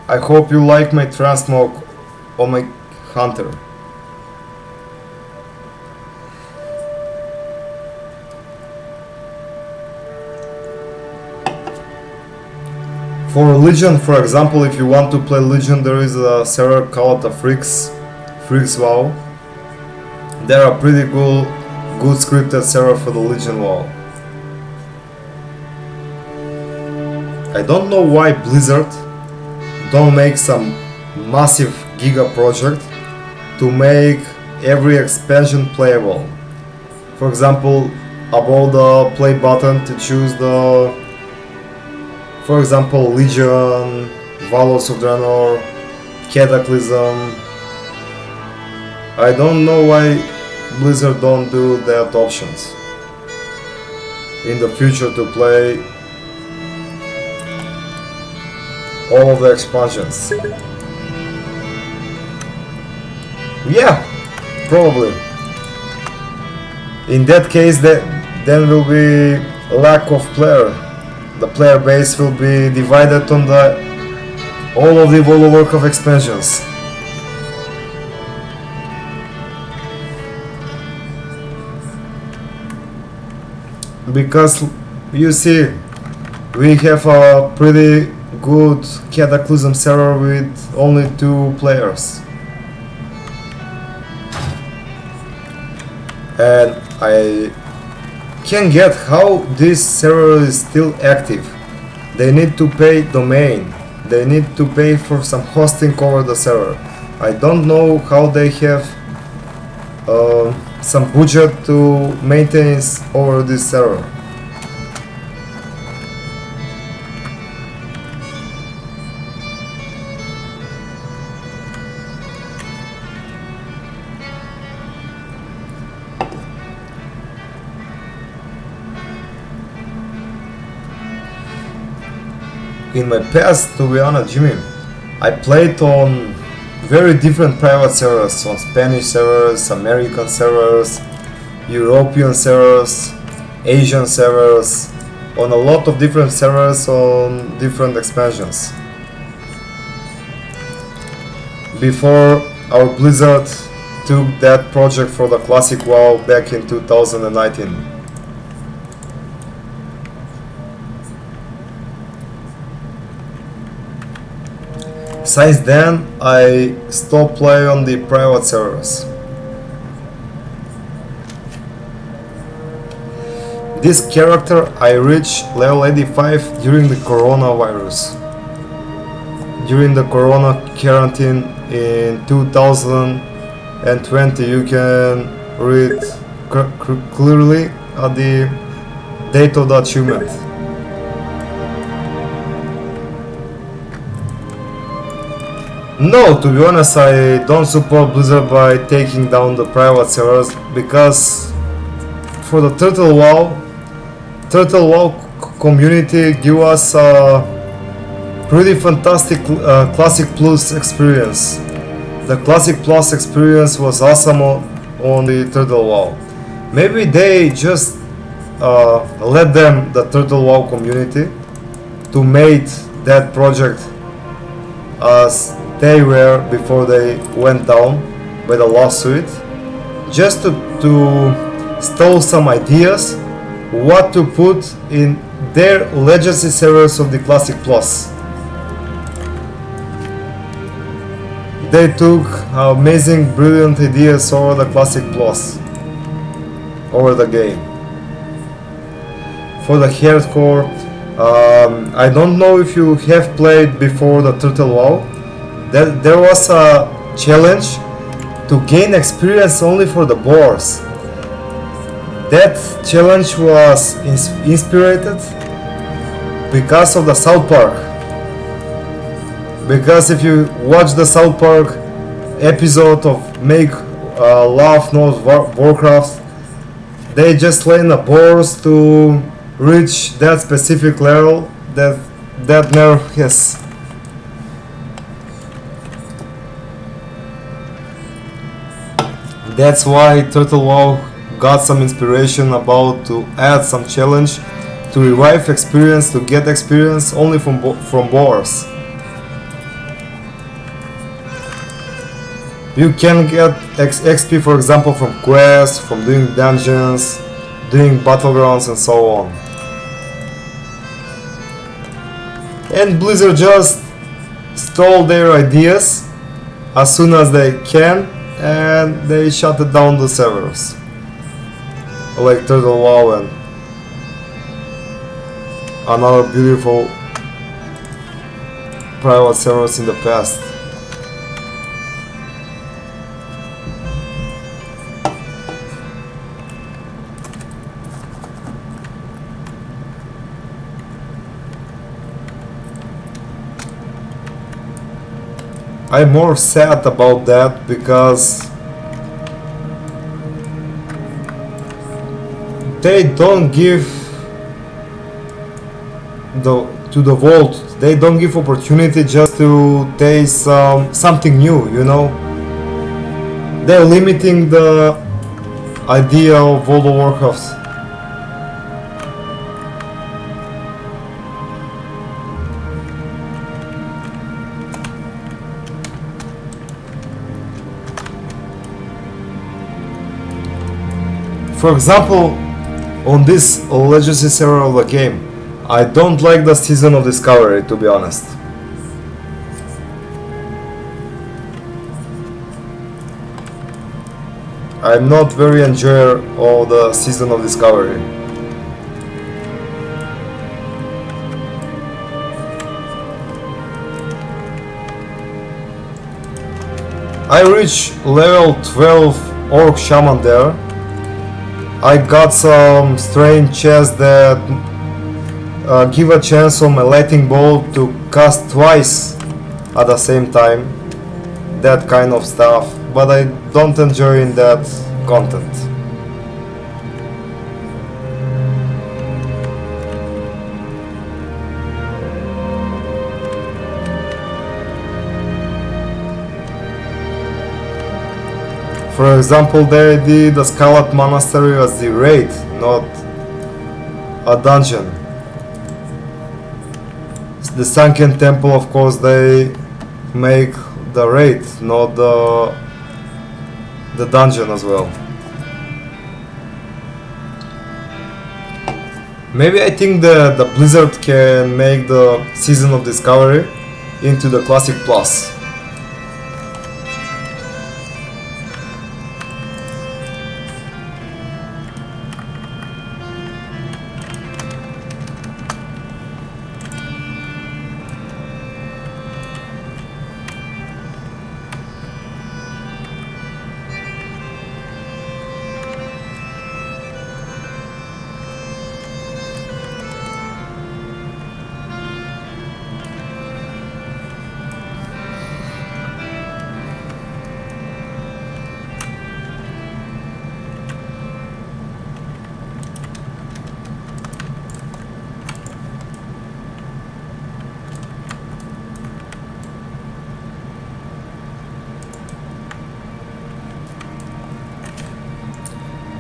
I hope you like my transmog on my hunter. For Legion, for example, if you want to play Legion, there is a server called the Freaks WoW. They are a pretty cool, good scripted server for the Legion WoW. I don't know why Blizzard don't make some massive giga project to make every expansion playable. For example, above the play button to choose the, for example, Legion, Valos of Draenor, Cataclysm. I don't know why Blizzard don't do that options in the future to play all of the expansions. Yeah, probably. In that case, then will be lack of player. The player base will be divided on the all of the work of expansions. Because you see, we have a pretty good Cataclysm server with only 2 players. And I can't get how this server is still active. They need to pay domain. They need to pay for some hosting over the server. I don't know how they have some budget to maintain over this server. In my past, to be honest, Jimmy, I played on very different private servers, on Spanish servers, American servers, European servers, Asian servers, on a lot of different servers on different expansions. Before our Blizzard took that project for the Classic WoW back in 2019. Since then, I stopped playing on the private servers. This character I reached level 85 during the coronavirus. During the corona quarantine in 2020, you can read clearly at the date of the achievement. No, to be honest, I don't support Blizzard by taking down the private servers, because for the Turtle WoW community give us a pretty fantastic Classic Plus experience. The Classic Plus experience was awesome on the Turtle WoW. Maybe they just let them, the Turtle WoW community, to make that project as they were before they went down by the lawsuit, just to steal some ideas what to put in their legacy servers of the Classic Plus. they took amazing, brilliant ideas over the Classic Plus, over the game. For the hardcore, I don't know if you have played before the Turtle WoW. There was a challenge to gain experience only for the boars. That challenge was inspired because of the South Park. Because if you watch the South Park episode of Make Love Not Warcraft, they just train the boars to reach that specific level that nerf has. That's why Turtle WoW got some inspiration about to add some challenge to revive experience, to get experience only from boars. You can get XP, for example, from quests, from doing dungeons, doing battlegrounds, and so on. And Blizzard just stole their ideas as soon as they can, and they shut down the servers, like Turtle WoW and another beautiful private servers in the past. I'm more sad about that because they don't give to the vault. They don't give opportunity just to taste something new. You know, they're limiting the idea of World of Warcraft. For example, on this legacy server of the game, I don't like the Season of Discovery, to be honest. I'm not very enjoyer of the Season of Discovery. I reached level 12 Orc Shaman there. I got some strange chests that give a chance on my lightning bolt to cast twice at the same time. That kind of stuff, but I don't enjoy in that content. For example, they did the Scarlet Monastery as the raid, not a dungeon. The Sunken Temple, of course, they make the raid, not the dungeon as well. Maybe I think the Blizzard can make the Season of Discovery into the Classic Plus.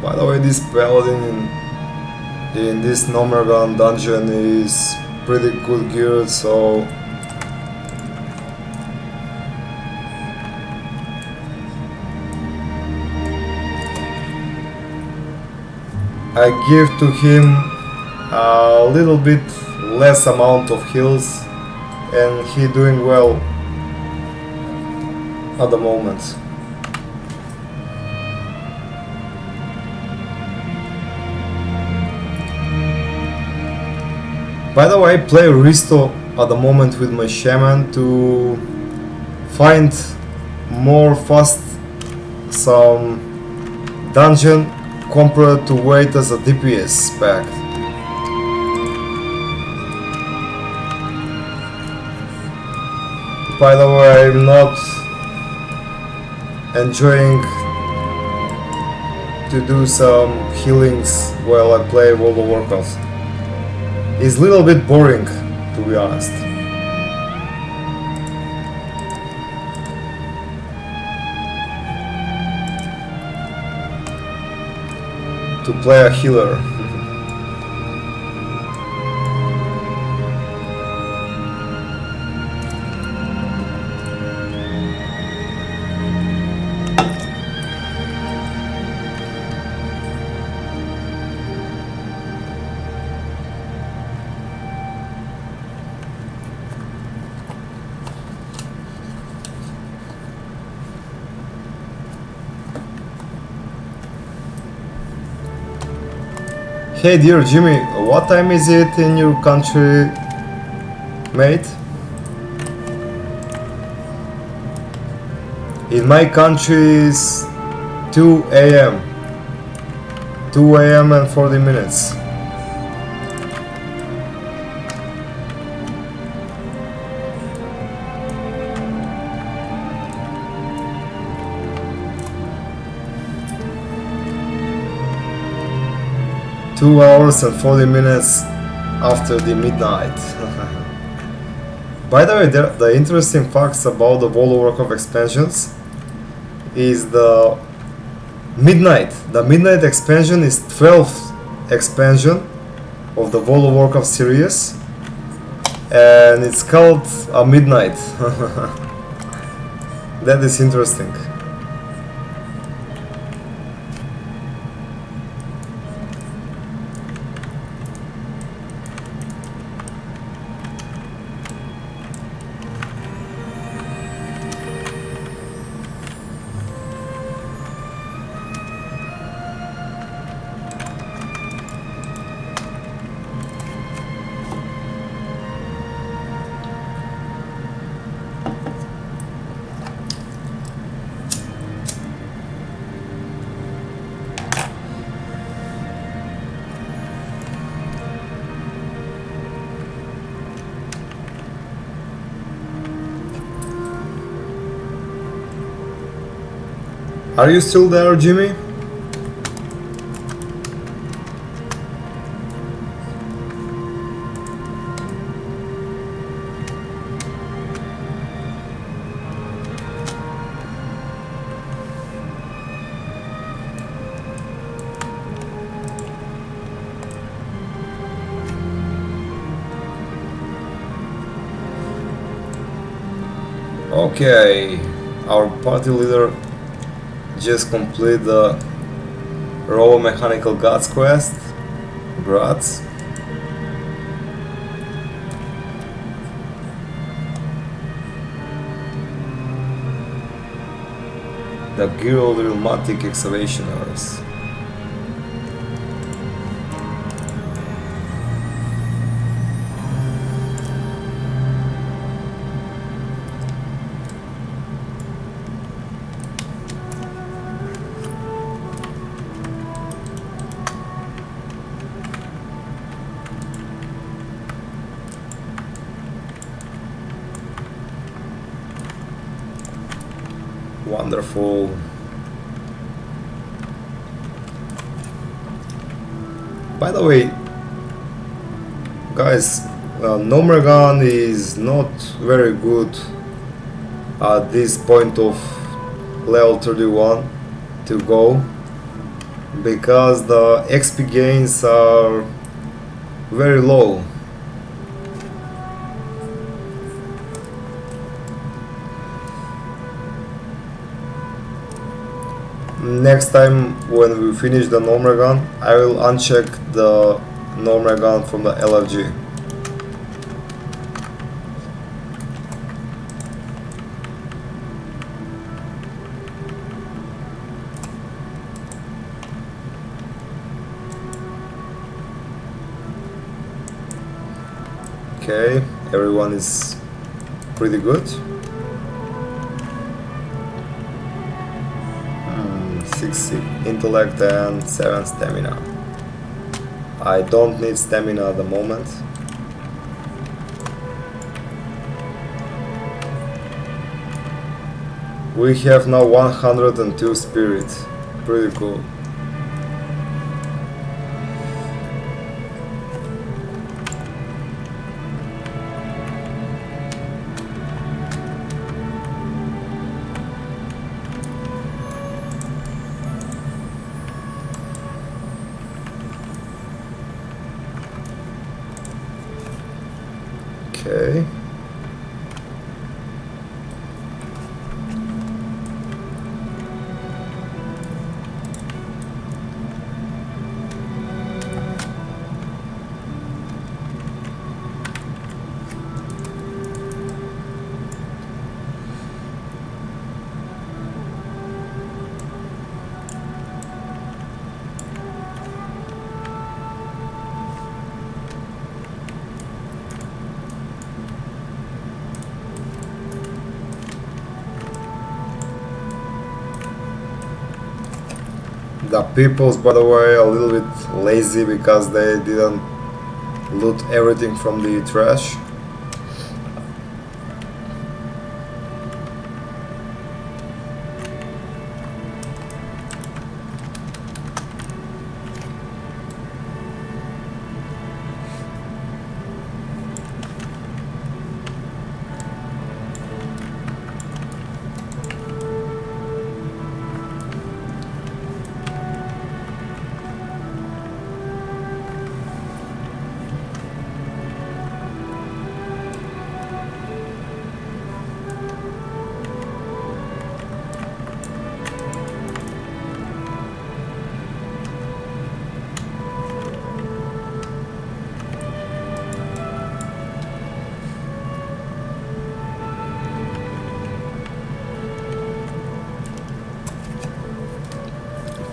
By the way, this paladin in this Nomergan dungeon is pretty good geared, so I give to him a little bit less amount of heals and he doing well. at the moment. By the way, I play Risto at the moment with my Shaman to find more fast some dungeon compared to wait as a DPS pack. By the way, I'm not enjoying to do some healings while I play World of Warcraft. It's a little bit boring, to be honest. To play a healer. Hey dear Jimmy, what time is it in your country, mate? In my country is 2 a.m. 2 a.m. and 40 minutes. Two hours and 40 minutes after the midnight. By the way, the interesting facts about the World of Warcraft expansions is the midnight. The midnight expansion is 12th expansion of the World of Warcraft series, and it's called a midnight. That is interesting. Are you still there, Jimmy? Okay, our party leader just complete the raw mechanical gods quest. Grats. The Guild Rheumatic Excavationers. Wonderful. By the way, guys, Nomergan is not very good at this point of level 31 to go, because the XP gains are very low. Next time when we finish the Nomergan, I will uncheck the Nomergan from the LFG. Okay, everyone is pretty good. 6 intellect and 7 stamina. I don't need stamina at the moment. We have now 102 spirit. Pretty cool. Okay. The people's, by the way, a little bit lazy because they didn't loot everything from the trash.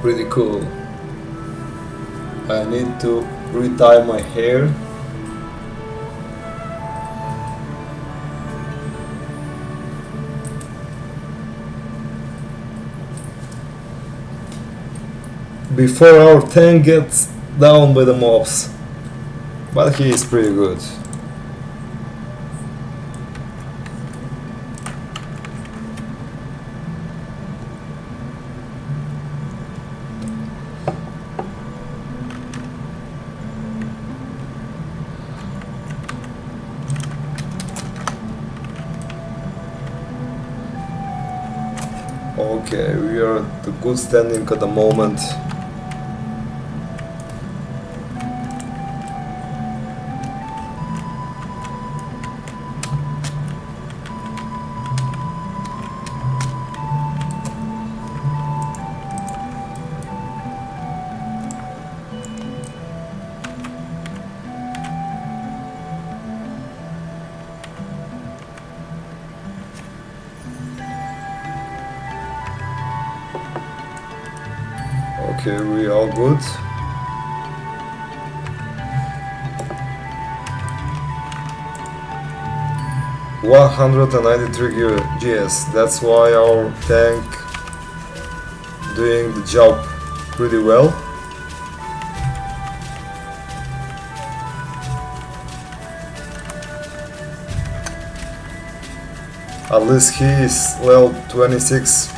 Pretty cool. I need to retie my hair. Before our tank gets down by the mobs. But he is pretty good. Okay, we are at a good standing at the moment. Okay, we all good. $193 GS. That's why our tank doing the job pretty well. At least he is level 26.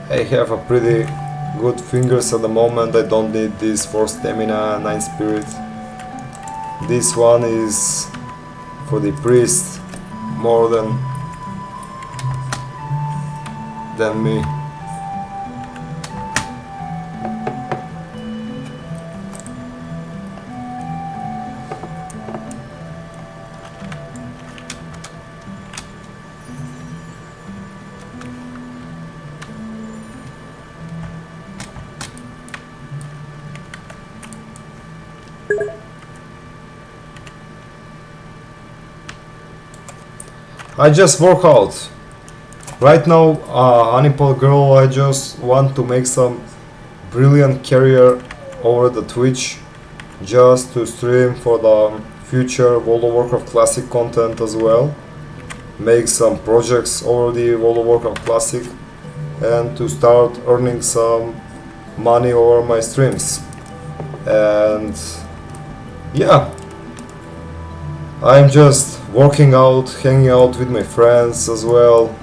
I have a pretty good fingers at the moment. I don't need this for stamina, 9 spirit. This one is for the priest more than me. I just work out. Right now, Honeypot Girl, I just want to make some brilliant career over the Twitch, just to stream for the future World of Warcraft Classic content as well. Make some projects over the World of Warcraft Classic and to start earning some money over my streams. And yeah, I'm just working out, hanging out with my friends as well.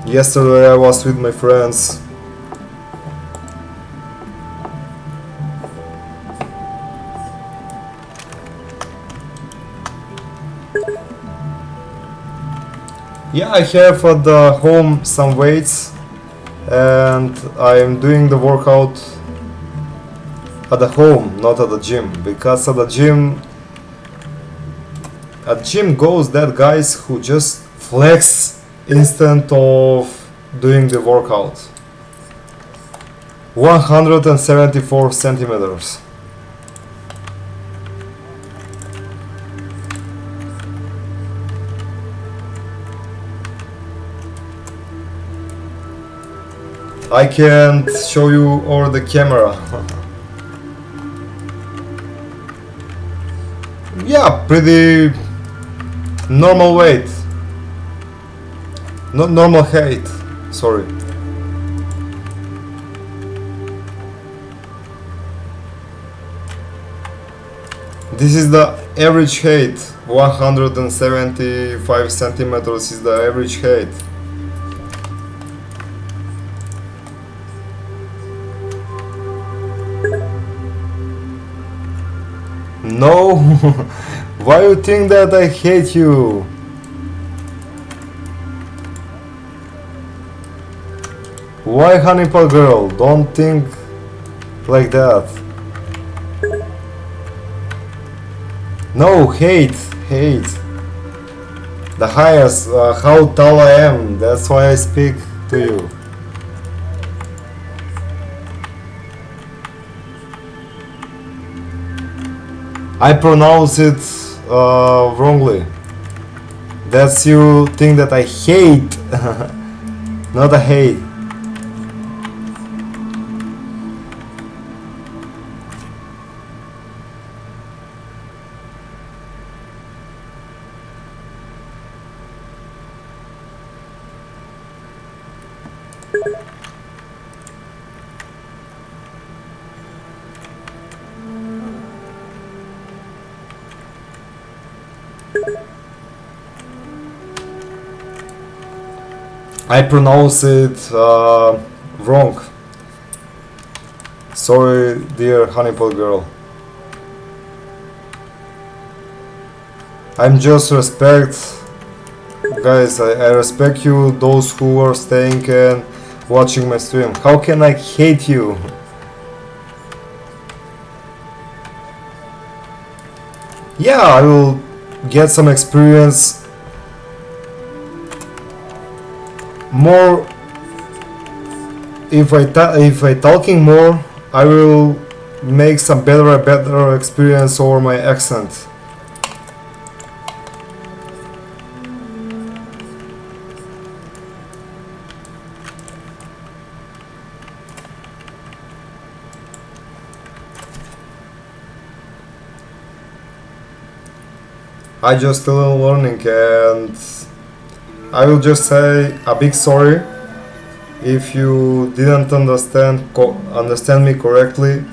Yesterday I was with my friends. Yeah, I have at the home some weights and I'm doing the workout at the home, not at the gym, because at gym goes that guys who just flex instant of doing the workout. 174 centimeters. I can't show you over the camera. Yeah, pretty normal weight. Not normal height, sorry. This is the average height. 175 centimeters is the average height. No, why you think that I hate you? Why, Honeypot Girl? Don't think like that. No, hate. The highest, how tall I am, that's why I speak to you. I pronounce it wrongly. That's you think that I hate, not a hate. I pronounce it wrong. Sorry, dear Honeypot Girl. I'm just respect, guys. I respect you, those who are staying and watching my stream. How can I hate you? Yeah, I will get some experience. More, if I talking more, I will make some better experience over my accent. I just still learning, and I will just say a big sorry if you didn't understand me correctly,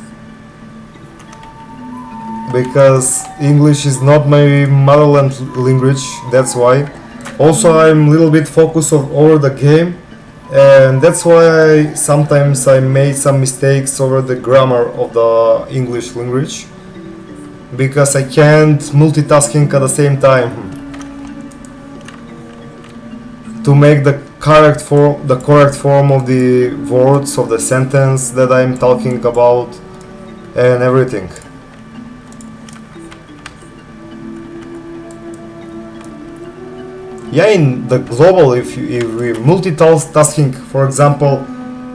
because English is not my motherland language, that's why. Also, I'm a little bit focused over the game, and that's why sometimes I made some mistakes over the grammar of the English language, because I can't multitasking at the same time to make the correct form of the words of the sentence that I'm talking about and everything. Yeah, in the global, if we multitasking, for example,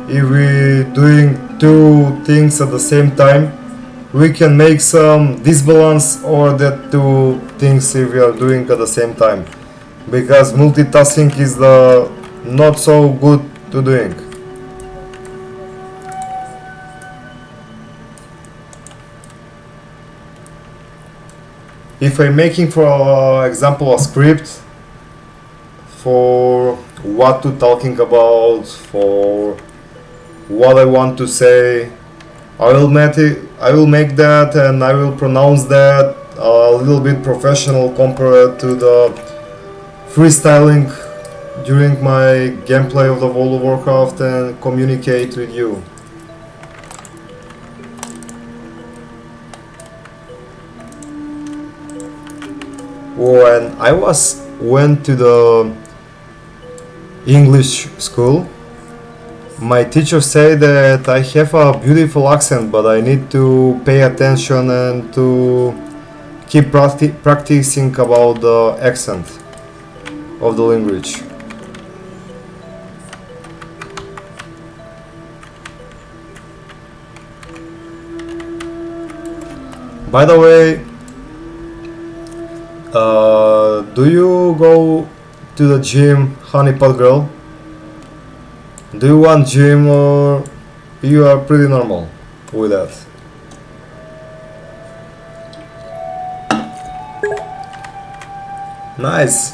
if we doing two things at the same time, we can make some disbalance or that two things if we are doing at the same time, because multitasking is the not so good to doing. If I'm making, for example, a script for what to talking about, for what I want to say, I will make that and I will pronounce that a little bit professional compared to the freestyling during my gameplay of the World of Warcraft and communicate with you. When I went to the English school, my teacher said that I have a beautiful accent, but I need to pay attention and to keep practicing about the accent of the language. By the way, do you go to the gym, honeypot girl? Do you want gym or you are pretty normal with that? Nice.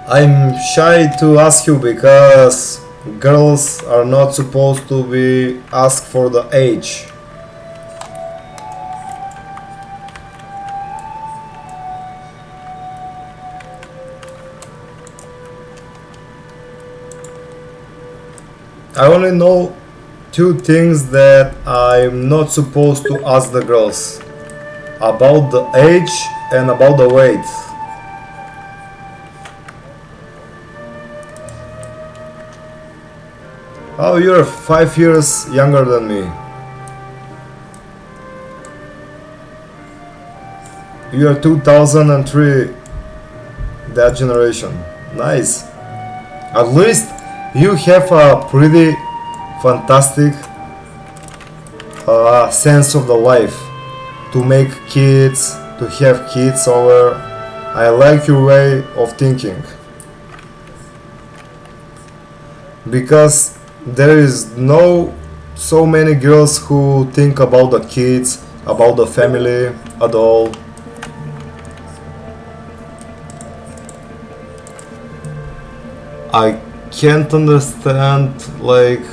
I'm shy to ask you because girls are not supposed to be asked for the age. I only know two things that I'm not supposed to ask the girls: about the age and about the weight. Oh, you're 5 years younger than me. You're 2003, that generation. Nice. At least you have a pretty fantastic sense of the life to make kids, to have kids over. I like your way of thinking because there is no so many girls who think about the kids, about the family at all. I can't understand like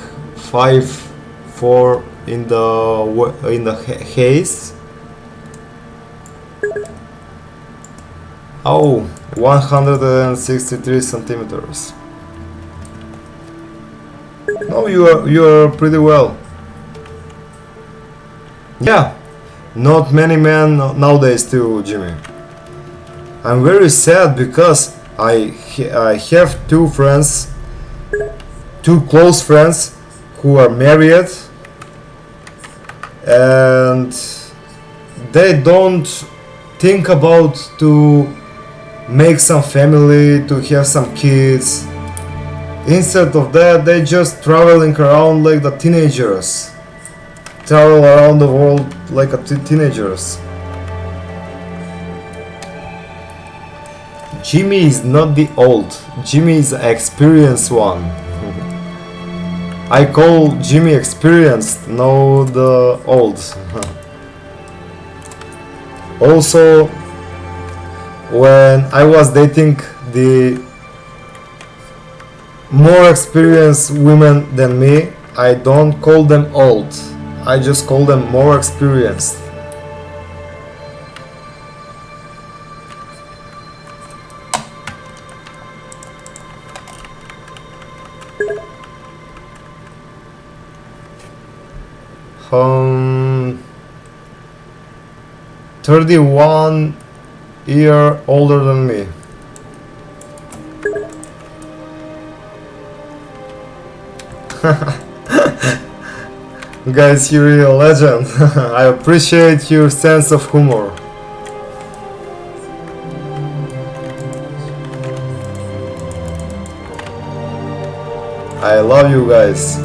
5'4" in the haze. Oh, 163 centimeters. No, you are pretty well. Yeah, not many men nowadays too, Jimmy. I'm very sad because I have two friends, two close friends who are married and they don't think about to make some family, to have some kids. Instead of that, they just traveling around like the teenagers, travel around the world like a teenagers. Jimmy is not the old, Jimmy is the experienced one. I call Jimmy experienced, no the old. Also, when I was dating the more experienced women than me, I don't call them old, I just call them more experienced. Um, 31 year older than me. Guys, you're a legend. I appreciate your sense of humor. I love you guys.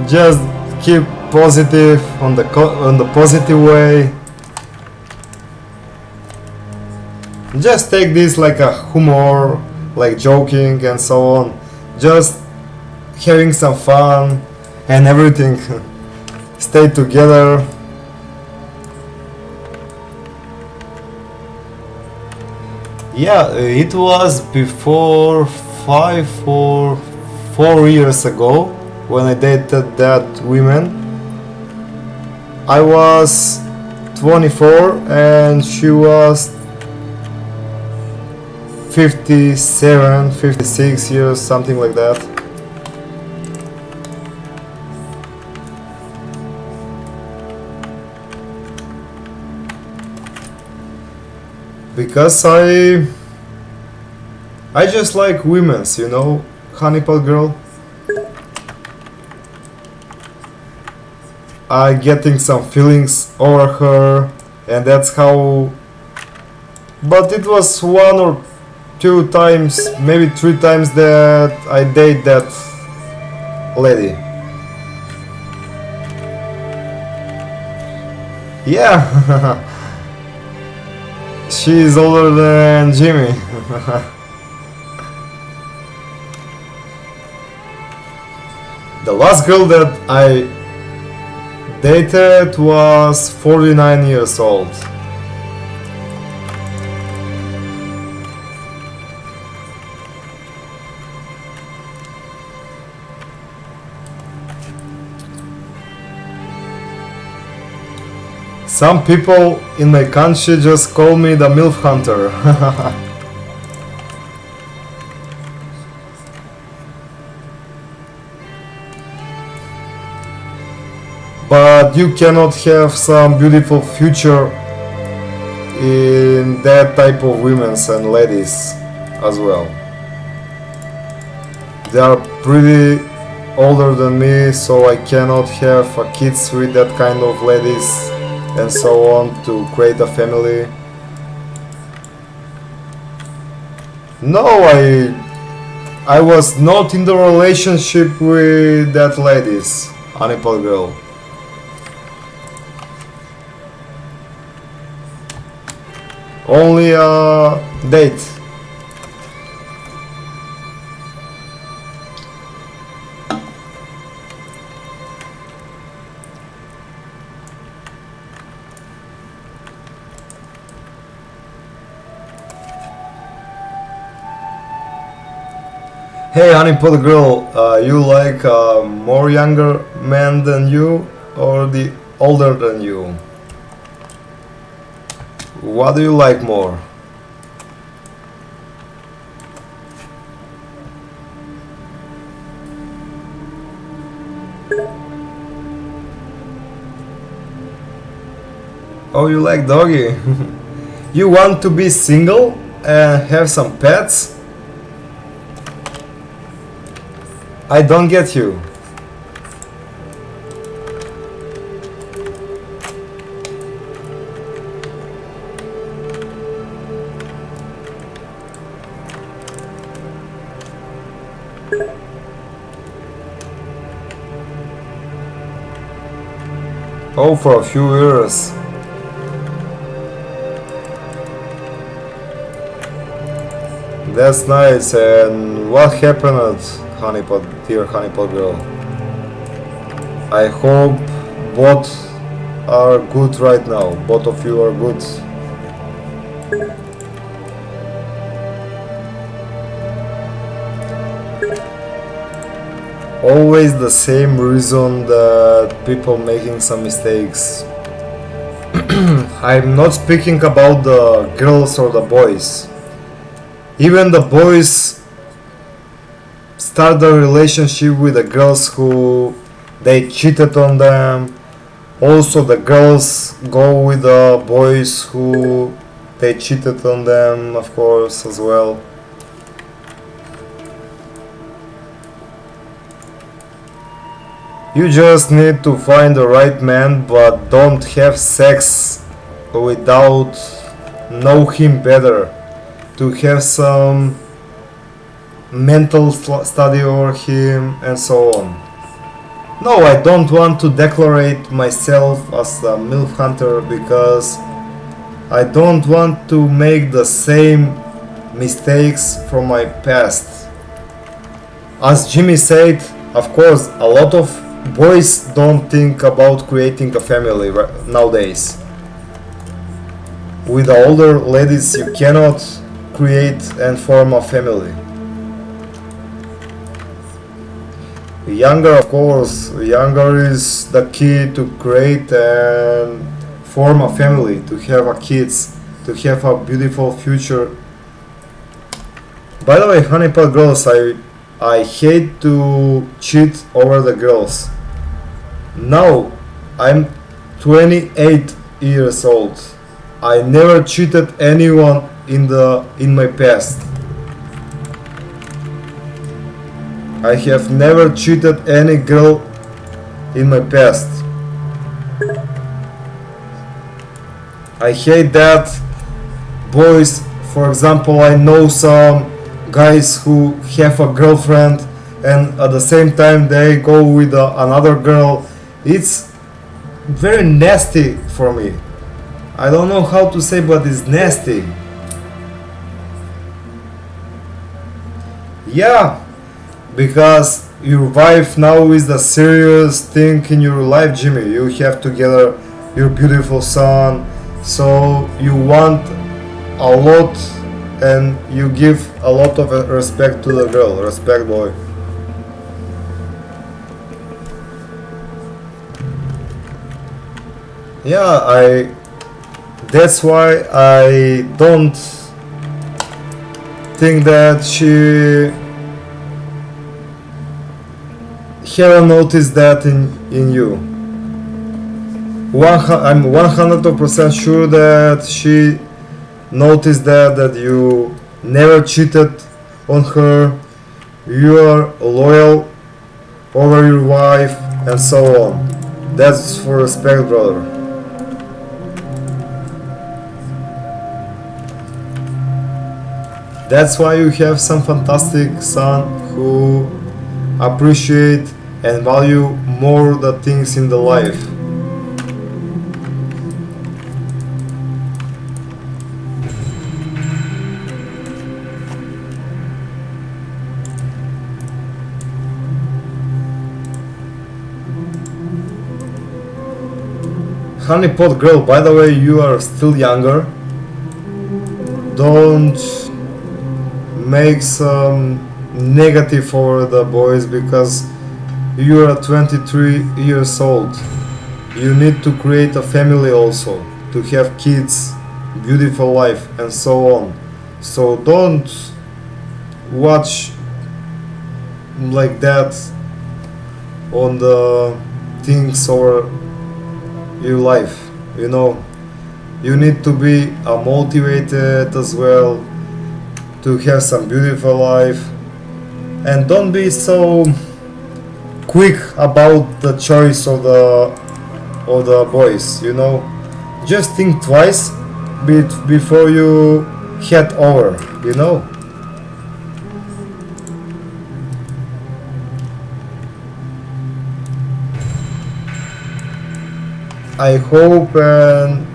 Just keep positive on the positive way. Just take this like a humor, like joking and so on. Just having some fun and everything. Stay together. Yeah, it was before 5 or 4 years ago when I dated that woman. I was 24 and she was 57, 56 years, something like that. Because I just like women's, you know, honeypot girl. I getting some feelings over her, and that's how. But it was 1 or 2 times, maybe 3 times that I date that lady. Yeah, she is older than Jimmy. The last girl that I dated was 49 years old. Some people in my country just call me the MILF hunter. But you cannot have some beautiful future in that type of women and ladies as well. They are pretty older than me, so I cannot have kids with that kind of ladies and so on to create a family. No, I was not in the relationship with that ladies, honeypot girl. Only a date. Hey honeypot girl, you like a more younger man than you or the older than you? What do you like more? Oh, you like doggy? You want to be single and have some pets? I don't get you. Oh, for a few years. That's nice. And what happened, honeypot, dear honeypot girl? I hope both are good right now. Both of you are good. Always the same reason that people making some mistakes. I'm not speaking about the girls or the boys. Even the boys start the relationship with the girls who they cheated on them. Also the girls go with the boys who they cheated on them, of course, as well. You just need to find the right man, but don't have sex without know him better. To have some mental study over him and so on. No, I don't want to declarate myself as a MILF hunter because I don't want to make the same mistakes from my past. As Jimmy said, of course, a lot of boys don't think about creating a family nowadays. With the older ladies, you cannot create and form a family. Younger, of course, younger is the key to create and form a family, to have a kids, to have a beautiful future. By the way, honeypot girls, I hate to cheat over the girls. Now I'm 28 years old. I never cheated anyone in my past. I have never cheated any girl in my past. I hate that. Boys, for example, I know some guys who have a girlfriend and at the same time they go with another girl. It's very nasty for me. I don't know how to say, but it's nasty. Yeah, because your wife now is the serious thing in your life, Jimmy. You have together your beautiful son, so you want a lot and you give a lot of respect to the girl. Respect, boy. Yeah, that's why I don't think that she haven't noticed that in you. I'm 100% sure that she noticed that you never cheated on her, you are loyal over your wife, and so on. That's for respect, brother. That's why you have some fantastic son who appreciate and value more the things in the life. Honeypot girl, by the way, you are still younger. Don't make some negative for the boys because you are 23 years old. You need to create a family also, to have kids, beautiful life, and so on. So don't watch like that on the things or your life. You know, you need to be motivated as well to have some beautiful life, and don't be so quick about the choice of the boys. You know, just think twice before you head over. You know. I hope and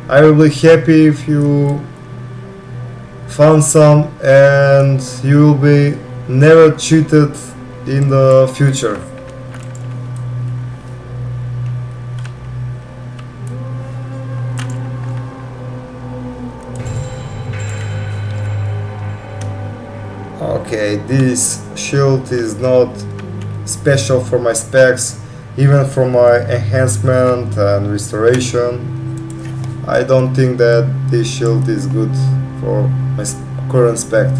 I will be happy if you found some and you will be never cheated in the future. Okay, this shield is not special for my specs, even for my enhancement and restoration. I don't think that this shield is good for my current spec.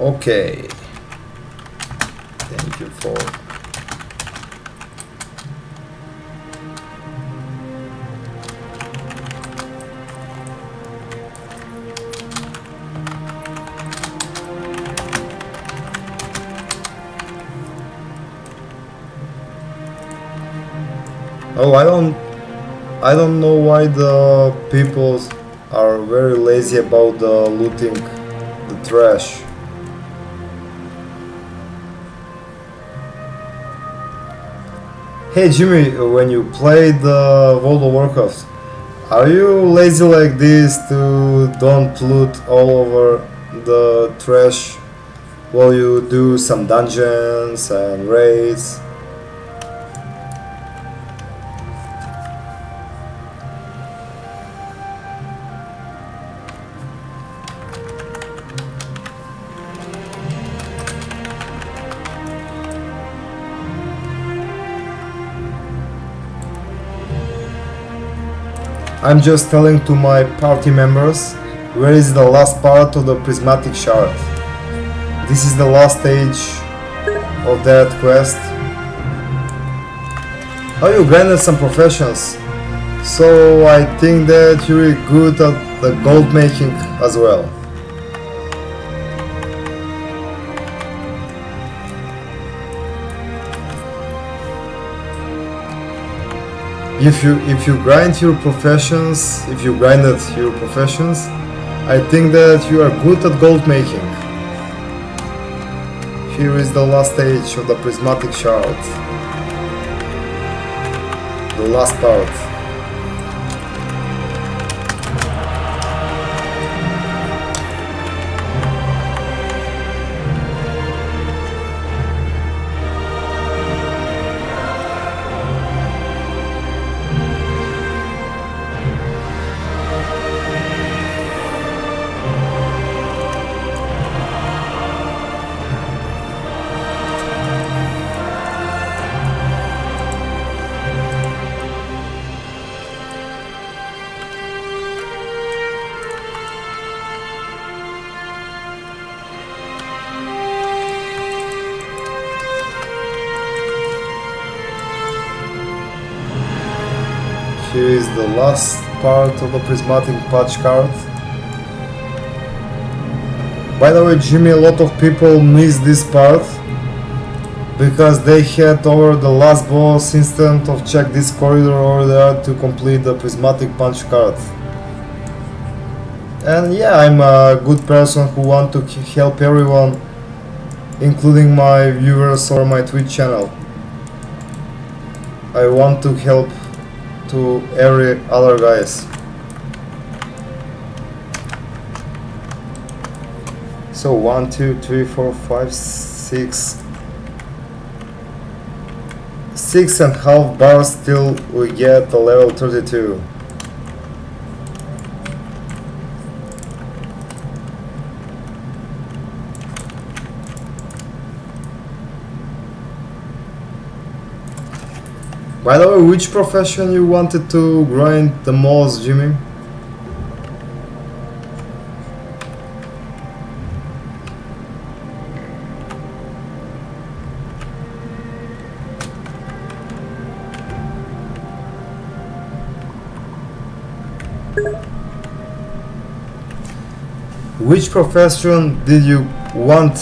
Okay, thank you for Oh, I don't know why the people are very lazy about looting the trash. Hey Jimmy, when you played World of Warcraft, are you lazy like this to don't loot all over the trash while you do some dungeons and raids? I'm just telling to my party members where is the last part of the prismatic shard. This is the last stage of that quest. Oh, you granted some professions, so I think that you're good at the gold making as well. If you grind your professions, if you grinded your professions, I think that you are good at gold making. Here is the last stage of the prismatic shard. The last part. Here is the last part of the prismatic patch card. By the way, Jimmy, a lot of people missed this part because they had over the last boss instead of check this corridor over there to complete the prismatic punch card. And yeah, I'm a good person who want to help everyone, including my viewers or my Twitch channel. I want to help to every other guys. So 1, 2, 3, 4, 5, 6. 6.5 bars till we get the level 32. By the way, which profession you wanted to grind the most, Jimmy? Which profession did you want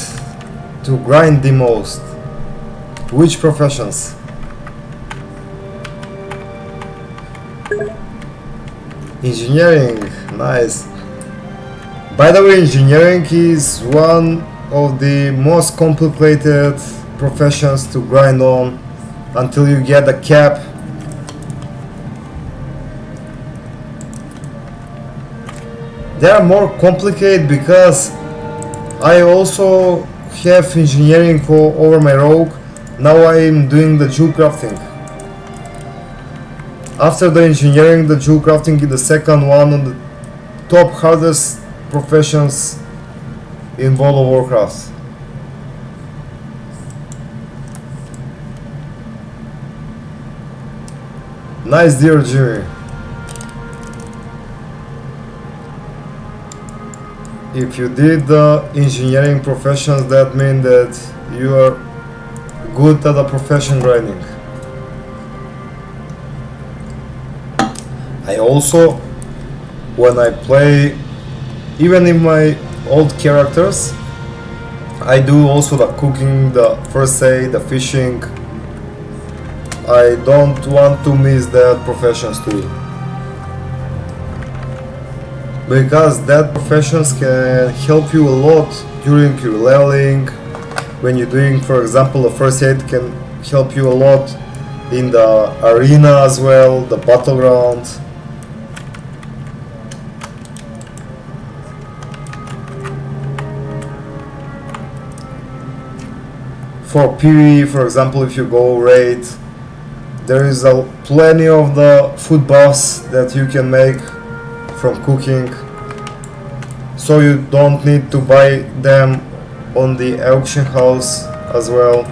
to grind the most? Which professions? Engineering, nice. By the way, engineering is one of the most complicated professions to grind on until you get a cap. They are more complicated because I also have engineering over my rogue. Now I am doing the jewel crafting. After the engineering, the jewel crafting is the second one on the top hardest professions in World of Warcraft. Nice, dear Jimmy. If you did the engineering professions, that means that you are good at the profession grinding. I also, when I play, even in my old characters, I do also the cooking, the first aid, the fishing. I don't want to miss that professions too. Because that professions can help you a lot during your leveling. When you're doing, for example, a first aid can help you a lot in the arena as well, the battleground. For PvE, for example, if you go raid, there is plenty of the food buffs that you can make from cooking, so you don't need to buy them on the auction house as well.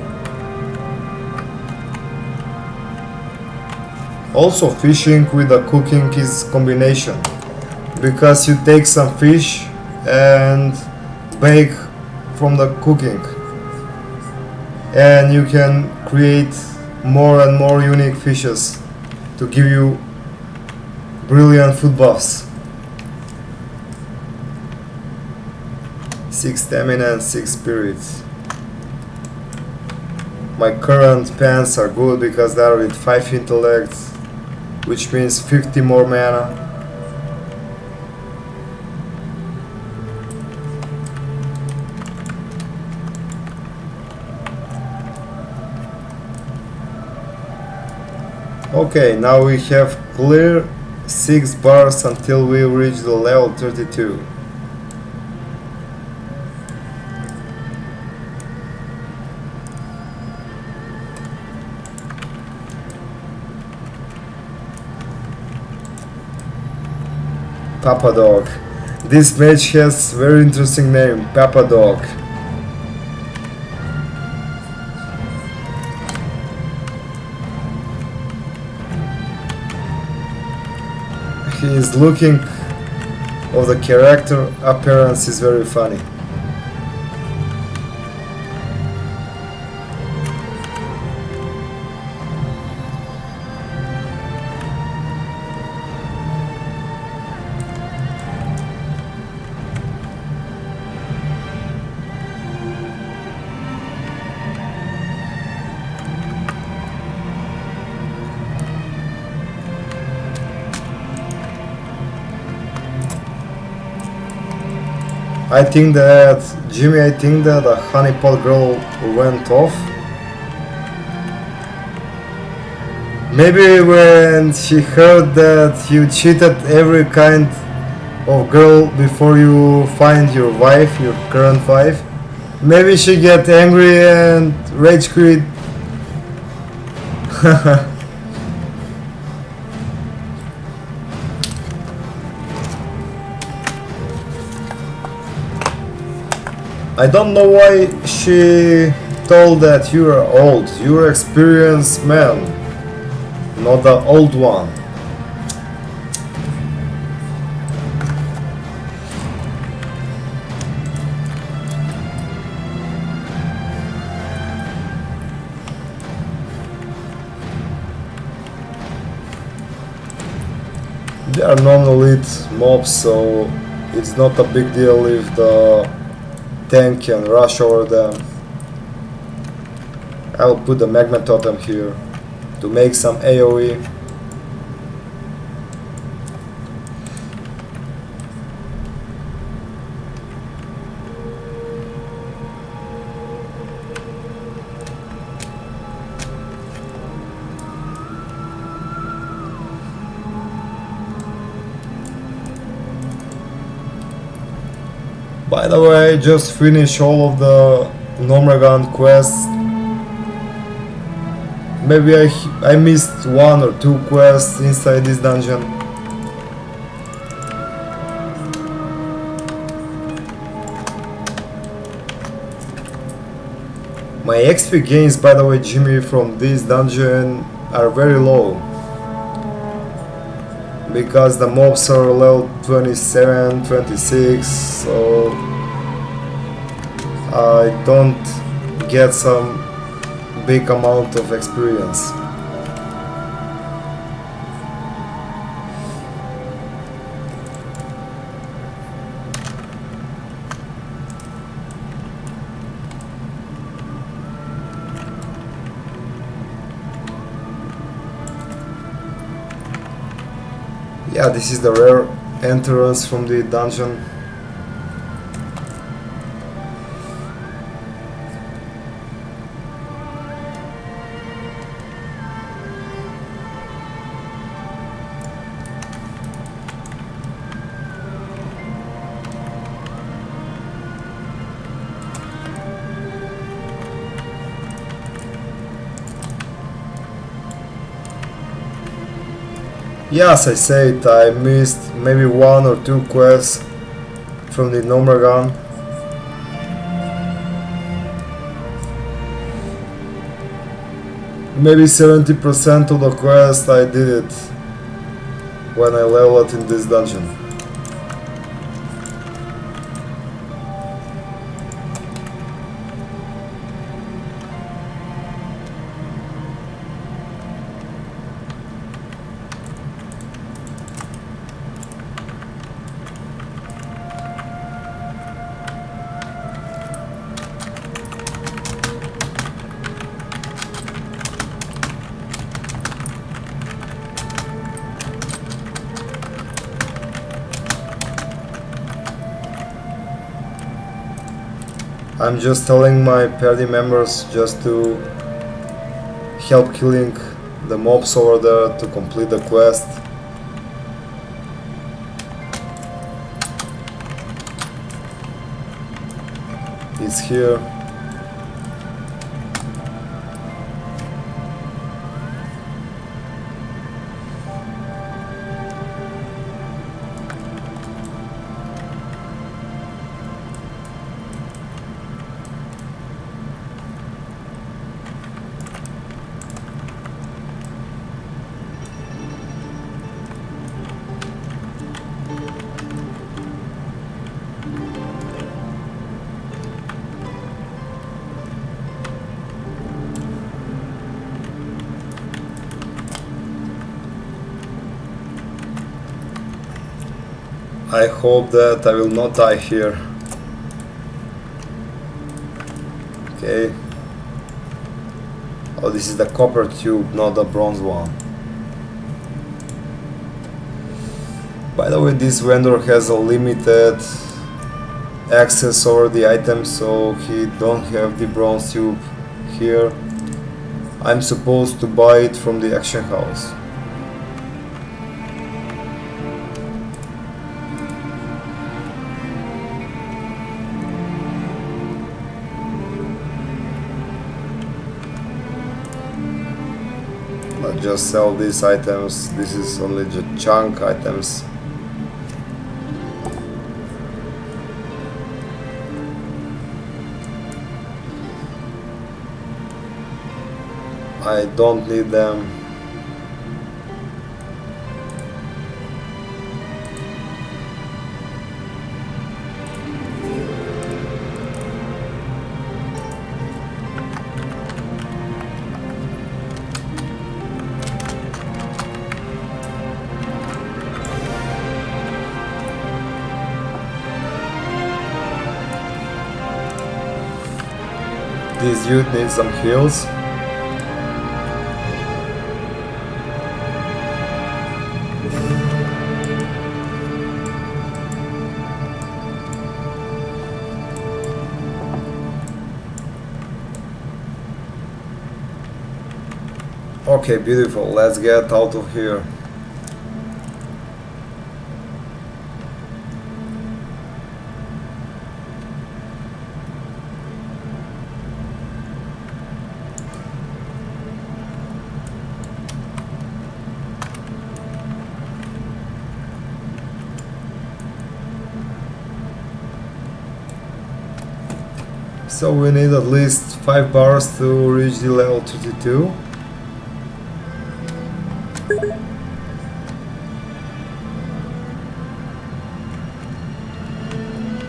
Also, fishing with the cooking is combination, because you take some fish and bake from the cooking, and you can create more and more unique fishes to give you brilliant food buffs. 6 stamina and 6 spirits. My current pants are good because they are with 5 intellect, which means 50 more mana. Okay, now we have clear 6 bars until we reach the level 32. Papa Dog. This mage has very interesting name, Papa Dog. His looking of the character appearance is very funny. I think that the honeypot girl went off. Maybe when she heard that you cheated every kind of girl before you find your wife, your current wife, maybe she get angry and rage quit. I don't know why she told that you are old. You're an experienced man, not the old one. They are non-elite mobs, so it's not a big deal if the tank can rush over them. I'll put the magma totem here to make some AoE. By the way, I just finished all of the Nomragan quests. Maybe I missed 1 or 2 quests inside this dungeon. My XP gains, by the way, Jimmy, from this dungeon are very low, because the mobs are level 27, 26, so I don't get some big amount of experience. Yeah, this is the rare entrance from the dungeon. Yes, I said I missed maybe one or two quests from the number gun. Maybe 70% of the quest I did it when I leveled in this dungeon. I'm just telling my party members just to help killing the mobs over there to complete the quest. It's here. I hope that I will not die here. Okay. Oh, this is the copper tube, not the bronze one. By the way, this vendor has a limited access over the items, so he don't have the bronze tube here. I'm supposed to buy it from the auction house. Let's just sell these items. This is only the junk items. I don't need them. This dude needs some heals. Okay, beautiful. Let's get out of here. So we need at least 5 bars to reach the level 32.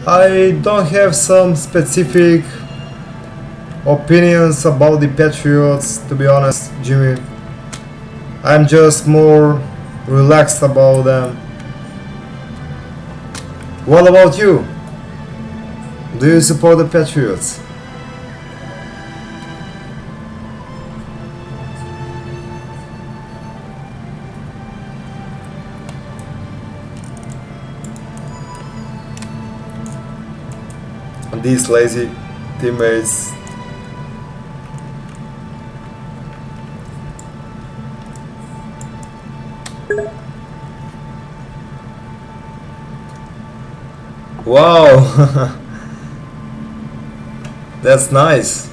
I don't have some specific opinions about the Patriots, to be honest, Jimmy. I'm just more relaxed about them. What about you? Do you support the Patriots? these lazy teammates. Wow, that's nice.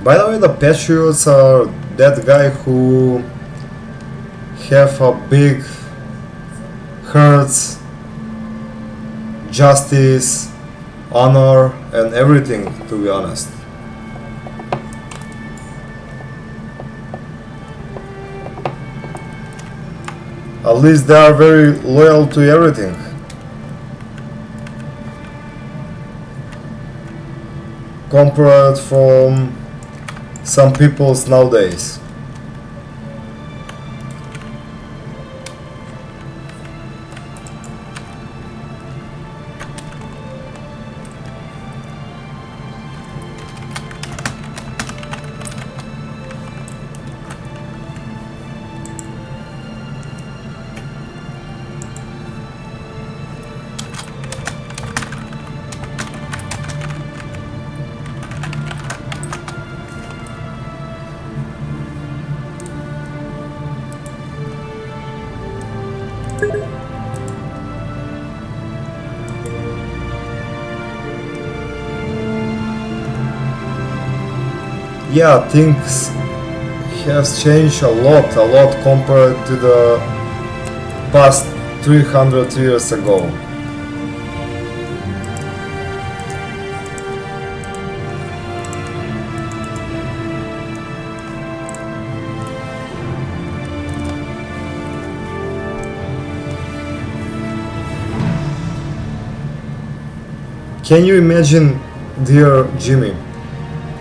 By the way, the Patriots are that guy who have a big hearts, justice, honor, and everything, to be honest. At least they are very loyal to everything. Compared from some peoples nowadays. Yeah, things has changed a lot compared to the past 300 years ago. Can you imagine, dear Jimmy,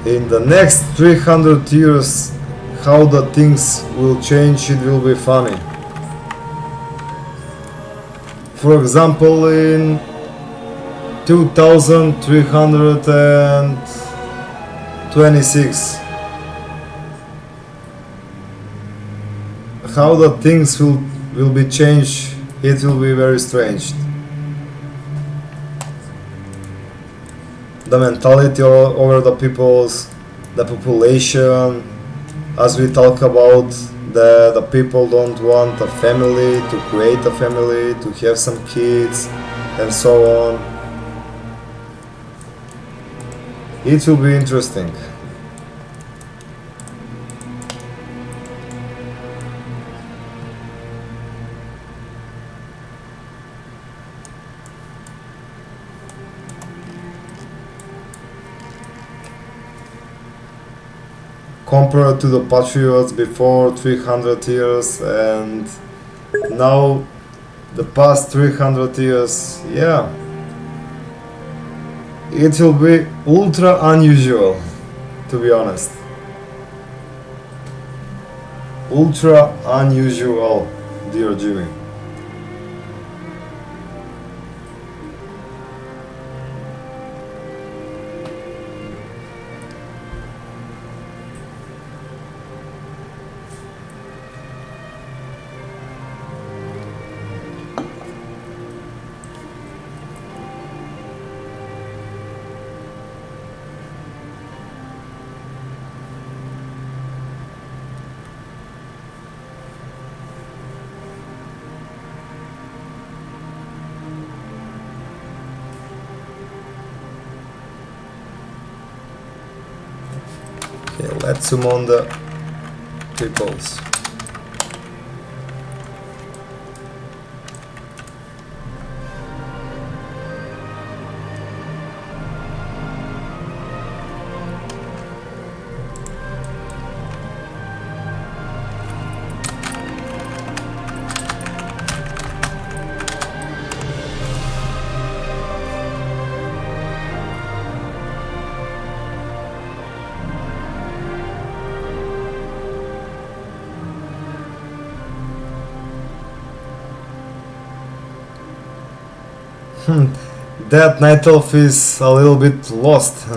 in the next 300 years how the things will change? It will be funny. For example, in 2326, how the things will be changed, it will be very strange. The mentality over the peoples, the population, as we talk about, the people don't want a family, to create a family, to have some kids, and so on. It will be interesting. Compared to the Patriots before 300 years and now the past 300 years, yeah, it will be ultra unusual, to be honest. Ultra unusual, dear Jimmy. Okay, let's summon the peoples. That night elf is a little bit lost.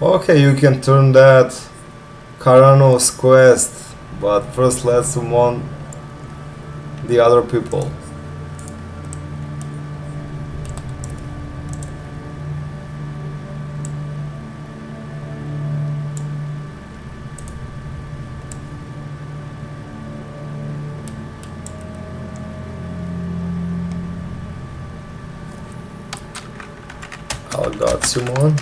Okay, you can turn that Carano's quest, but first let's summon the other people. Oh god, summon.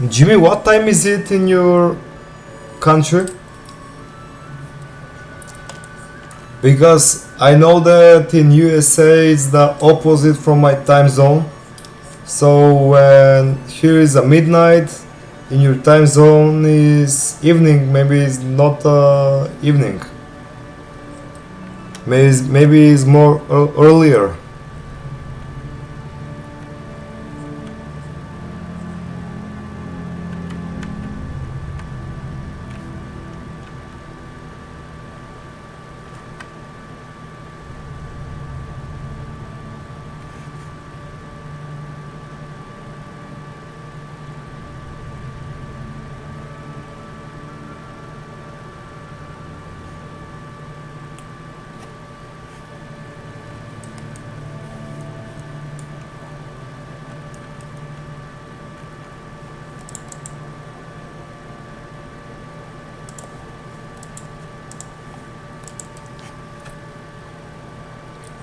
Jimmy, what time is it in your country? Because I know that in USA it's the opposite from my time zone. So when here is a midnight, in your time zone is evening. Maybe it's not evening. Maybe it's more earlier.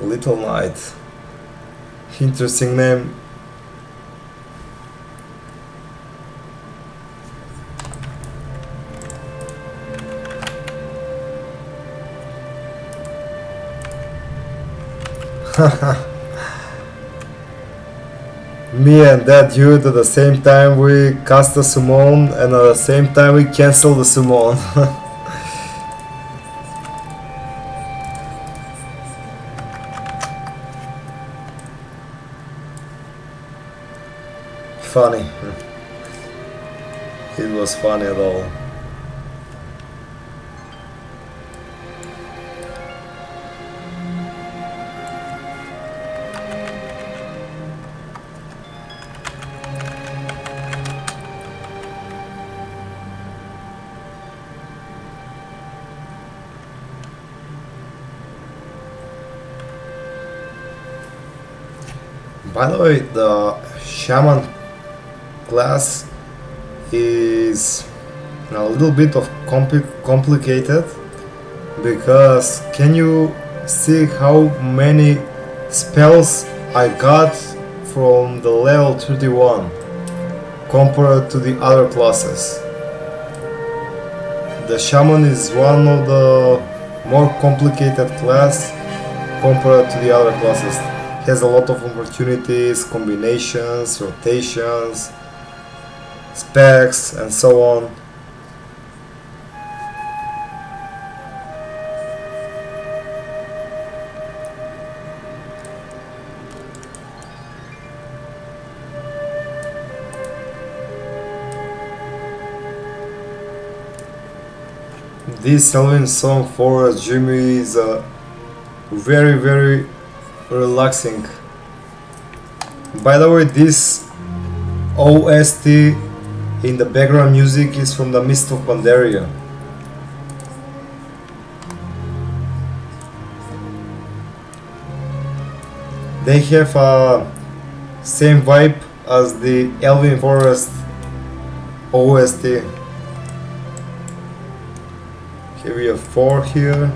Little Knight. Interesting name. Me and that dude at the same time we cast a summon and at the same time we cancel the summon. Funny. It was funny at all. By the way, the Shaman class is a little bit of complicated because can you see how many spells I got from the level 31 compared to the other classes? The Shaman is one of the more complicated class compared to the other classes. Has a lot of opportunities, combinations, rotations, specs, and so on. This Elven song for Jimmy is very relaxing. By the way, this OST in the background music is from the Mist of Pandaria. They have a same vibe as the Elven Forest OST. Here we have 4 here.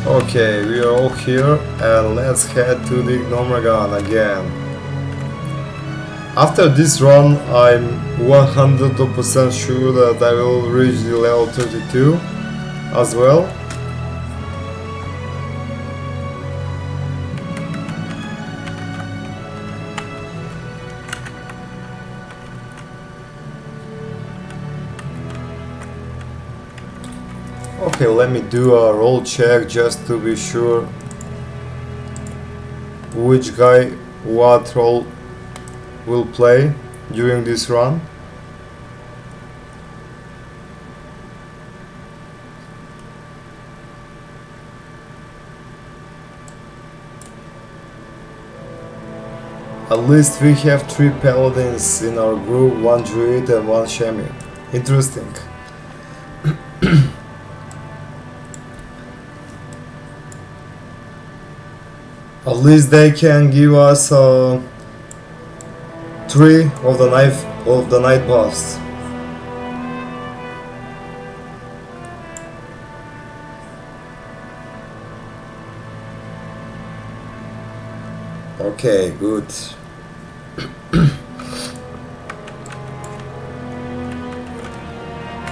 Okay, we are all here and let's head to the Gnomeregan again. After this run, I'm 100% sure that I will reach the level 32 as well. Okay, let me do a roll check just to be sure which guy what role will play during this run. At least we have 3 paladins in our group, 1 druid and 1 shaman. Interesting. At least they can give us 3 of the night buffs. Okay, good.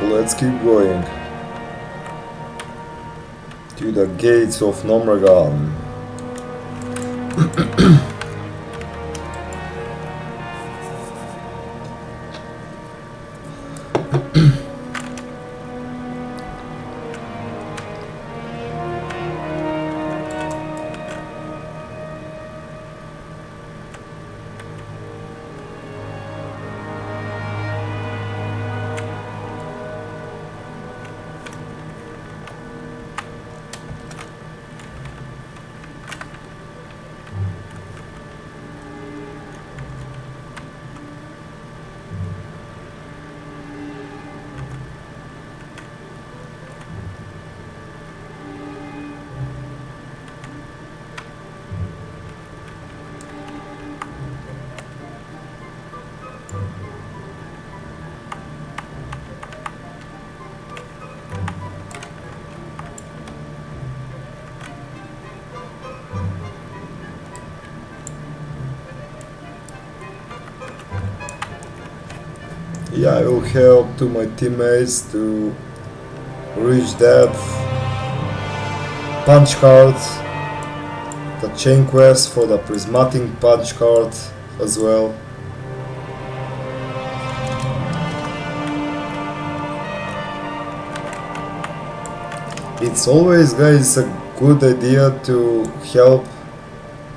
Let's keep going to the gates of Nomragan. Yeah, I will help to my teammates to reach that punch card, the chain quest for the prismatic punch card as well. It's always, guys, a good idea to help,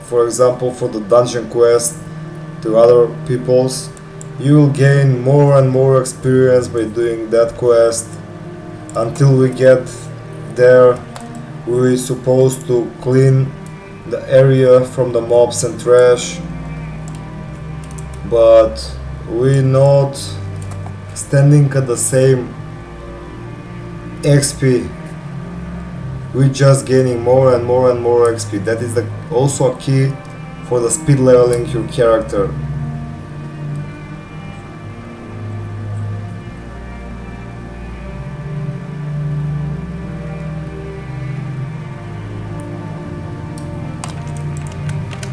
for example, for the dungeon quest to other people's. You will gain more and more experience by doing that quest. Until we get there, we're supposed to clean the area from the mobs and trash, but we're not standing at the same XP. We're just gaining more and more and more XP. That is also a key for the speed leveling your character.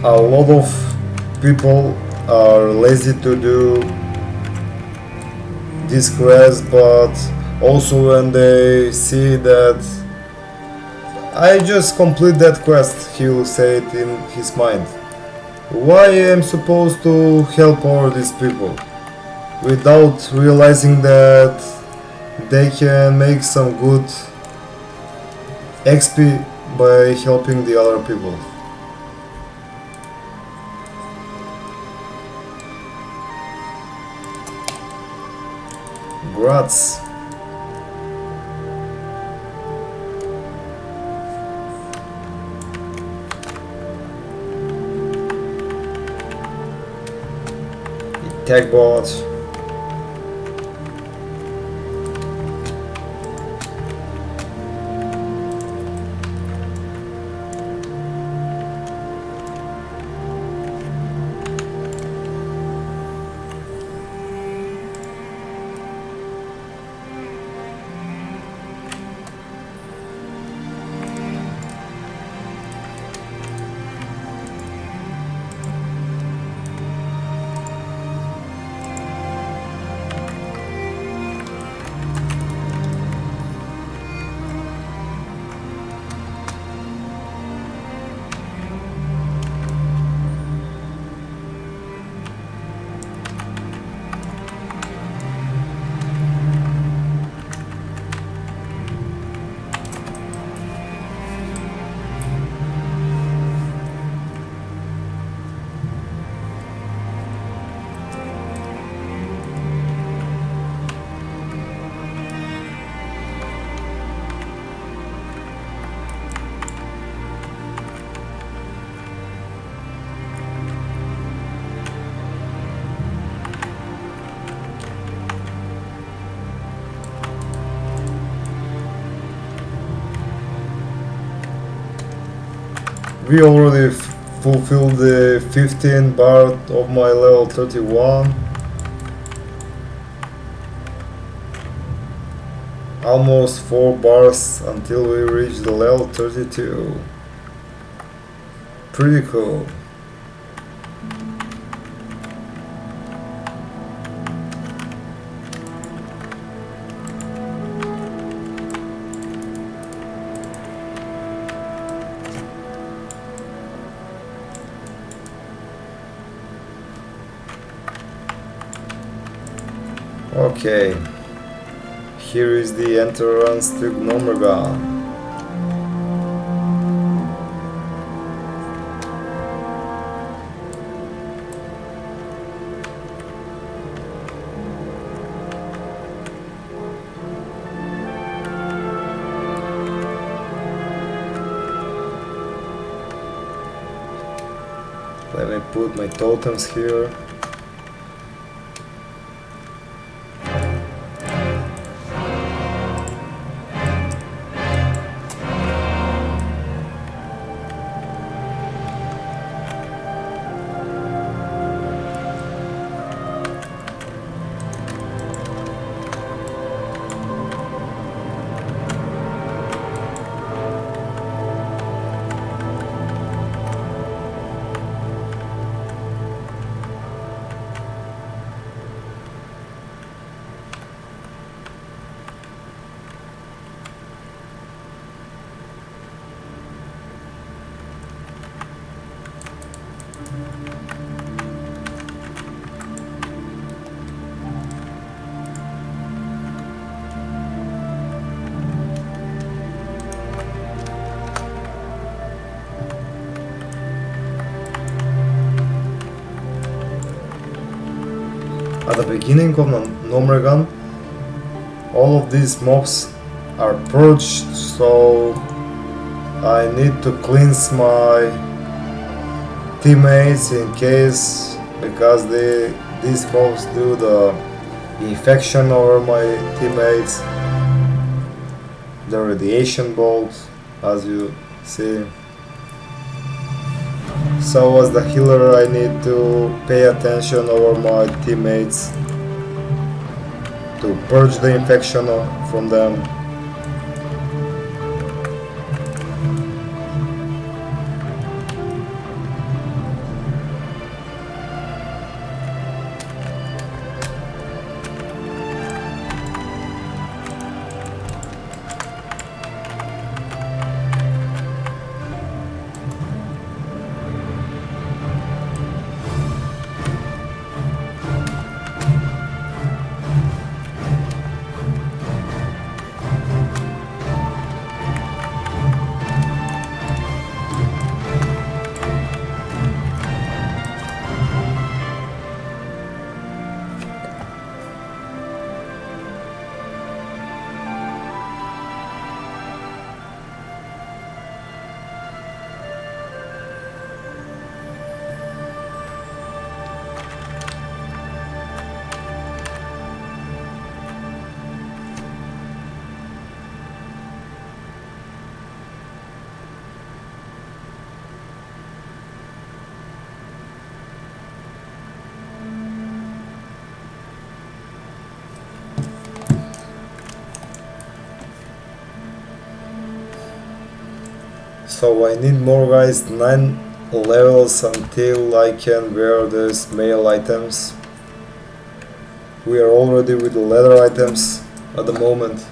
A lot of people are lazy to do this quest, but also when they see that I just complete that quest, he will say it in his mind. Why am I supposed to help all these people? Without realizing that they can make some good XP by helping the other people. Grats. Tech bot. We already fulfilled the 15 bar of my level 31. Almost 4 bars until we reach the level 32. Pretty cool. Okay, here is the entrance to Gnomergan. Let me put my totems here. At the beginning of Gnomergan, all of these mobs are purged, so I need to cleanse my teammates in case, because these mobs do the infection over my teammates, the radiation bolts, as you see. So as the healer I need to pay attention over my teammates to purge the infection from them. So I need more guys, 9 levels until I can wear these mail items. We are already with the leather items at the moment.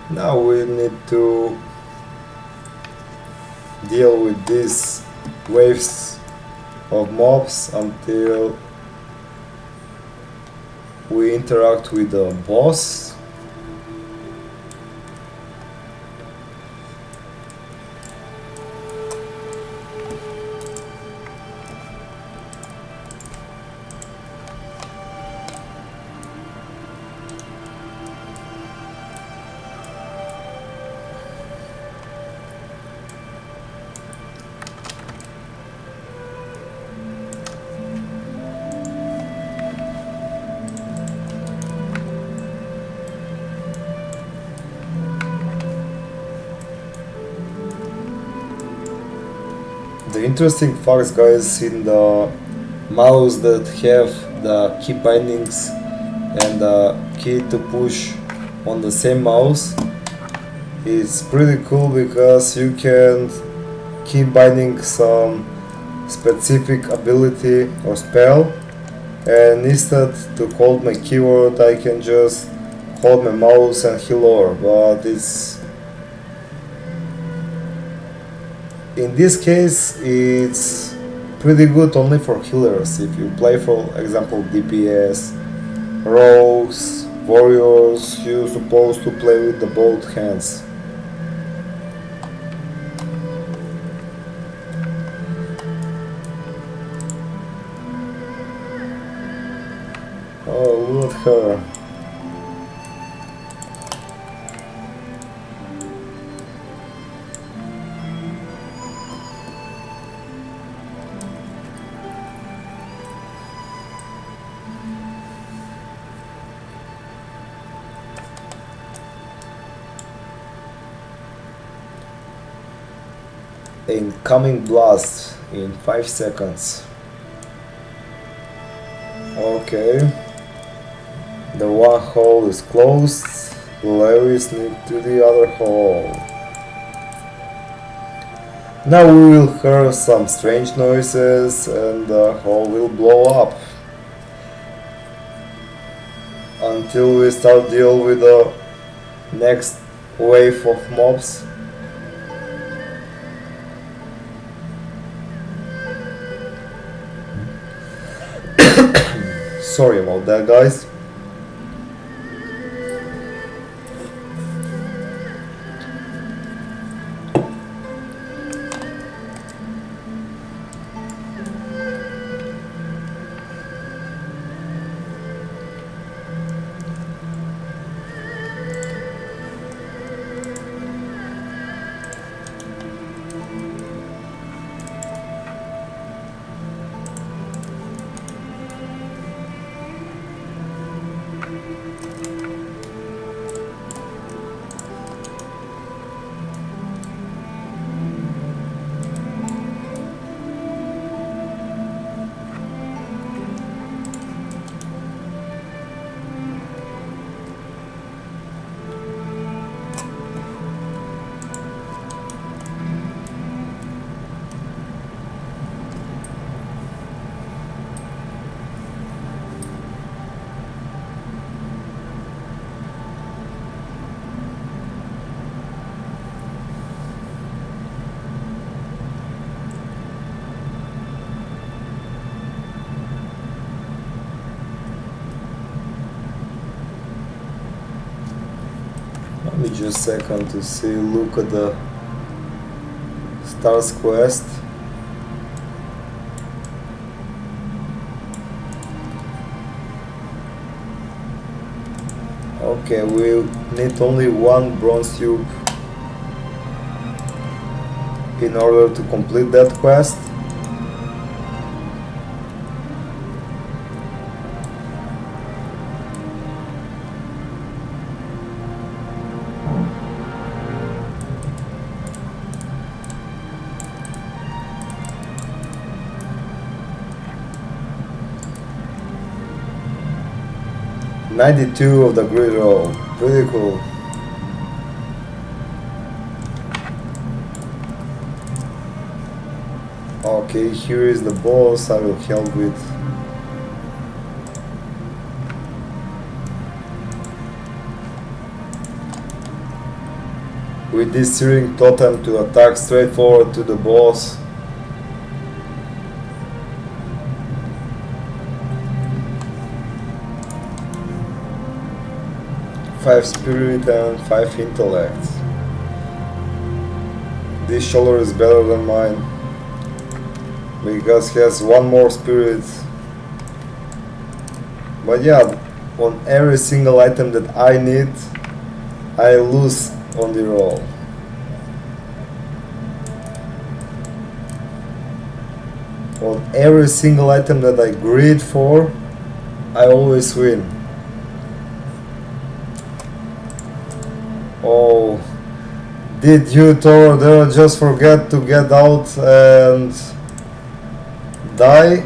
Now we need to deal with these waves of mobs until we interact with the boss. The interesting facts, guys, in the mouse that have the key bindings and the key to push on the same mouse is pretty cool because you can key binding some specific ability or spell, and instead to hold my keyboard I can just hold my mouse and heal over, but it's in this case it's pretty good only for healers. If you play, for example, DPS, rogues, warriors, you're supposed to play with the both hands. Oh, look at her. Incoming blast in 5 seconds. Okay. The one hole is closed. Lewis need to the other hole. Now we will hear some strange noises and the hole will blow up. Until we start deal with the next wave of mobs. Sorry about that, guys. Let me just a second to see, look at the Stars quest. Okay, we need only one bronze tube in order to complete that quest. "92 of the grid roll." Pretty cool. Okay, here is the boss I will help with. with this searing totem to attack straight forward to the boss. Five spirit and 5 intellect. This shoulder is better than mine because he has one more spirit. But yeah, on every single item that I need, I lose on the roll. On every single item that I greed for, I always win. Oh, did you, Thor, there just forget to get out and die?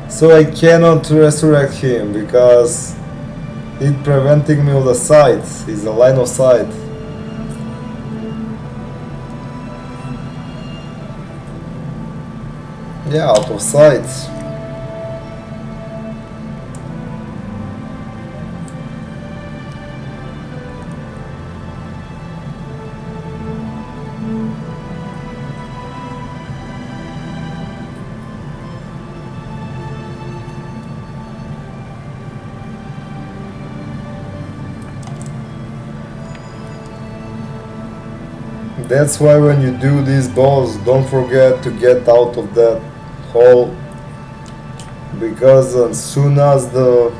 So I cannot resurrect him because it's preventing me of the sight. It's a line of sight. Yeah, out of sight. That's why when you do these balls, don't forget to get out of that hole, because as soon as the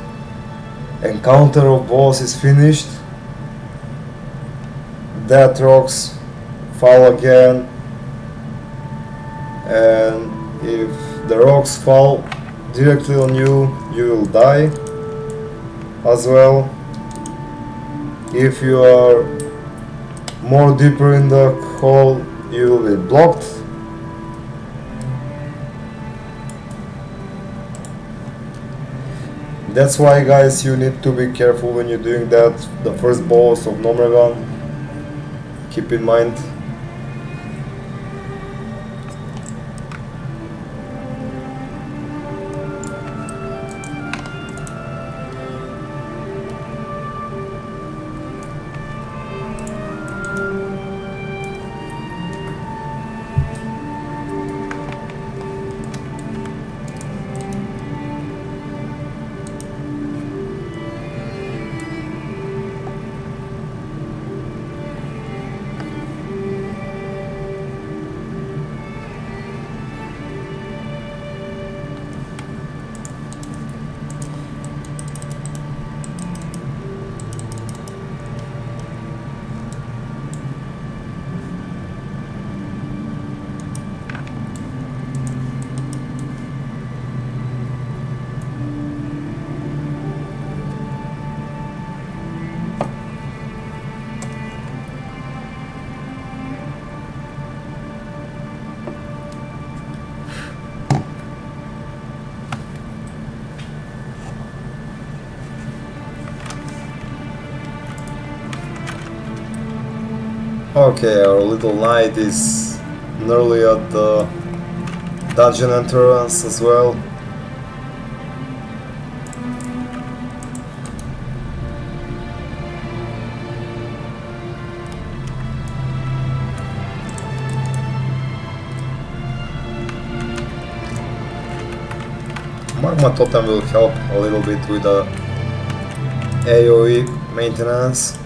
encounter of boss is finished, that rocks fall again, and if the rocks fall directly on you, you will die as well. If you are more deeper in the hole, you will be blocked. That's why, guys, you need to be careful when you're doing that. The first boss of Nomergan, keep in mind. Okay, our little knight is nearly at the dungeon entrance as well. Magma Totem will help a little bit with the AoE maintenance.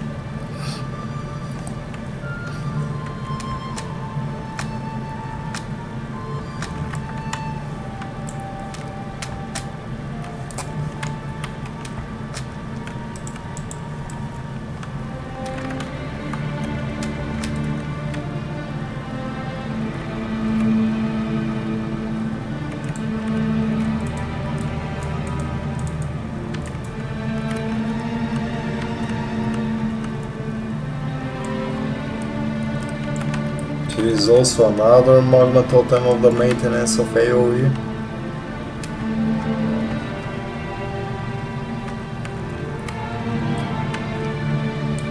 Here is also another Magma Totem of the maintenance of AoE.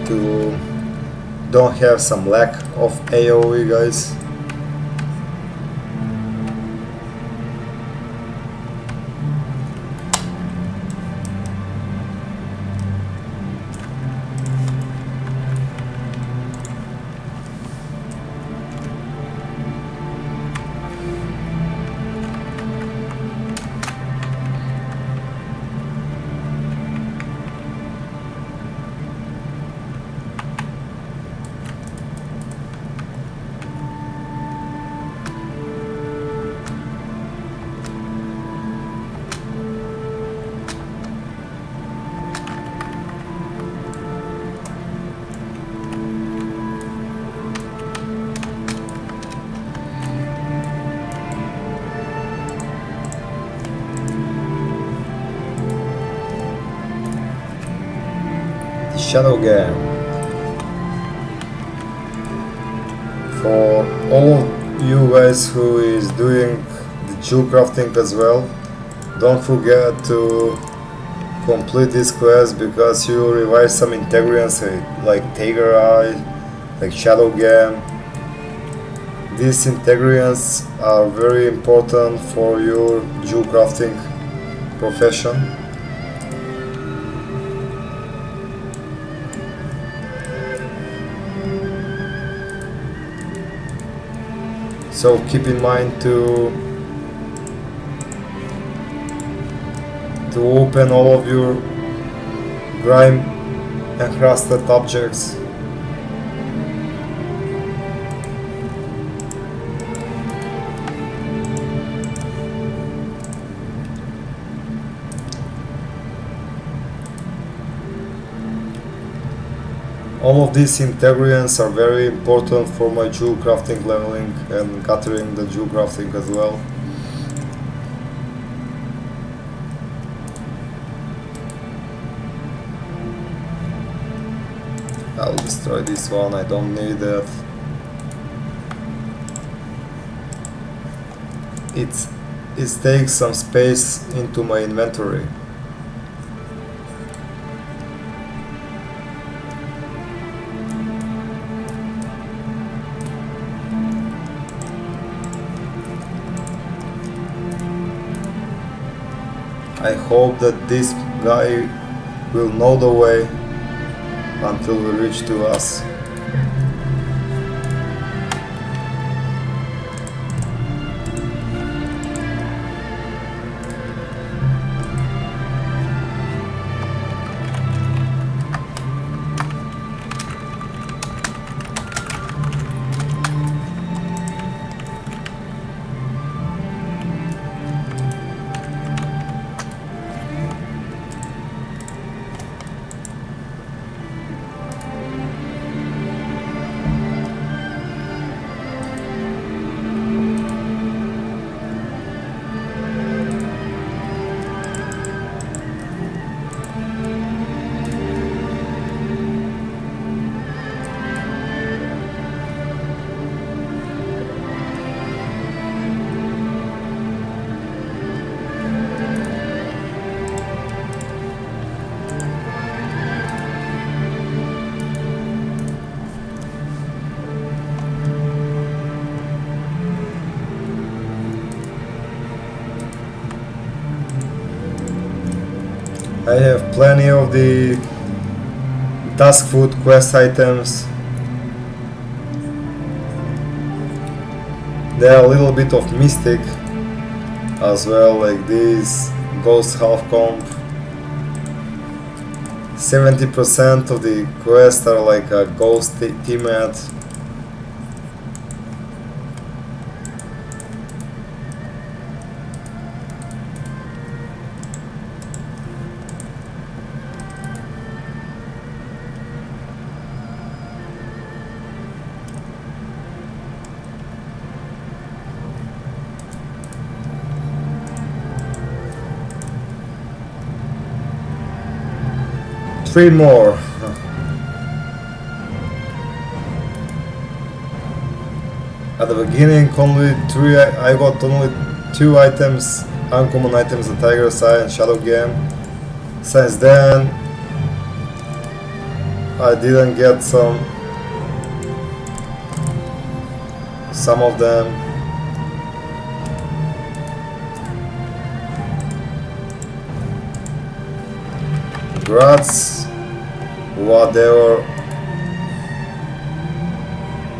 To don't have some lack of AoE, guys. Shadow Game. For all of you guys who is doing the jewel crafting as well, don't forget to complete this quest because you will revive some integrians like Tiger Eye, like Shadow Game. These integrians are very important for your jewel crafting profession. So keep in mind to open all of your grime encrusted objects. All of these integrians are very important for my jewel crafting leveling and gathering the jewel crafting as well. I'll destroy this one, I don't need it. It takes some space into my inventory. I hope that this guy will know the way until we reach to us. I have plenty of the task food quest items. They are a little bit of mystic as well, like this ghost half comp. 70% of the quests are like a ghost teammate. Three more. At the beginning, I got only 2 items, uncommon items, the Tiger's Eye and Shadow Game. Since then, I didn't get some of them. Grats, whatever.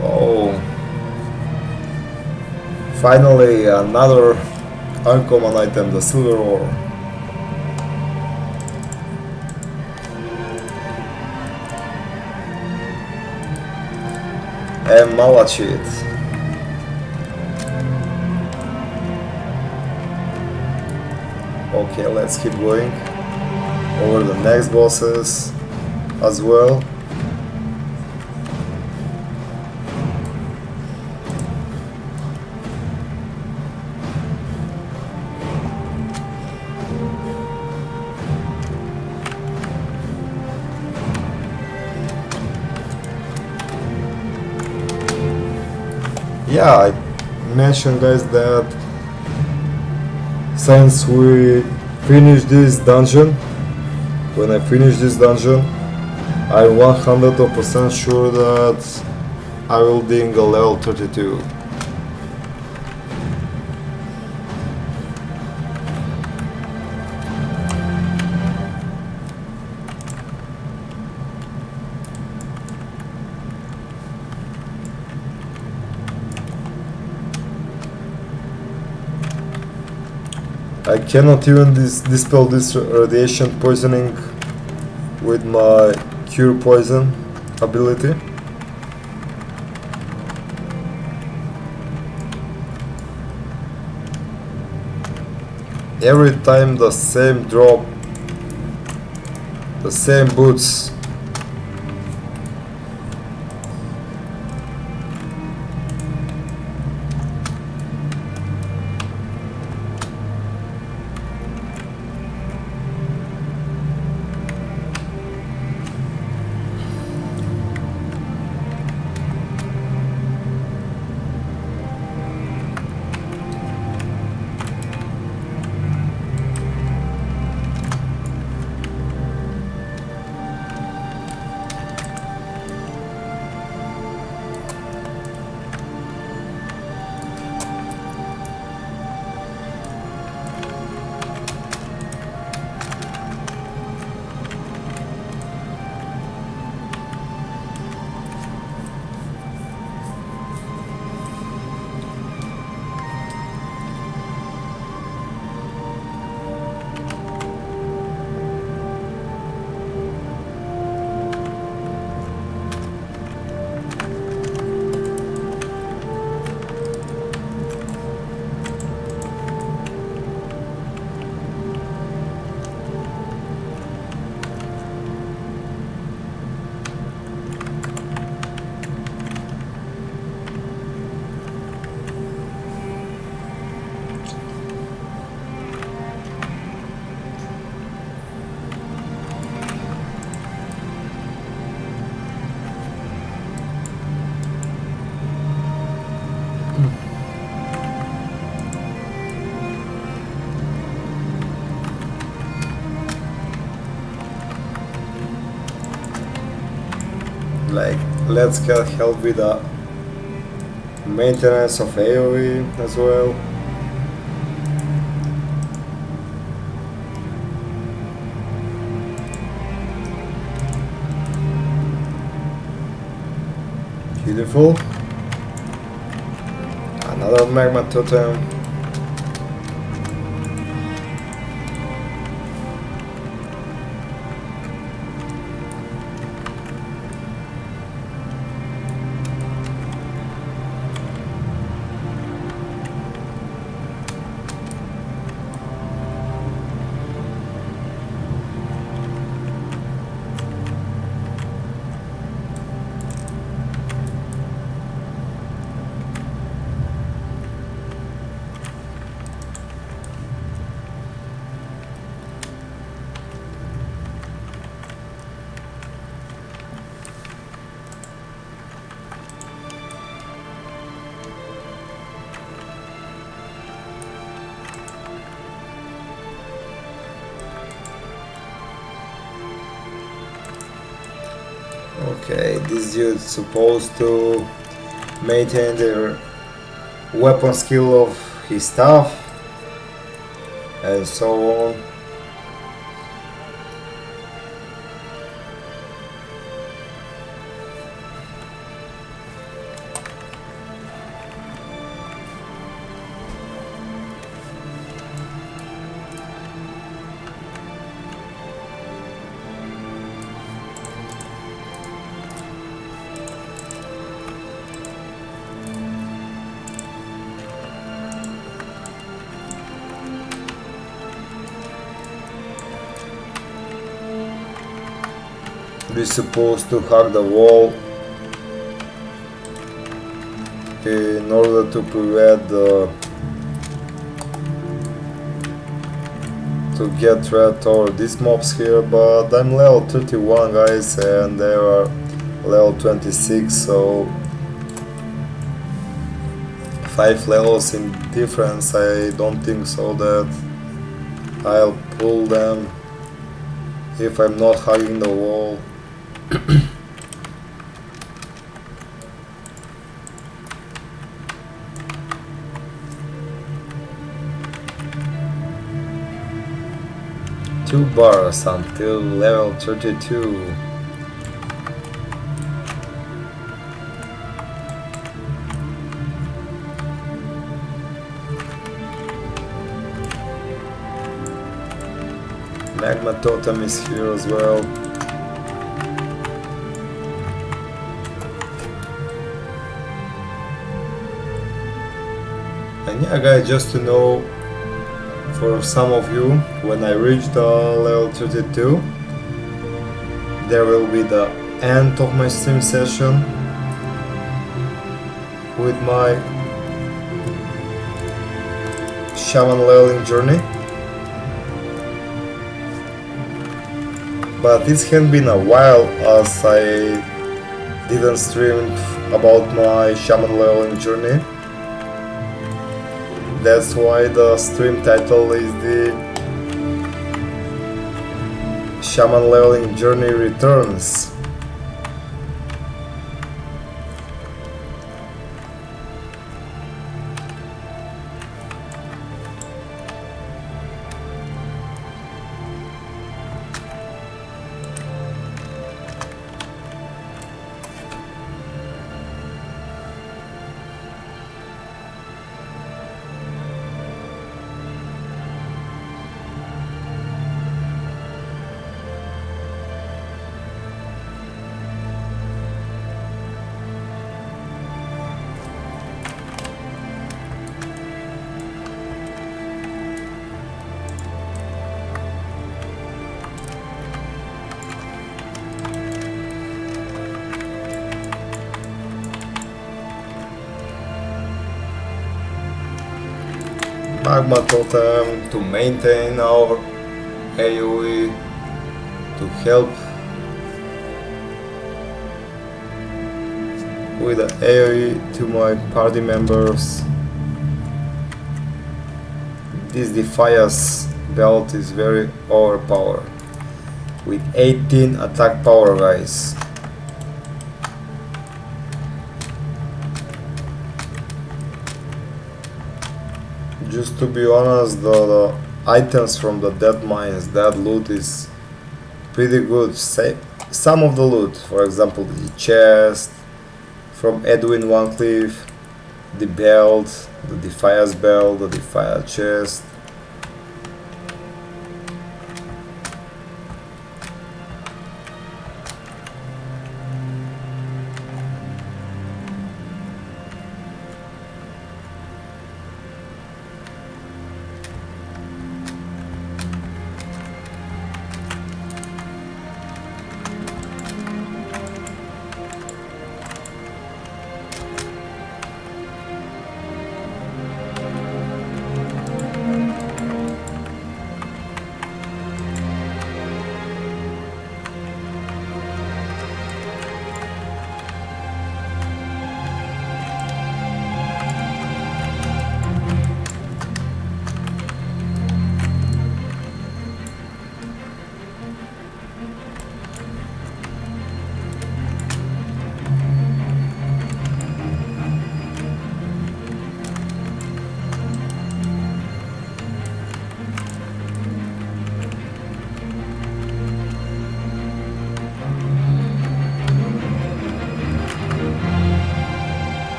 Oh, finally another uncommon item, the silver ore. And malachite. Okay, let's keep going over the next bosses as well. yeah, I mentioned, guys, that since we finished this dungeon, when I finish this dungeon, I'm 100% sure that I will ding a level 32. I cannot even dispel this radiation poisoning with my cure poison ability. Every time the same drop, the same boots. Like, let's get help with the maintenance of AoE as well. Beautiful. Another magma totem. Okay, this dude's supposed to maintain the weapon skill of his staff and so on. We're supposed to hug the wall in order to prevent to get red toward these mobs here, but I'm level 31, guys, and they are level 26, so 5 levels in difference. I don't think so that I'll pull them if I'm not hugging the wall. Two bars until level 32. Magma totem is here as well. And yeah guys, just to know, for some of you, when I reach the level 32, there will be the end of my stream session with my Shaman leveling journey. But it has been a while as I didn't stream about my Shaman leveling journey. That's why the stream title is the Shaman leveling journey returns. Magma totem to maintain our AoE, to help with the AoE to my party members. This Defias belt is very overpowered with 18 attack power, guys. Just to be honest, the items from the dead mines, that loot is pretty good. Say, some of the loot, for example the chest from Edwin Wancliffe, the belt, the Defias belt, the Defias chest.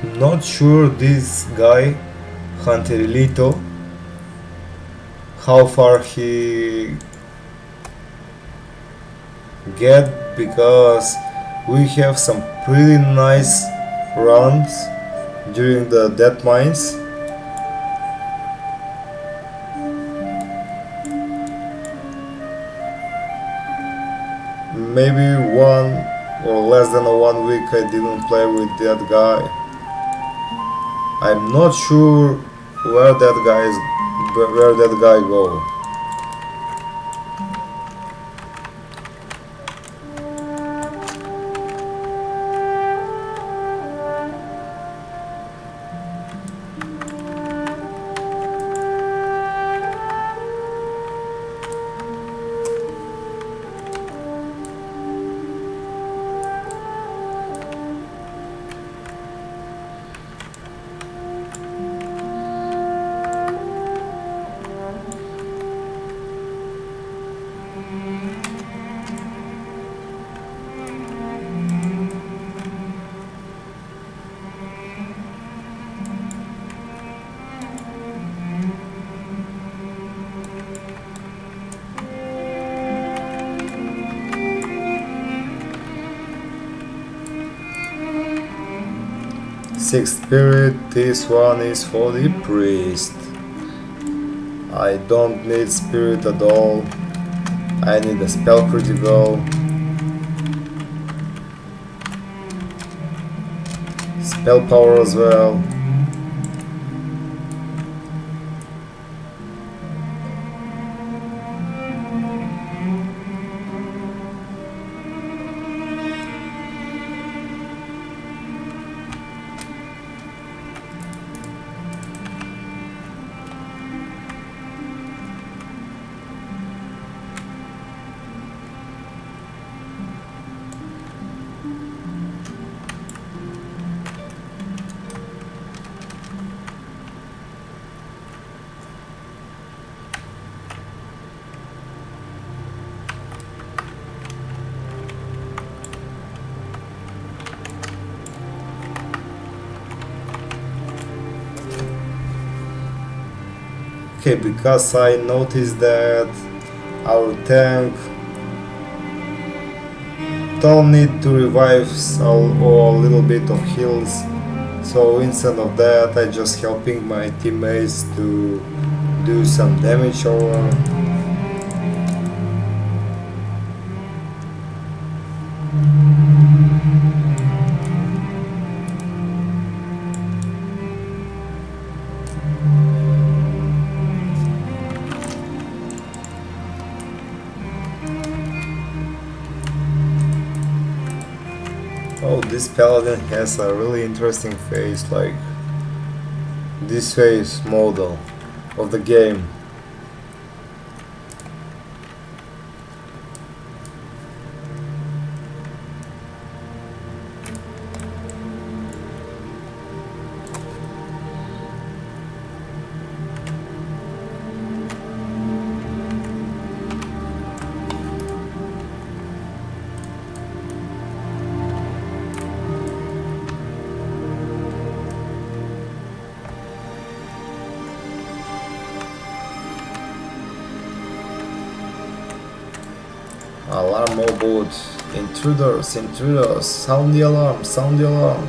I'm not sure this guy, Hunterilito, how far he get, because we have some pretty nice runs during the death mines. maybe 1 or less than 1 week I didn't play with that guy. I'm not sure where that guy go. 6th spirit, this one is for the priest. I don't need spirit at all. I need a spell critical, spell power as well. Okay, because I noticed that our tank don't need to revive or a little bit of heals, so instead of that I just helping my teammates to do some damage over. Oh, this paladin has a really interesting face, like this face model of the game. Alarm mode. Intruders, intruders, sound the alarm, sound the alarm.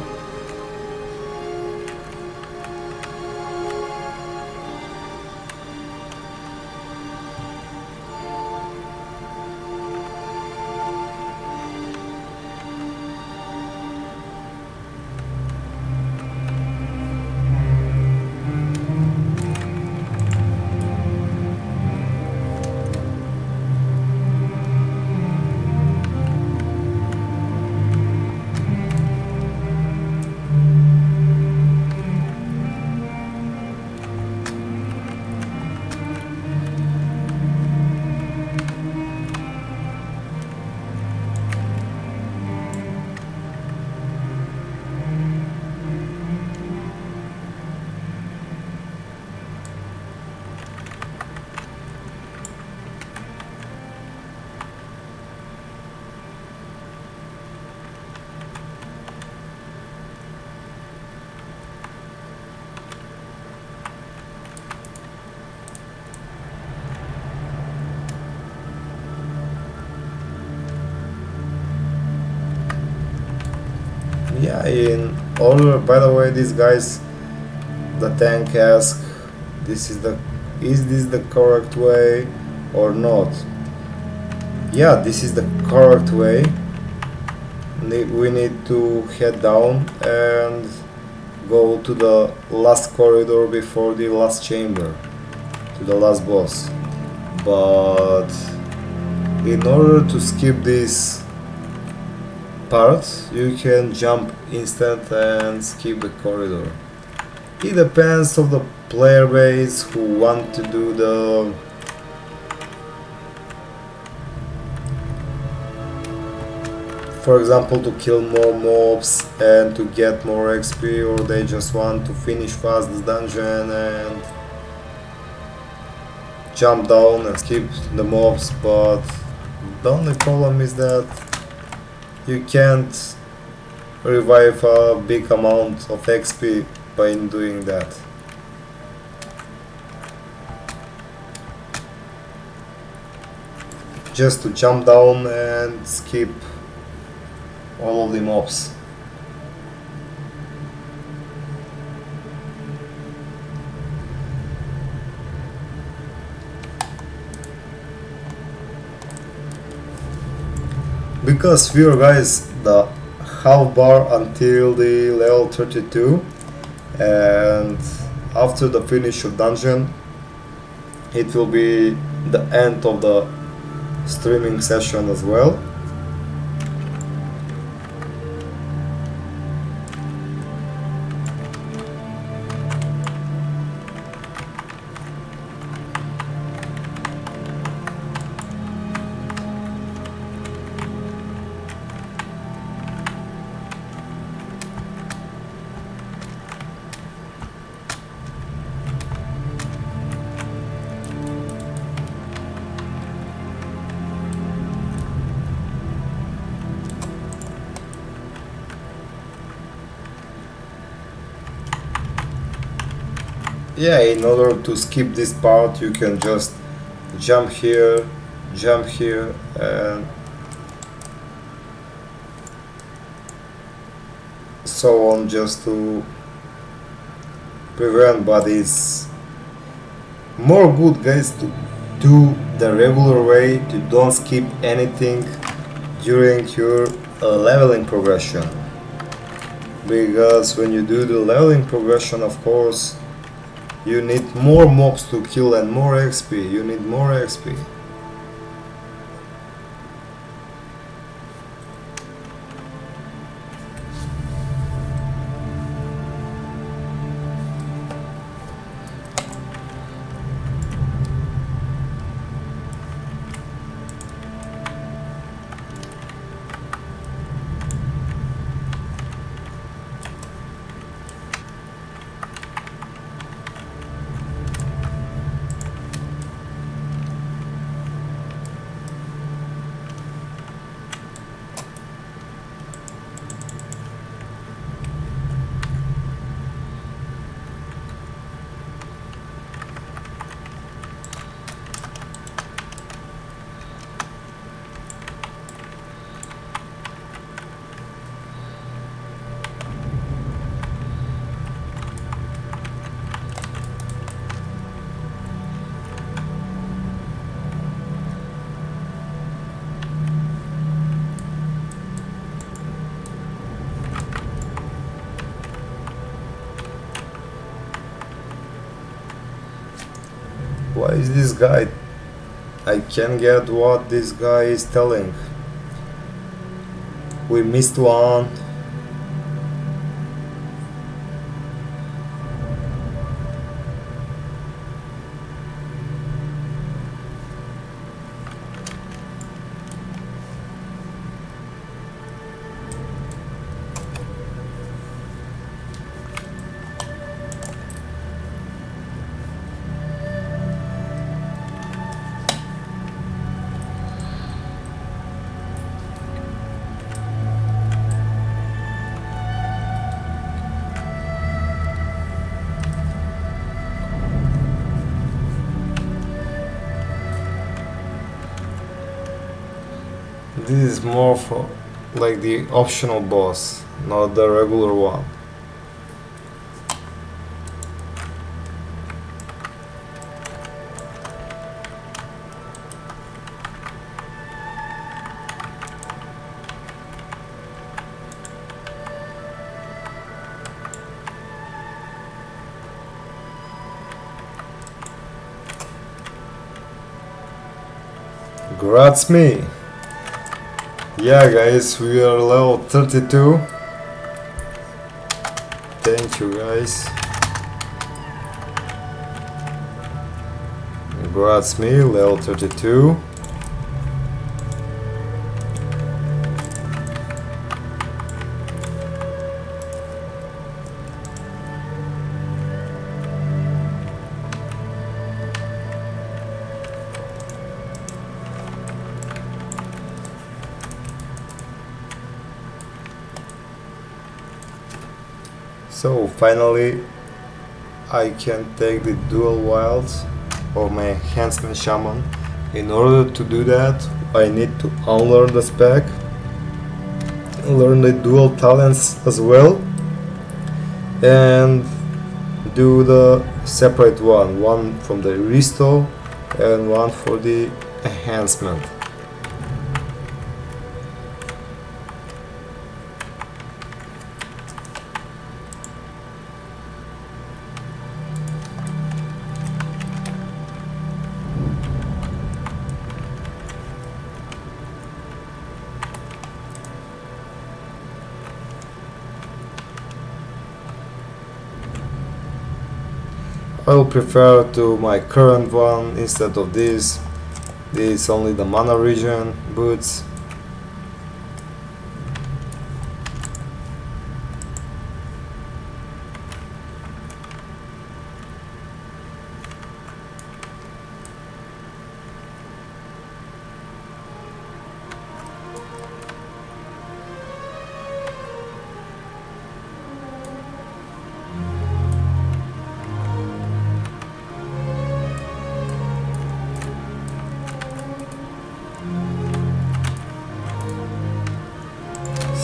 Yeah, in order, by the way, these guys, the tank ask, is this the correct way or not? Yeah, this is the correct way. We need to head down and go to the last corridor before the last chamber, to the last boss. But in order to skip this part, you can jump instant and skip the corridor. It depends of the player base who want to do the for example to kill more mobs and to get more XP, or they just want to finish fast the dungeon and jump down and skip the mobs. But the only problem is that you can't revive a big amount of XP by doing that. Just to jump down and skip all of the mobs. Because here guys, the half bar until the level 32, and after the finish of dungeon it will be the end of the streaming session as well. Yeah, in order to skip this part you can just jump here, and so on, just to prevent. But it's more good guys to do the regular way, to don't skip anything during your leveling progression, because when you do the leveling progression, of course you need more mobs to kill and more XP. You need more XP. Why is this guy? I can't get what this guy is telling. We missed one. This is more for like the optional boss, not the regular one. Grats me! Yeah guys, we are level 32. Thank you guys. Grats me, level 32. So finally I can take the dual wilds of my enhancement shaman. In order to do that I need to unlearn the spec, learn the dual talents as well, and do the separate one from the restore and one for the enhancement. I will prefer to my current one instead of this. This is only the mana regen boots.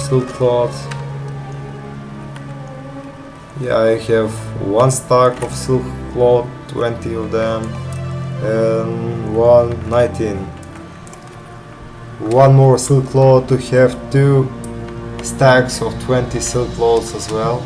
Silk cloth. Yeah, I have one stack of silk cloth, 20 of them, and 19. One more silk cloth to have 2 stacks of 20 silk cloths as well.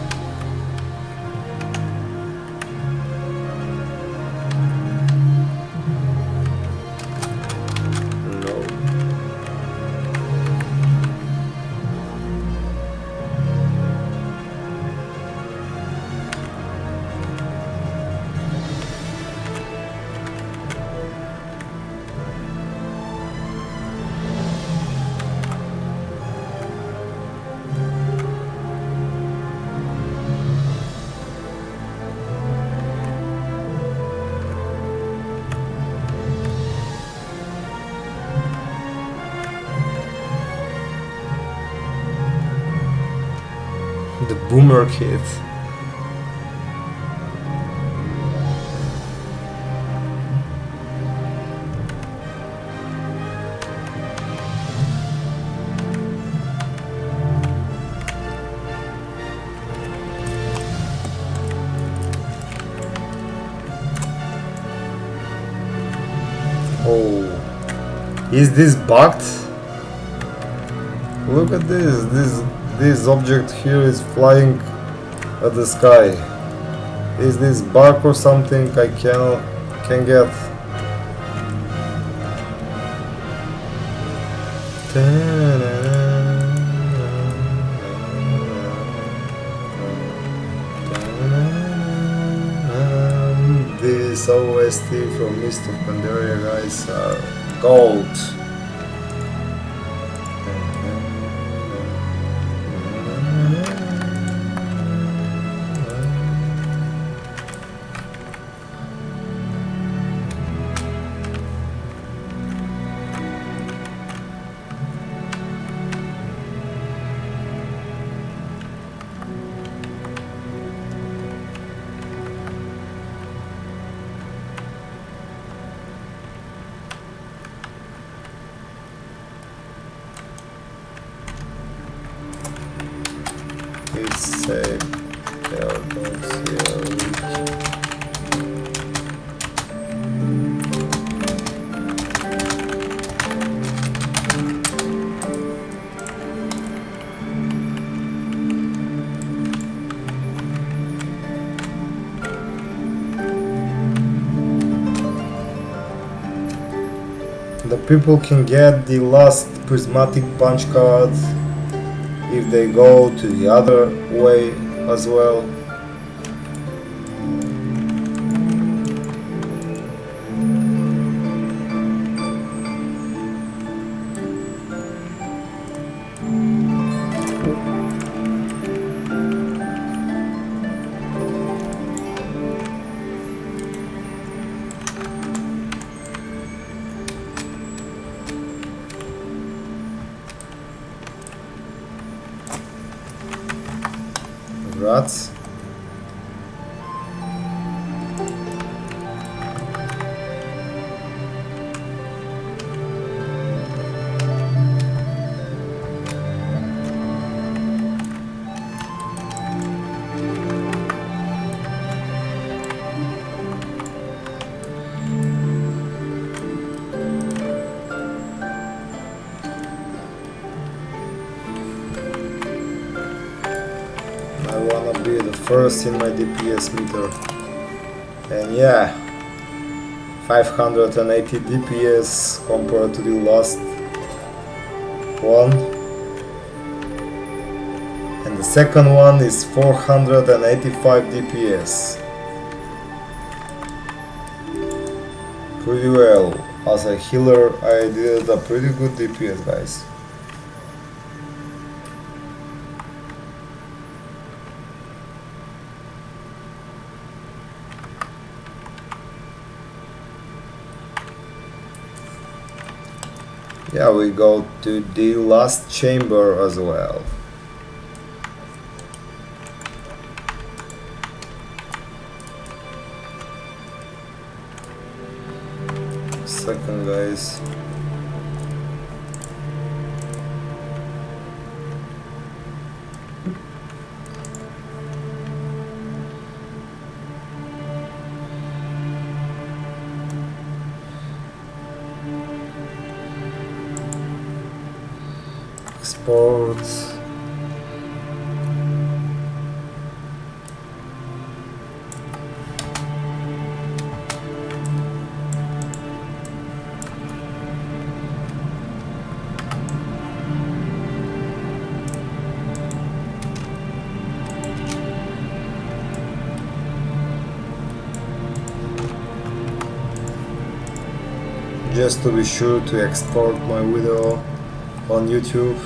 The boomer kit. Oh, is this bugged? Look at this object here is flying at the sky. Is this bug or something I can get? These OST from Mist of Pandaria guys are gold. It's a The people can get the last prismatic punch card if they go to the other way as well. Rats. I wanna be the first in my DPS meter. And yeah, 580 DPS compared to the last one. And the second one is 485 DPS. Pretty well. As a healer, I did a pretty good DPS, guys. Yeah, we go to the last chamber as well. Second, guys. Sports. Just to be sure to export my video on YouTube.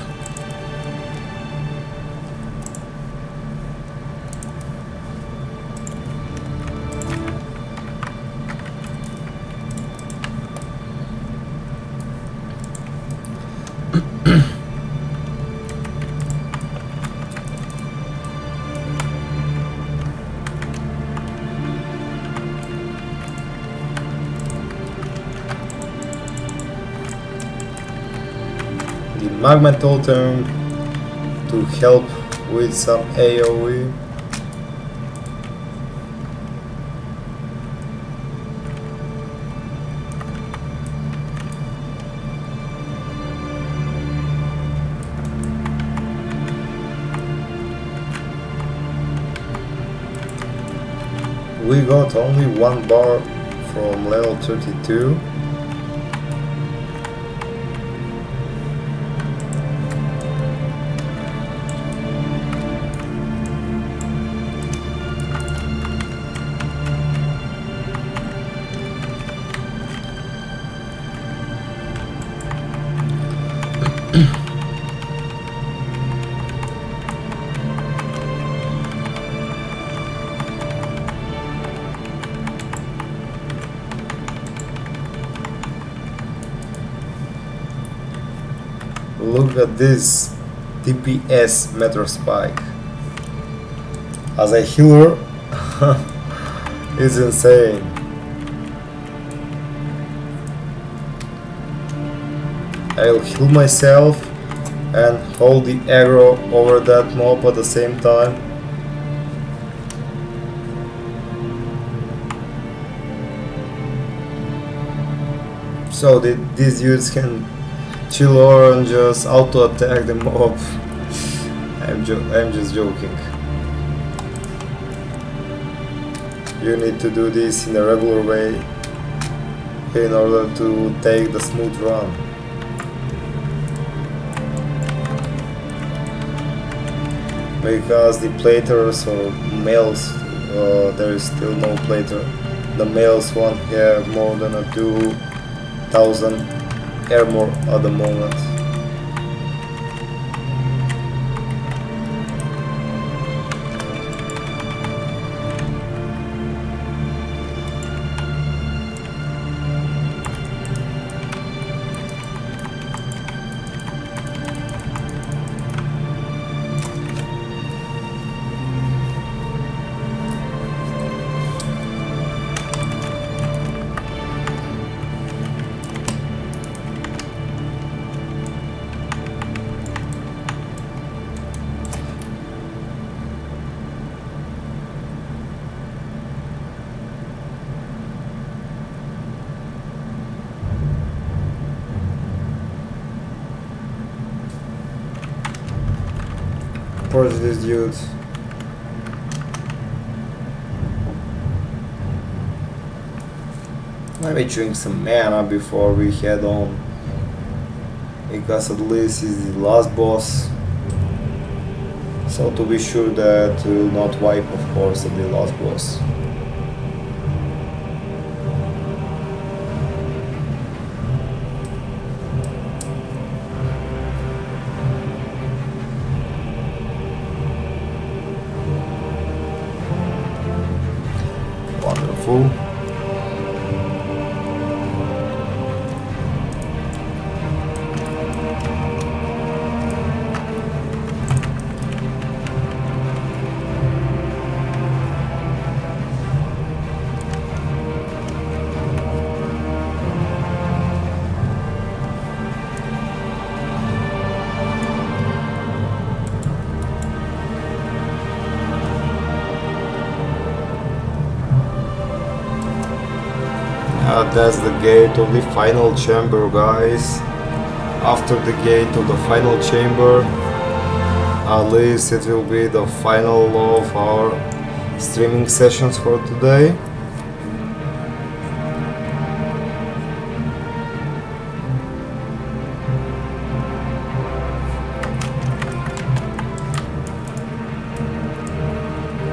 The magma totem to help with some AoE. We got only one bar from level 32. Look at this DPS meter spike. As a healer, it's insane. I'll heal myself and hold the aggro over that mob at the same time. So these dudes can chill over and just auto attack the mob. I'm just joking. You need to do this in a regular way in order to take the smooth run. Because the platers or males, there is still no plater. The males won't have more than a 2000 armor at the moment. Purge this dude. Let me drink some mana before we head on, because at least it's the last boss, so to be sure that we will not wipe, of course, at the last boss. Wonderful. That's the gate of the final chamber, guys. After the gate of the final chamber, at least it will be the final of our streaming sessions for today.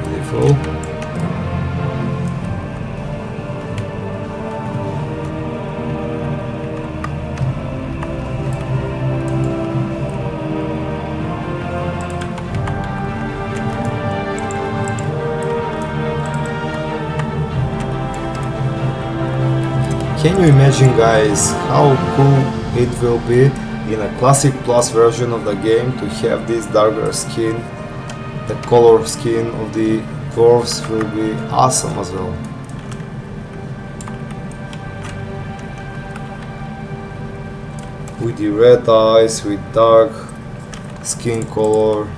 Beautiful. Can you imagine, guys, how cool it will be in a Classic Plus version of the game to have this darker skin? The color skin of the dwarves will be awesome as well. With the red eyes, with dark skin color.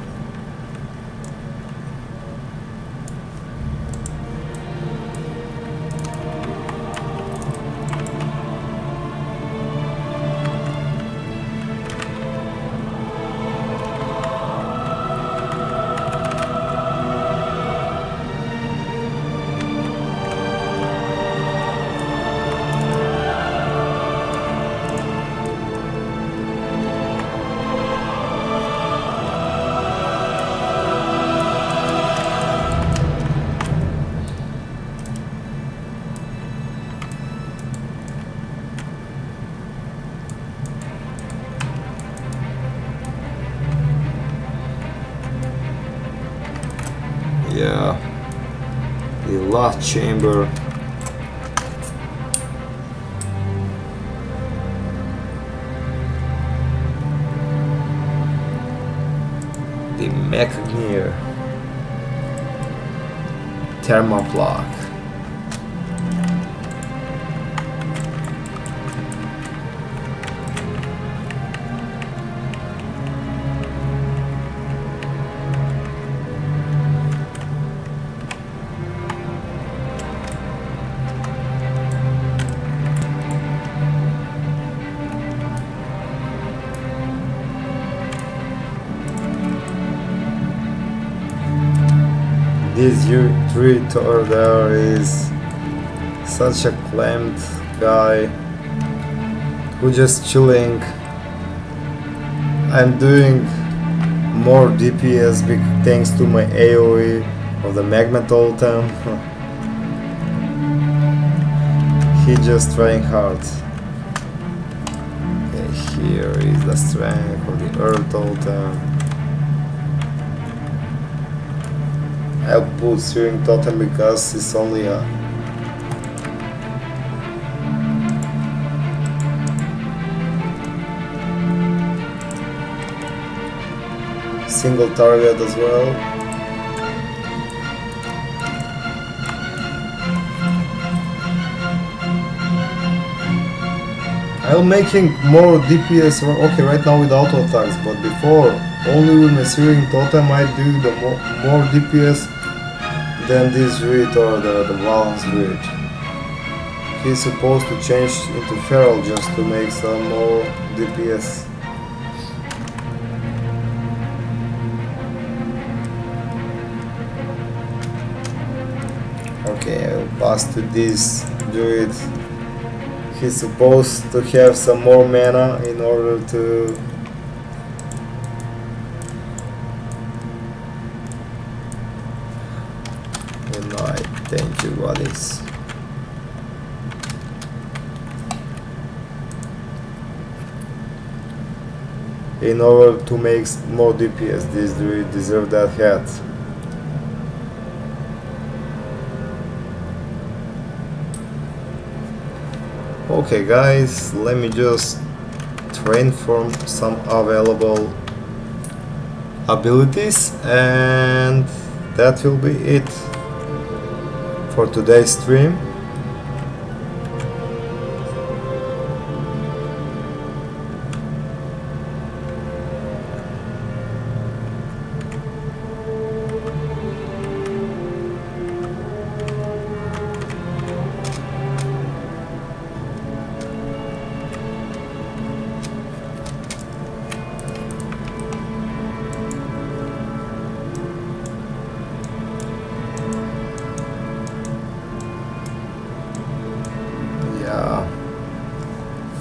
Yeah, the last chamber. The Mechagneer Thermoplug. This tree there is such a clamped guy who just chilling. I'm doing more DPS thanks to my AoE of the Magma Totem. He just trying hard. Okay, here is the strength of the Earth Totem. I'll put Searing Totem because it's only a single target as well. I'm making more DPS, okay, right now with auto attacks, but before, only with my Searing Totem I do the more DPS than this druid or the balance druid. He's supposed to change into feral just to make some more DPS. Okay, I'll pass to this druid. He's supposed to have some more mana in order to deny. Thank you, buddies. In order to make more DPS, this druid deserves that hat. Okay guys, let me just transform some available abilities and that will be it for today's stream.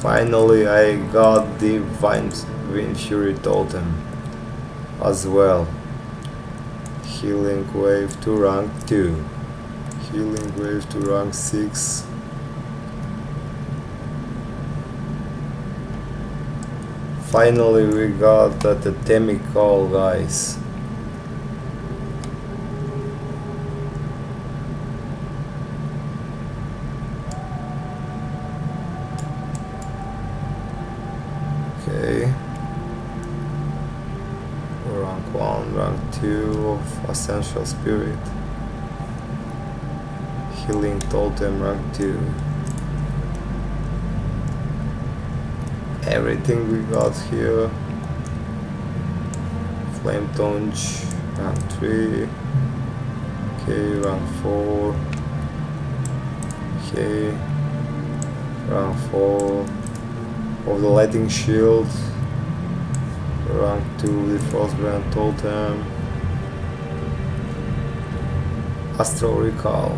Finally I got the Wind Fury Totem as well. Healing Wave to rank 2. Healing Wave to rank 6. Finally we got the Totemic Call, guys. Okay, rank 1, rank 2 of Essential Spirit. Healing Totem rank 2. Everything we got here. Flame Tongue rank 3. Okay, rank 4. Okay, rank 4 of the Lightning Shield, rank 2 the Frostbrand Totem, Astral Recall.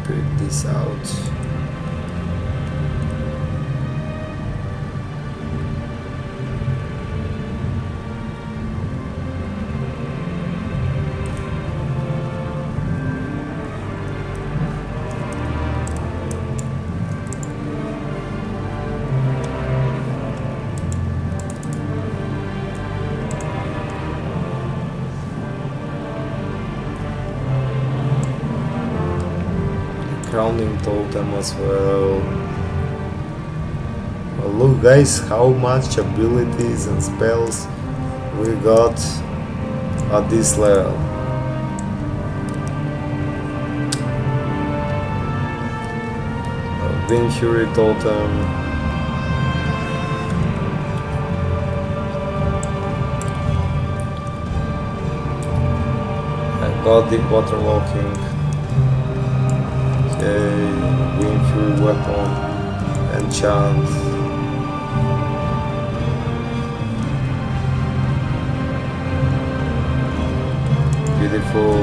Print this out. Crowning Totem as well. Well, look guys how much abilities and spells we got at this level. Wind Fury Totem. I got the Waterwalking. Wind Fury Weapon, Enchant. Beautiful.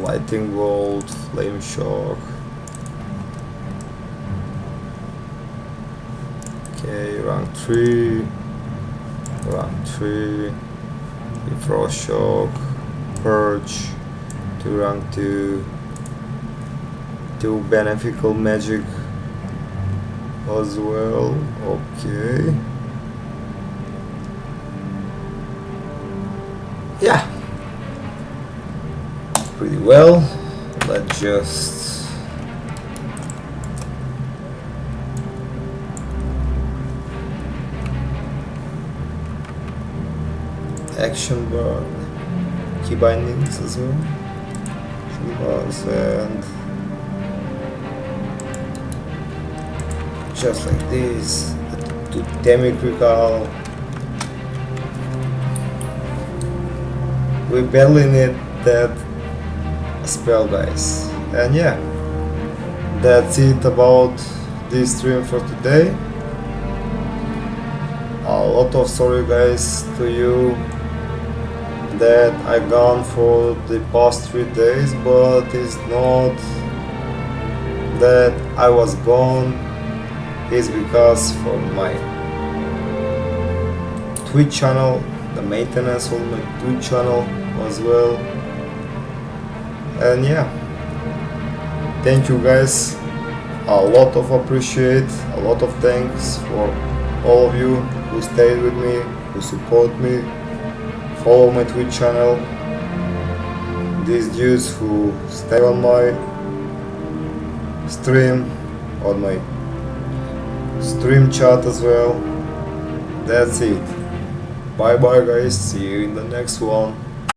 Lightning bolt, flame shock. Okay, rank 3, rank 3, frost shock, purge, to rank 2, 2 beneficial magic as well. Okay. Yeah, pretty well. Let's just action bar, key bindings as well, action bars, and just like this, to demi-critical. We barely need that spell, guys. And yeah, that's it about this stream for today. A lot of sorry, guys, to you that I gone for the past 3 days, but it's not that I was gone, it's because for my Twitch channel, the maintenance on my Twitch channel as well. And yeah, thank you guys, a lot of appreciate, a lot of thanks for all of you who stayed with me, who support me, follow my Twitch channel, these dudes who stay on my stream, on my stream chat as well. That's it. Bye bye, guys, see you in the next one.